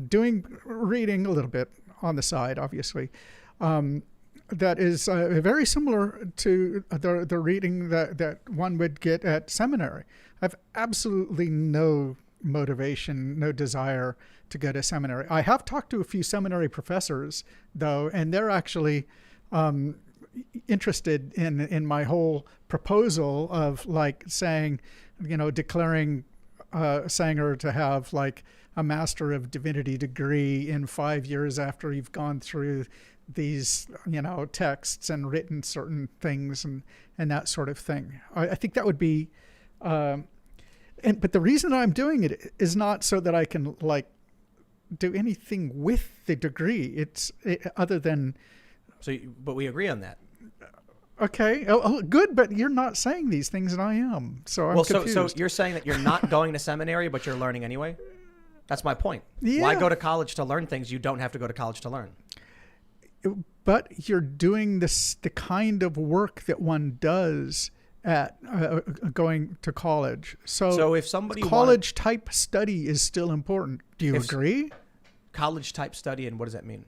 doing reading a little bit on the side, obviously. That is very similar to the reading that one would get at seminary. I have absolutely no motivation, no desire to go to seminary. I have talked to a few seminary professors, though, and they're actually interested in my whole proposal of like saying, declaring Sanger to have like a Master of Divinity degree in 5 years after you've gone through these, texts and written certain things and that sort of thing. I think that would be, but the reason I'm doing it is not so that I can like do anything with the degree. Other than. But we agree on that. Okay. Oh, good. But you're not saying these things, and I am. So I'm confused. So you're saying that you're not going to seminary, but you're learning anyway? That's my point. Yeah. Why go to college to learn things you don't have to go to college to learn? But you're doing the kind of work that one does at going to college. So if somebody college type study is still important. Do you agree? College type study, and what does that mean?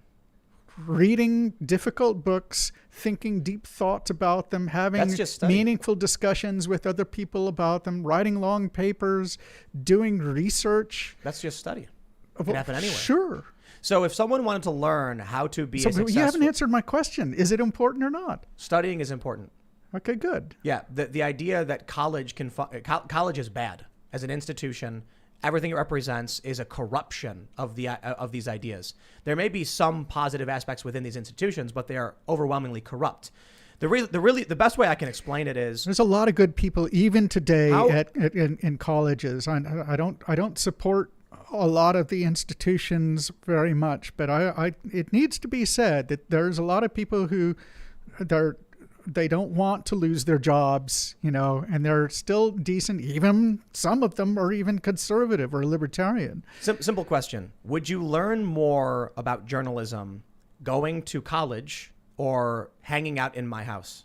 Reading difficult books, thinking deep thoughts about them, having meaningful discussions with other people about them, writing long papers, doing research. That's just study. It can happen anywhere. Sure. So if someone wanted to learn how to be successful... You haven't answered my question. Is it important or not? Studying is important. Okay, good. Yeah, the idea that college is bad as an institution. Everything it represents is a corruption of these ideas. There may be some positive aspects within these institutions, but they are overwhelmingly corrupt. The best way I can explain it is there's a lot of good people even today in colleges. I don't support a lot of the institutions very much, but it needs to be said that there's a lot of people who they don't want to lose their jobs, and they're still decent. Even some of them are even conservative or libertarian. Simple question. Would you learn more about journalism going to college or hanging out in my house?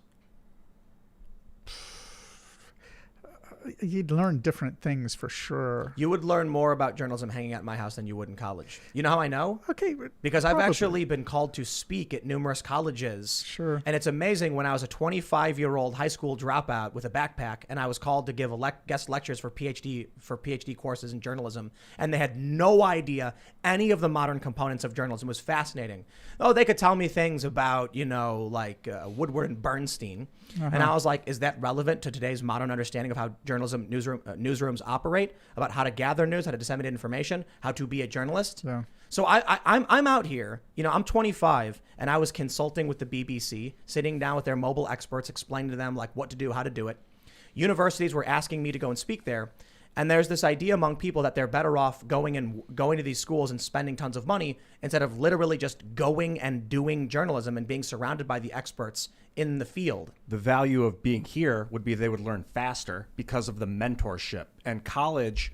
You'd learn different things for sure. You would learn more about journalism hanging out in my house than you would in college. You know how I know? Okay. Because I've actually been called to speak at numerous colleges. Sure. And it's amazing when I was a 25-year-old high school dropout with a backpack, and I was called to give guest lectures for PhD courses in journalism, and they had no idea any of the modern components of journalism. It was fascinating. Oh, they could tell me things about, Woodward and Bernstein. Uh-huh. And I was like, is that relevant to today's modern understanding of how journalism newsrooms operate, about how to gather news, how to disseminate information, how to be a journalist? Yeah. So I'm out here, I'm 25, and I was consulting with the BBC, sitting down with their mobile experts, explaining to them like what to do, how to do it. Universities were asking me to go and speak there. And there's this idea among people that they're better off going to these schools and spending tons of money instead of literally just going and doing journalism and being surrounded by the experts in the field. The value of being here would be they would learn faster because of the mentorship. And college,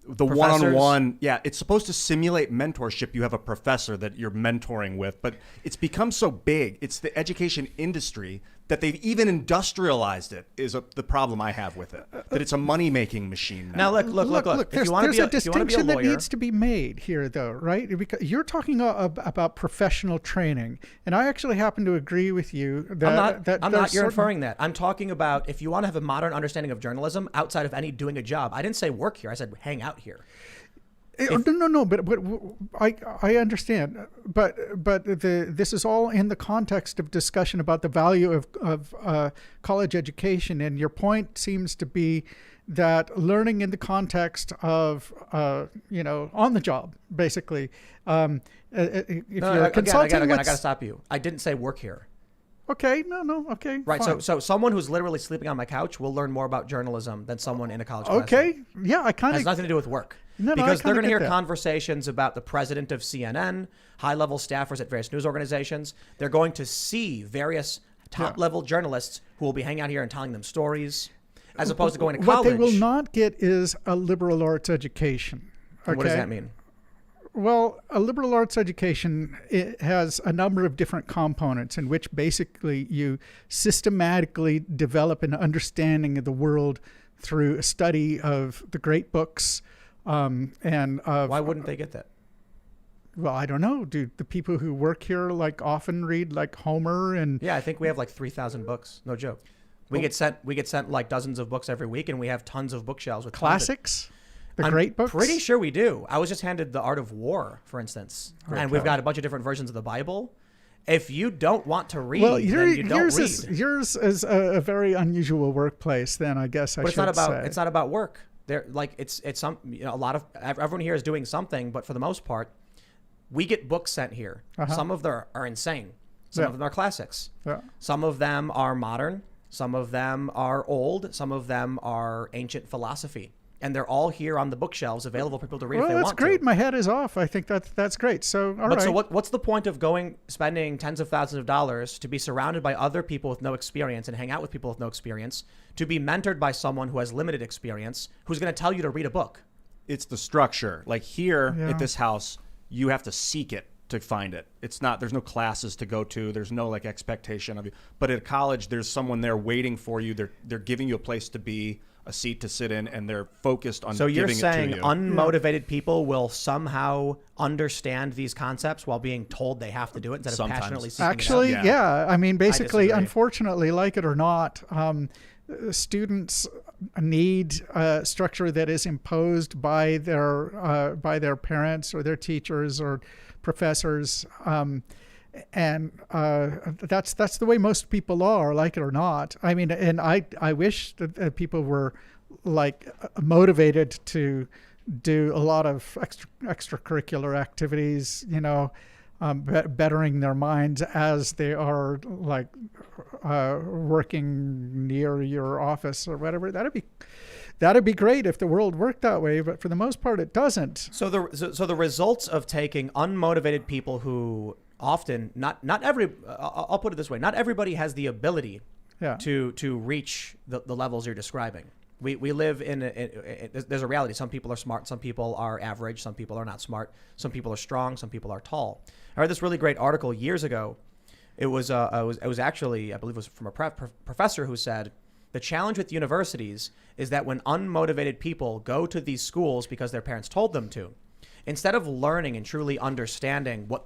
the Professors? one-on-one, it's supposed to simulate mentorship. You have a professor that you're mentoring with, but it's become so big. It's the education industry that they've even industrialized it is the problem I have with it. That it's a money-making machine now. Now look. If There's, you want to there's be a if you want to be a distinction that lawyer, needs to be made here, though, right? Because you're talking about professional training, and I actually happen to agree with you. That I'm not. You're inferring that. I'm talking about if you want to have a modern understanding of journalism outside of any doing a job. I didn't say work here. I said hang out here. No. But I understand. But this is all in the context of discussion about the value of college education, and your point seems to be that learning in the context of on the job, basically. If you're a consulting, again, I got to stop you. I didn't say work here. Okay, okay. Right. Fine. So someone who's literally sleeping on my couch will learn more about journalism than someone in a college classroom. Okay. Yeah, I kind Has of. nothing to do with work. No, I because they're kinda going to hear get that. conversations about the president of CNN, high-level staffers at various news organizations. They're going to see various top-level journalists who will be hanging out here and telling them stories, as opposed to going to college. What they will not get is a liberal arts education. Okay? What does that mean? Well, a liberal arts education, it has a number of different components in which basically you systematically develop an understanding of the world through a study of the great books and of... Why wouldn't they get that? Well, I don't know. Do the people who work here often read Homer and... Yeah, I think we have 3,000 books. No joke. We get sent dozens of books every week, and we have tons of bookshelves with classics? The I'm great books? Pretty sure we do. I was just handed The Art of War, for instance, and we've got a bunch of different versions of the Bible. If you don't want to read, then you don't read. Yours is a very unusual workplace. Then I guess I But should it's say. not about work. They're it's some a lot of everyone here is doing something, but for the most part, we get books sent here. Some of them are insane. Some of them are classics. Yeah. Some of them are modern. Some of them are old. Some of them are ancient philosophy. And they're all here on the bookshelves available for people to read if they want to. Well, that's great. My head is off. I think that's great. So, all right. So what's the point of spending tens of thousands of dollars to be surrounded by other people with no experience and hang out with people with no experience, to be mentored by someone who has limited experience, who's going to tell you to read a book? It's the structure. Like here Yeah. at this house, you have to seek it to find it. It's not, there's no classes to go to. There's no expectation of you. But at college, there's someone there waiting for you. They're giving you a place to be, a seat to sit in, and they're focused on So giving you're it to saying you. unmotivated people will somehow understand these concepts while being told they have to do it instead of Sometimes. passionately seeking Actually, it out? yeah. I mean, basically, disagree. unfortunately, like it or not, students need a structure that is imposed by their parents or their teachers or professors. And that's the way most people are, like it or not. I mean, and I wish that people were motivated to do a lot of extracurricular activities, bettering their minds as they are working near your office or whatever. That'd be great if the world worked that way, but for the most part, it doesn't. So the results of taking unmotivated people who often not every I'll put it this way, not everybody has the ability to reach the levels you're describing. We live there's a reality. Some people are smart, some people are average, some people are not smart, some people are strong, some people are tall. I read this really great article years ago. It was actually, I believe it was from a professor who said the challenge with universities is that when unmotivated people go to these schools because their parents told them to, instead of learning and truly understanding what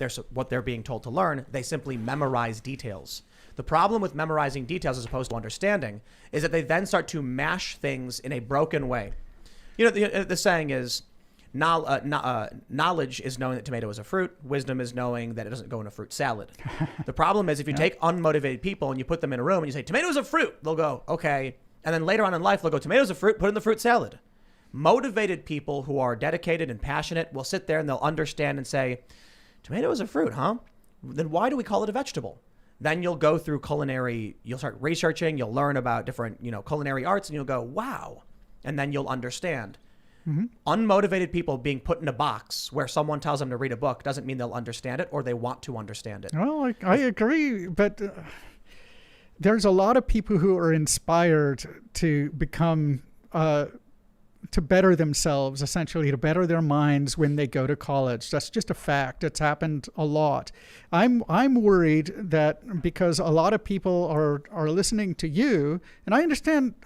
they're being told to learn, they simply memorize details. The problem with memorizing details as opposed to understanding is that they then start to mash things in a broken way. The saying is, knowledge is knowing that tomato is a fruit. Wisdom is knowing that it doesn't go in a fruit salad. The problem is if you take unmotivated people and you put them in a room and you say, tomato is a fruit, they'll go, okay. And then later on in life, they'll go, tomato's a fruit, put it in the fruit salad. Motivated people who are dedicated and passionate will sit there and they'll understand and say, tomato is a fruit, huh? Then why do we call it a vegetable? Then you'll go through you'll start researching, you'll learn about different, culinary arts, and you'll go, wow. And then you'll understand. Unmotivated people being put in a box where someone tells them to read a book doesn't mean they'll understand it or they want to understand it. Well, I agree, but there's a lot of people who are inspired to become, to better themselves, essentially, to better their minds when they go to college. That's just a fact. It's happened a lot. I'm worried that because a lot of people are listening to you, and I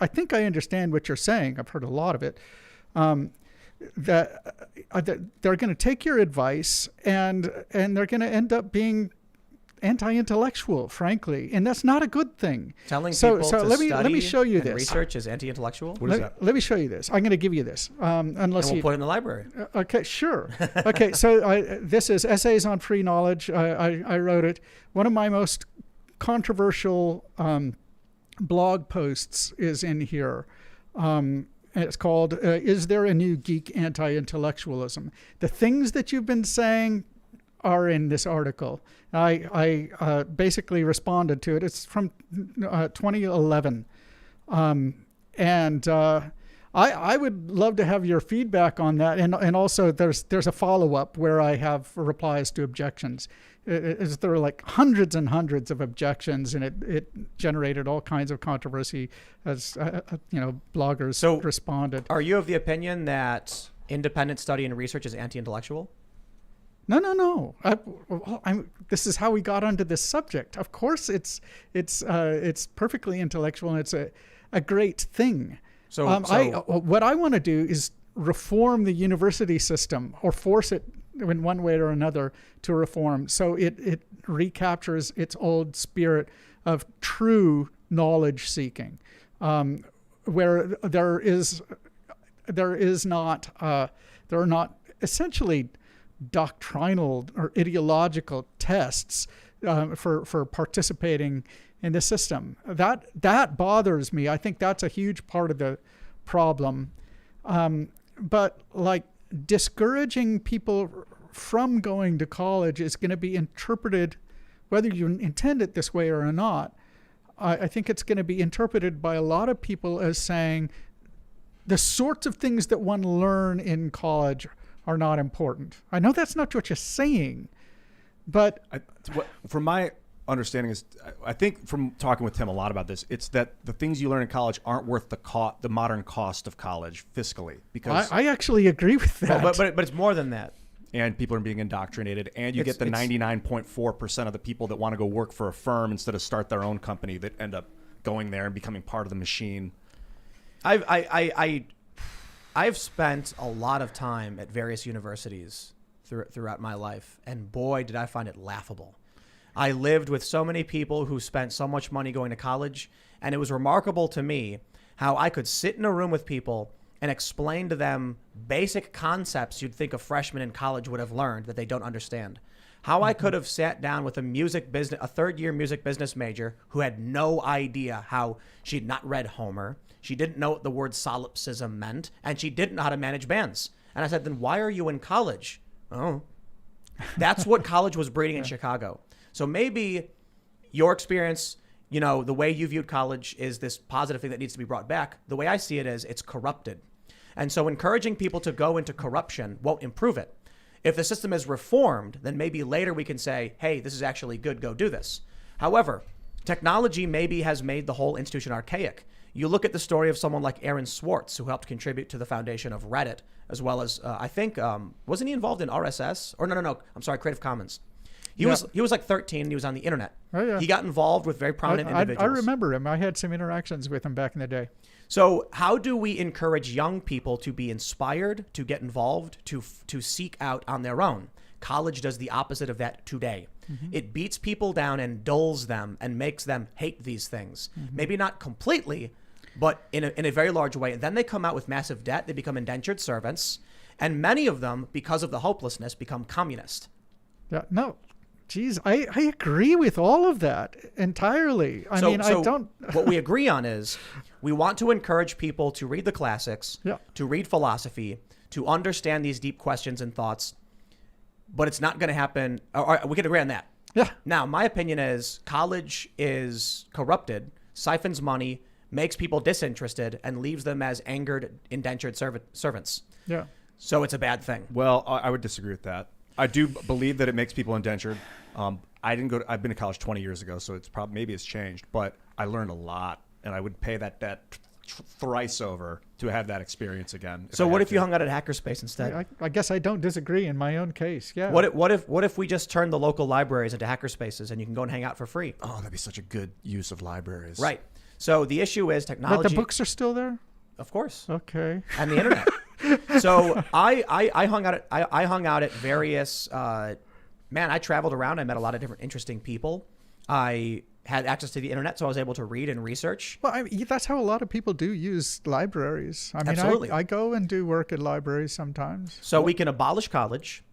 think I understand what you're saying. I've heard a lot of it. That they're going to take your advice and they're going to end up being anti-intellectual, frankly, and that's not a good thing. Telling people to let me study show you and this. research is anti-intellectual? What is that? Let me show you this. I'm going to give you this, unless And we'll you. put it in the library. Okay, sure. Okay, so this is Essays on Free Knowledge. I wrote it. One of my most controversial blog posts is in here. It's called, Is There a New Geek Anti-Intellectualism? The things that you've been saying are in this article. I basically responded to it. It's from 2011. I would love to have your feedback on that. And also there's a follow-up where I have replies to objections. There were like hundreds and hundreds of objections, and it generated all kinds of controversy as bloggers responded. Are you of the opinion that independent study and research is anti-intellectual? No. This is how we got onto this subject. Of course, it's perfectly intellectual, and it's a great thing. What I want to do is reform the university system, or force it in one way or another to reform, so it recaptures its old spirit of true knowledge seeking, where there are not essentially doctrinal or ideological tests for participating in the system. That bothers me. I think that's a huge part of the problem. But like discouraging people from going to college is going to be interpreted, whether you intend it this way or not, I think it's going to be interpreted by a lot of people as saying the sorts of things that one learn in college are not important. I know that's not what you're saying, but from my understanding is, I think from talking with Tim a lot about this, it's that the things you learn in college aren't worth the modern cost of college fiscally. Because I actually agree with that. But it's more than that. And people are being indoctrinated, and you get the 99.4% of the people that want to go work for a firm instead of start their own company that end up going there and becoming part of the machine. I've spent a lot of time at various universities throughout my life, and boy, did I find it laughable. I lived with so many people who spent so much money going to college, and it was remarkable to me how I could sit in a room with people and explain to them basic concepts you'd think a freshman in college would have learned that they don't understand. How I could have sat down with a third-year music business major who had no idea how she'd not read Homer, she didn't know what the word solipsism meant, and she didn't know how to manage bands. And I said, then why are you in college? Oh, that's what college was breeding in Chicago. So maybe your experience, the way you viewed college is this positive thing that needs to be brought back. The way I see it is it's corrupted. And so encouraging people to go into corruption won't improve it. If the system is reformed, then maybe later we can say, hey, this is actually good, go do this. However, technology maybe has made the whole institution archaic. You look at the story of someone like Aaron Swartz, who helped contribute to the foundation of Reddit, as well as, I think, wasn't he involved in RSS? Or no, I'm sorry, Creative Commons. He was like 13, and he was on the internet. Oh, yeah. He got involved with very prominent individuals. I remember him. I had some interactions with him back in the day. So how do we encourage young people to be inspired, to get involved, to seek out on their own? College does the opposite of that today. Mm-hmm. It beats people down and dulls them and makes them hate these things. Mm-hmm. Maybe not completely, but in a very large way. And then they come out with massive debt. They become indentured servants. And many of them, because of the hopelessness, become communist. Yeah, no. Geez, I agree with all of that entirely. I don't. What we agree on is we want to encourage people to read the classics, to read philosophy, to understand these deep questions and thoughts, but it's not going to happen. Or we can agree on that. Yeah. Now, my opinion is college is corrupted, siphons money, makes people disinterested and leaves them as angered, indentured servants. Yeah. So it's a bad thing. Well, I would disagree with that. I do believe that it makes people indentured. I've been to college 20 years ago, so maybe it's changed, but I learned a lot, and I would pay that debt thrice over to have that experience again. So what if you hung out at Hackerspace instead? I guess I don't disagree in my own case. Yeah. What if we just turned the local libraries into hackerspaces and you can go and hang out for free? Oh, that'd be such a good use of libraries. Right. So the issue is technology. But the books are still there? Of course. Okay. And the internet. So I hung out at various. I traveled around. I met a lot of different interesting people. I had access to the internet, so I was able to read and research. Well, that's how a lot of people do use libraries. I mean, Absolutely. I go and do work at libraries sometimes. So we can abolish college,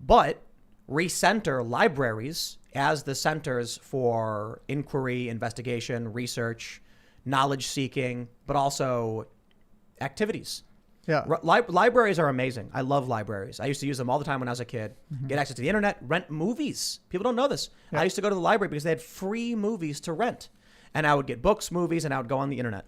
but recenter libraries as the centers for inquiry, investigation, research, knowledge seeking, but also activities. Yeah. Libraries are amazing. I love libraries. I used to use them all the time when I was a kid. Get access to the internet, rent movies. People don't know this. Yeah. I used to go to the library because they had free movies to rent. And I would get books, movies, and I would go on the internet.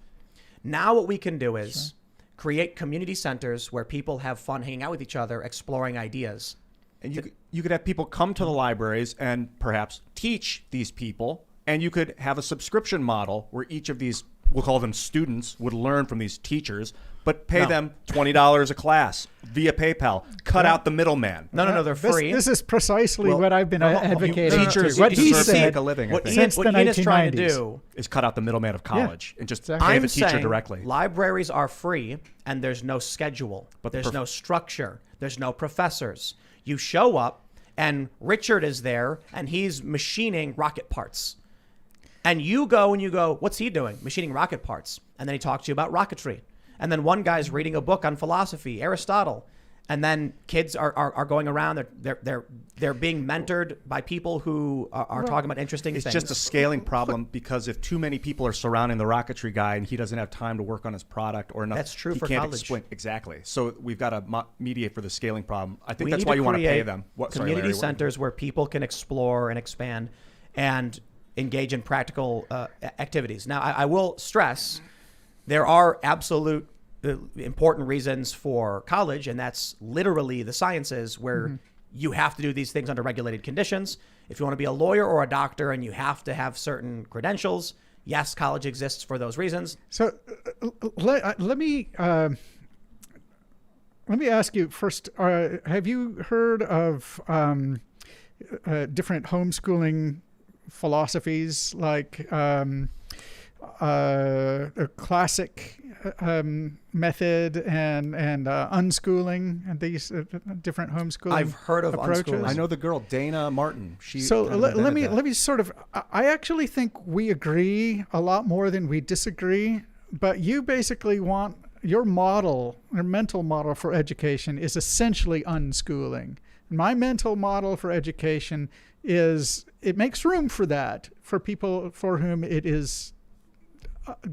Now what we can do is create community centers where people have fun hanging out with each other, exploring ideas. And you could have people come to the libraries and perhaps teach these people, and you could have a subscription model where each of these, we'll call them students, would learn from these teachers, but pay them $20 a class via PayPal. Cut out the middleman. No, they're free. This is precisely what I've been advocating. Teachers What he deserve to make said. a living. What Since the Ian is trying to 1990s. do is cut out the middleman of college and just exactly. pay I'm the teacher saying directly. libraries are free and there's no schedule, but there's no structure, there's no professors. You show up and Richard is there and he's machining rocket parts. And you go, what's he doing? Machining rocket parts. And then he talks to you about rocketry. And then one guy's reading a book on philosophy, Aristotle. And then kids are going around. They're being mentored by people who are talking about interesting things. It's just a scaling problem because if too many people are surrounding the rocketry guy and he doesn't have time to work on his product or enough, That's true he for can't college. explain exactly. So we've got to mediate for the scaling problem. I think We that's need why to you want to pay create them. Community centers where people can explore and expand and engage in practical activities. Now, I will stress there are absolute important reasons for college, and that's literally the sciences where you have to do these things under regulated conditions. If you want to be a lawyer or a doctor and you have to have certain credentials, yes, college exists for those reasons. So let me ask you first. Have you heard of different homeschooling philosophies like a classic method and unschooling and these different homeschooling I've heard of approaches? unschooling. I know the girl, Dana Martin. Let me sort of, I actually think we agree a lot more than we disagree, but you basically want your model, your mental model for education is essentially unschooling. My mental model for education is it makes room for that for people for whom it is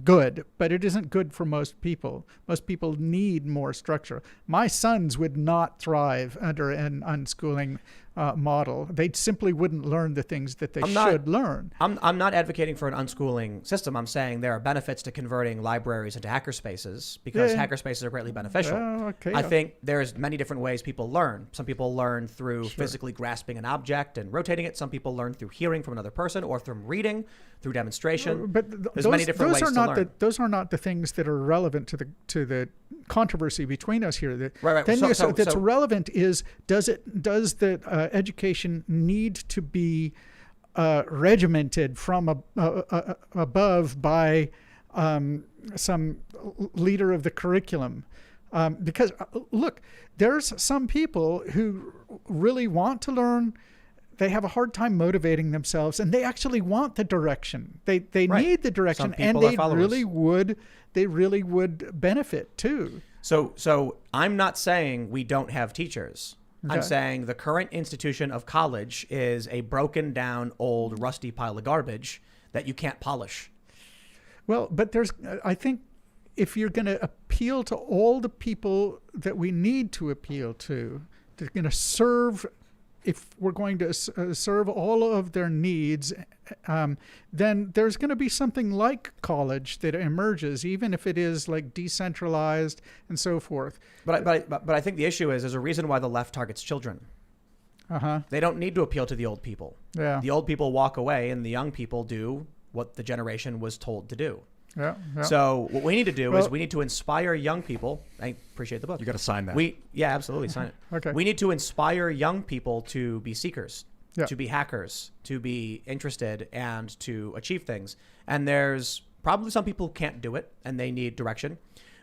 good, but it isn't good for most people. Most people need more structure. My sons would not thrive under an unschooling model. They simply wouldn't learn the things that they should learn. I'm not advocating for an unschooling system. I'm saying there are benefits to converting libraries into hackerspaces because hackerspaces are greatly beneficial. Okay. I think there's many different ways people learn. Some people learn through physically grasping an object and rotating it. Some people learn through hearing from another person or from reading, through demonstration. But there's many different ways to learn. Those are not the things that are relevant to the controversy between us here. Right. That's relevant is does the education need to be regimented from above by some leader of the curriculum? Because look, there's some people who really want to learn. They have a hard time motivating themselves, and they actually want the direction. They need the direction, and they really would benefit too. So I'm not saying we don't have teachers. Okay. I'm saying the current institution of college is a broken down, old, rusty pile of garbage that you can't polish. Well, but I think if you're going to appeal to all the people that we need to appeal to, they're going to serve if we're going to serve all of their needs, then there's going to be something like college that emerges, even if it is like decentralized and so forth. But I think the issue is there's a reason why the left targets children. They don't need to appeal to the old people. Yeah. The old people walk away, and the young people do what the generation was told to do. Yeah. So what we need to do is we need to inspire young people. I appreciate the book. You got to sign that. Yeah, absolutely, sign it. Okay. We need to inspire young people to be seekers, Yeah. to be hackers, to be interested, and to achieve things. And there's probably some people who can't do it, and they need direction.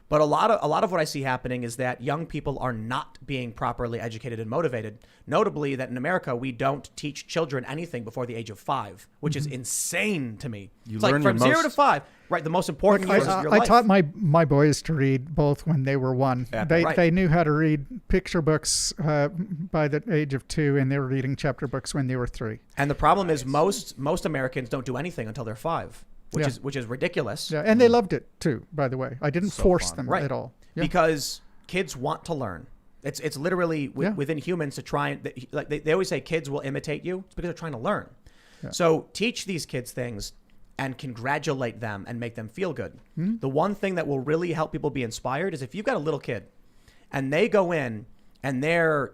But a lot of what I see happening is that young people are not being properly educated and motivated. Notably, that in America, we don't teach children anything before the age of 5, which is insane to me. It's like from 0 to 5, right? The most important years of your life. I taught my boys to read both when they were 1. They knew how to read picture books by the age of 2, and they were reading chapter books when they were 3. And the problem is most Americans don't do anything until they're 5. Which is ridiculous. Yeah, and they loved it too, by the way. I didn't force them at all. Yeah. Because kids want to learn. It's literally within humans to try and they always say kids will imitate you. It's because they're trying to learn. Yeah. So teach these kids things and congratulate them and make them feel good. Mm-hmm. The one thing that will really help people be inspired is if you've got a little kid and they go in and they're,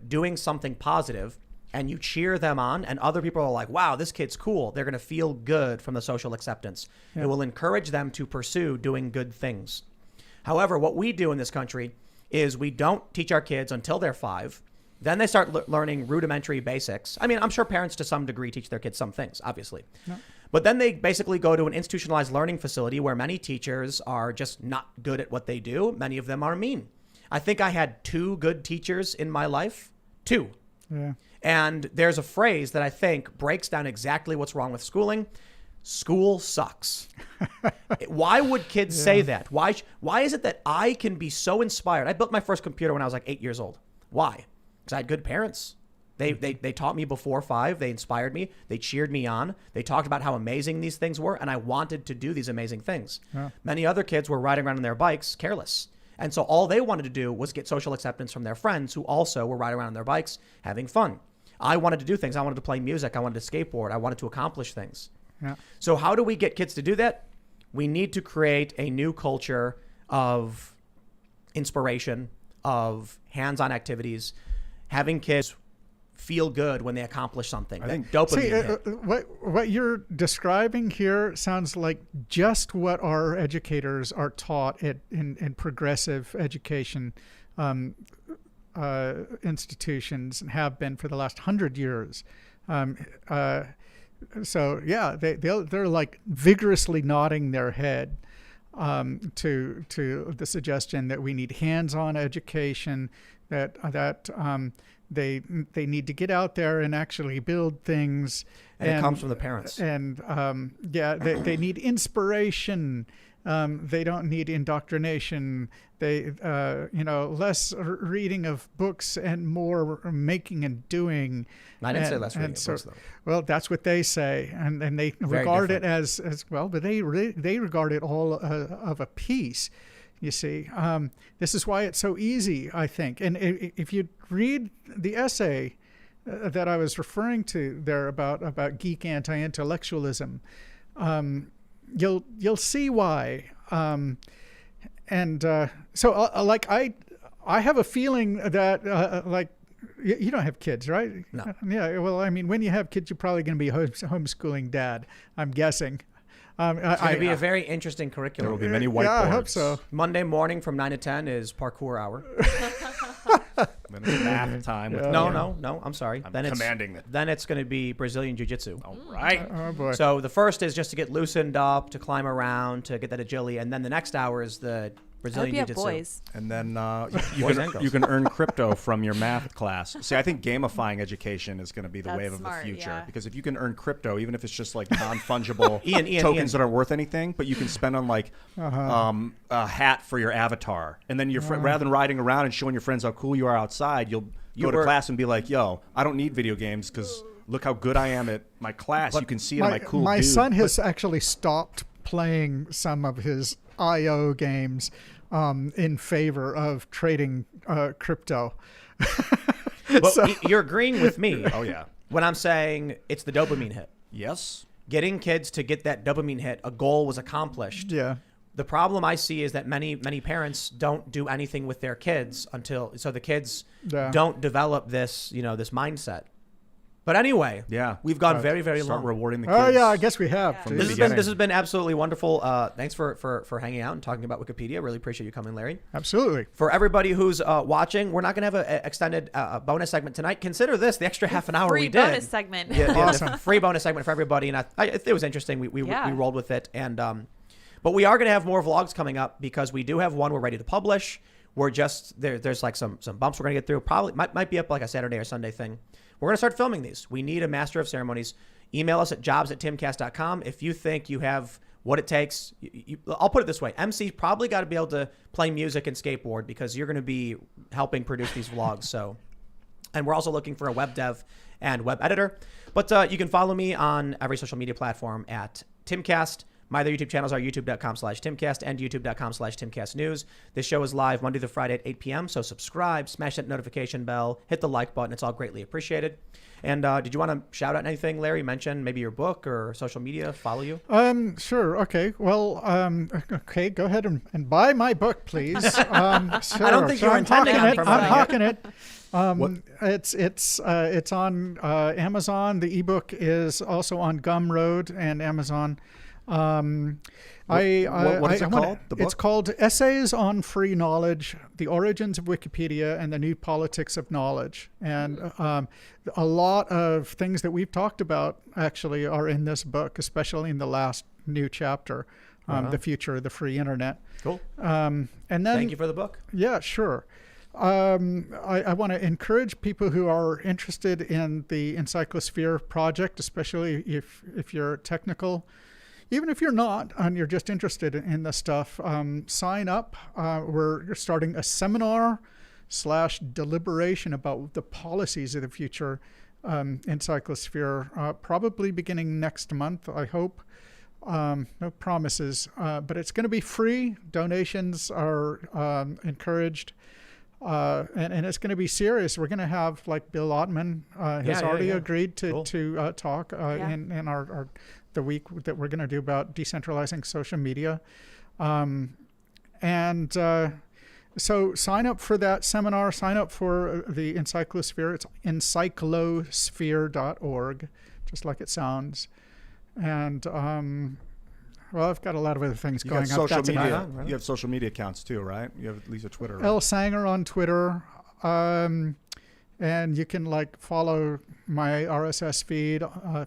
doing something positive, and you cheer them on, and other people are like, wow, this kid's cool. They're going to feel good from the social acceptance. Yeah. It will encourage them to pursue doing good things. However, what we do in this country is we don't teach our kids until they're 5. Then they start learning rudimentary basics. I mean, I'm sure parents to some degree teach their kids some things, obviously. No. But then they basically go to an institutionalized learning facility where many teachers are just not good at what they do. Many of them are mean. I think I had 2 good teachers in my life. 2. Yeah. And there's a phrase that I think breaks down exactly what's wrong with schooling. School sucks. Why would kids say that? Why is it that I can be so inspired? I built my first computer when I was like 8 years old. Why? Because I had good parents. They taught me before 5. They inspired me. They cheered me on. They talked about how amazing these things were, and I wanted to do these amazing things. Yeah. Many other kids were riding around on their bikes careless. And so all they wanted to do was get social acceptance from their friends who also were riding around on their bikes having fun. I wanted to do things. I wanted to play music. I wanted to skateboard. I wanted to accomplish things. Yeah. So how do we get kids to do that? We need to create a new culture of inspiration, of hands-on activities, having kids feel good when they accomplish something. I think dopamine. What you're describing here sounds like just what our educators are taught in progressive education institutions and have been for the last 100 years. So yeah, they're like vigorously nodding their head to the suggestion that we need hands-on education, that they need to get out there and actually build things. And it comes from the parents. And they need inspiration. They don't need indoctrination. They, less reading of books and more making and doing. I didn't say less reading of books, though. Well, that's what they say, and they regard it as well. But they regard it all of a piece. You see, this is why it's so easy, I think. And if you read the essay that I was referring to there about geek anti-intellectualism, you'll see why. So I have a feeling that you don't have kids, right? No. Yeah. Well, I mean, when you have kids, you're probably going to be homeschooling dad, I'm guessing. It's going to be a very interesting curriculum. There will be many whiteboards. Yeah, I hope so. Monday morning from 9 to 10 is parkour hour. Then it's math time. With No, I'm sorry. I'm commanding it. Then it's going to be Brazilian Jiu-Jitsu. All right. Oh, boy. So the first is just to get loosened up, to climb around, to get that agility. And then the next hour is the Brazilian Jiu-Jitsu. Boys. And then you can earn crypto from your math class. See, I think gamifying education is going to be the wave of the future. Yeah. Because if you can earn crypto, even if it's just like non-fungible tokens that aren't worth anything, but you can spend on like a hat for your avatar. And then rather than riding around and showing your friends how cool you are outside, you'll go to class and be like, yo, I don't need video games because look how good I am at my class. You can see it in my cool My dude. son has actually stopped playing some of his IO games in favor of trading crypto. But So- you're agreeing with me Oh yeah. when I'm saying it's the dopamine hit. Yes. Getting kids to get that dopamine hit, a goal was accomplished. Yeah. The problem I see is that many parents don't do anything with their kids so the kids Yeah. don't develop this, this mindset. But anyway, Yeah. we've gone very, very Start long. rewarding the kids. Oh, yeah, I guess we have. Yeah. From This the has beginning. been absolutely wonderful. Thanks for hanging out and talking about Wikipedia. Really appreciate you coming, Larry. Absolutely. For everybody who's watching, we're not going to have an extended bonus segment tonight. Consider this the extra half an hour Free we did. bonus segment. Yeah, the Awesome. free bonus segment for everybody, and it was interesting. We Yeah. rolled with it, and but we are going to have more vlogs coming up because we do have one we're ready to publish. We're just there's like some bumps we're going to get through. Probably might be up like a Saturday or Sunday thing. We're going to start filming these. We need a master of ceremonies. Email us at jobs@timcast.com if you think you have what it takes. I'll put it this way. MC probably got to be able to play music and skateboard because you're going to be helping produce these vlogs. So, and we're also looking for a web dev and web editor. But you can follow me on every social media platform at Timcast. My other YouTube channels are youtube.com/Timcast and youtube.com/TimcastNews. This show is live Monday to Friday at 8 p.m. So subscribe, smash that notification bell, hit the like button. It's all greatly appreciated. And did you want to shout out anything, Larry? Mention maybe your book or social media, follow you? Sure. Okay. Well, okay. Go ahead and buy my book, please. Sure. I don't think So you're I'm intending hawking on it. promoting I'm it. hawking it. What- It's on Amazon. The ebook is also on Gumroad and Amazon. What is it called, the It's book? called Essays on Free Knowledge: The Origins of Wikipedia and the New Politics of Knowledge. And a lot of things that we've talked about actually are in this book, especially in the last new chapter, the future of the free internet. Cool. And then, Thank you for the book. yeah, sure. I want to encourage people who are interested in the Encyclosphere project, especially if you're technical. Even if you're not and you're just interested in this stuff, sign up. We're starting a seminar/deliberation about the policies of the future Encyclosphere, probably beginning next month, I hope. No promises, but it's going to be free. Donations are encouraged. And it's going to be serious. We're going to have, like, Bill Ottman has already agreed to Cool. to talk in our the week that we're going to do about decentralizing social media. So sign up for that seminar. Sign up for the Encyclosphere. It's encyclosphere.org, just like it sounds. And well, I've got a lot of other things You going got on. social That's about media. it. right? You have social media accounts too, right? You have at least a Twitter. Right? L Sanger on Twitter, and you can follow my RSS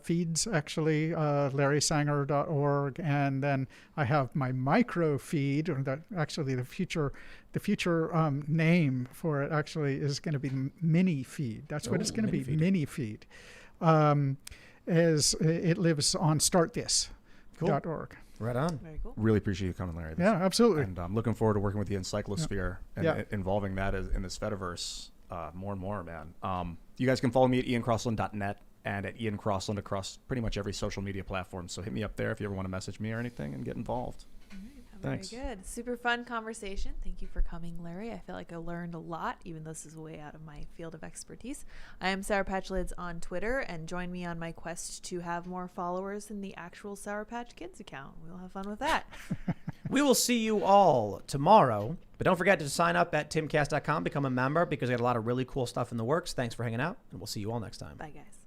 feeds actually, LarrySanger.org, and then I have my micro feed, or that actually the future name for it actually is going to be mini feed. That's what it's going to be, mini feed. As it lives on StartThis.org. Right on. Very cool. Really appreciate you coming, Larry. Yeah, absolutely. And I'm looking forward to working with the Encyclosphere and Yeah. involving that in this Fediverse more and more, man. You guys can follow me at iancrossland.net and at Ian Crossland across pretty much every social media platform. So hit me up there if you ever want to message me or anything and get involved. Thanks. Very good. Super fun conversation. Thank you for coming, Larry. I feel like I learned a lot, even though this is way out of my field of expertise. I am Sour Patch Lids on Twitter, and join me on my quest to have more followers in the actual Sour Patch Kids account. We'll have fun with that. We will see you all tomorrow, but don't forget to sign up at timcast.com, become a member, because we got a lot of really cool stuff in the works. Thanks for hanging out, and we'll see you all next time. Bye, guys.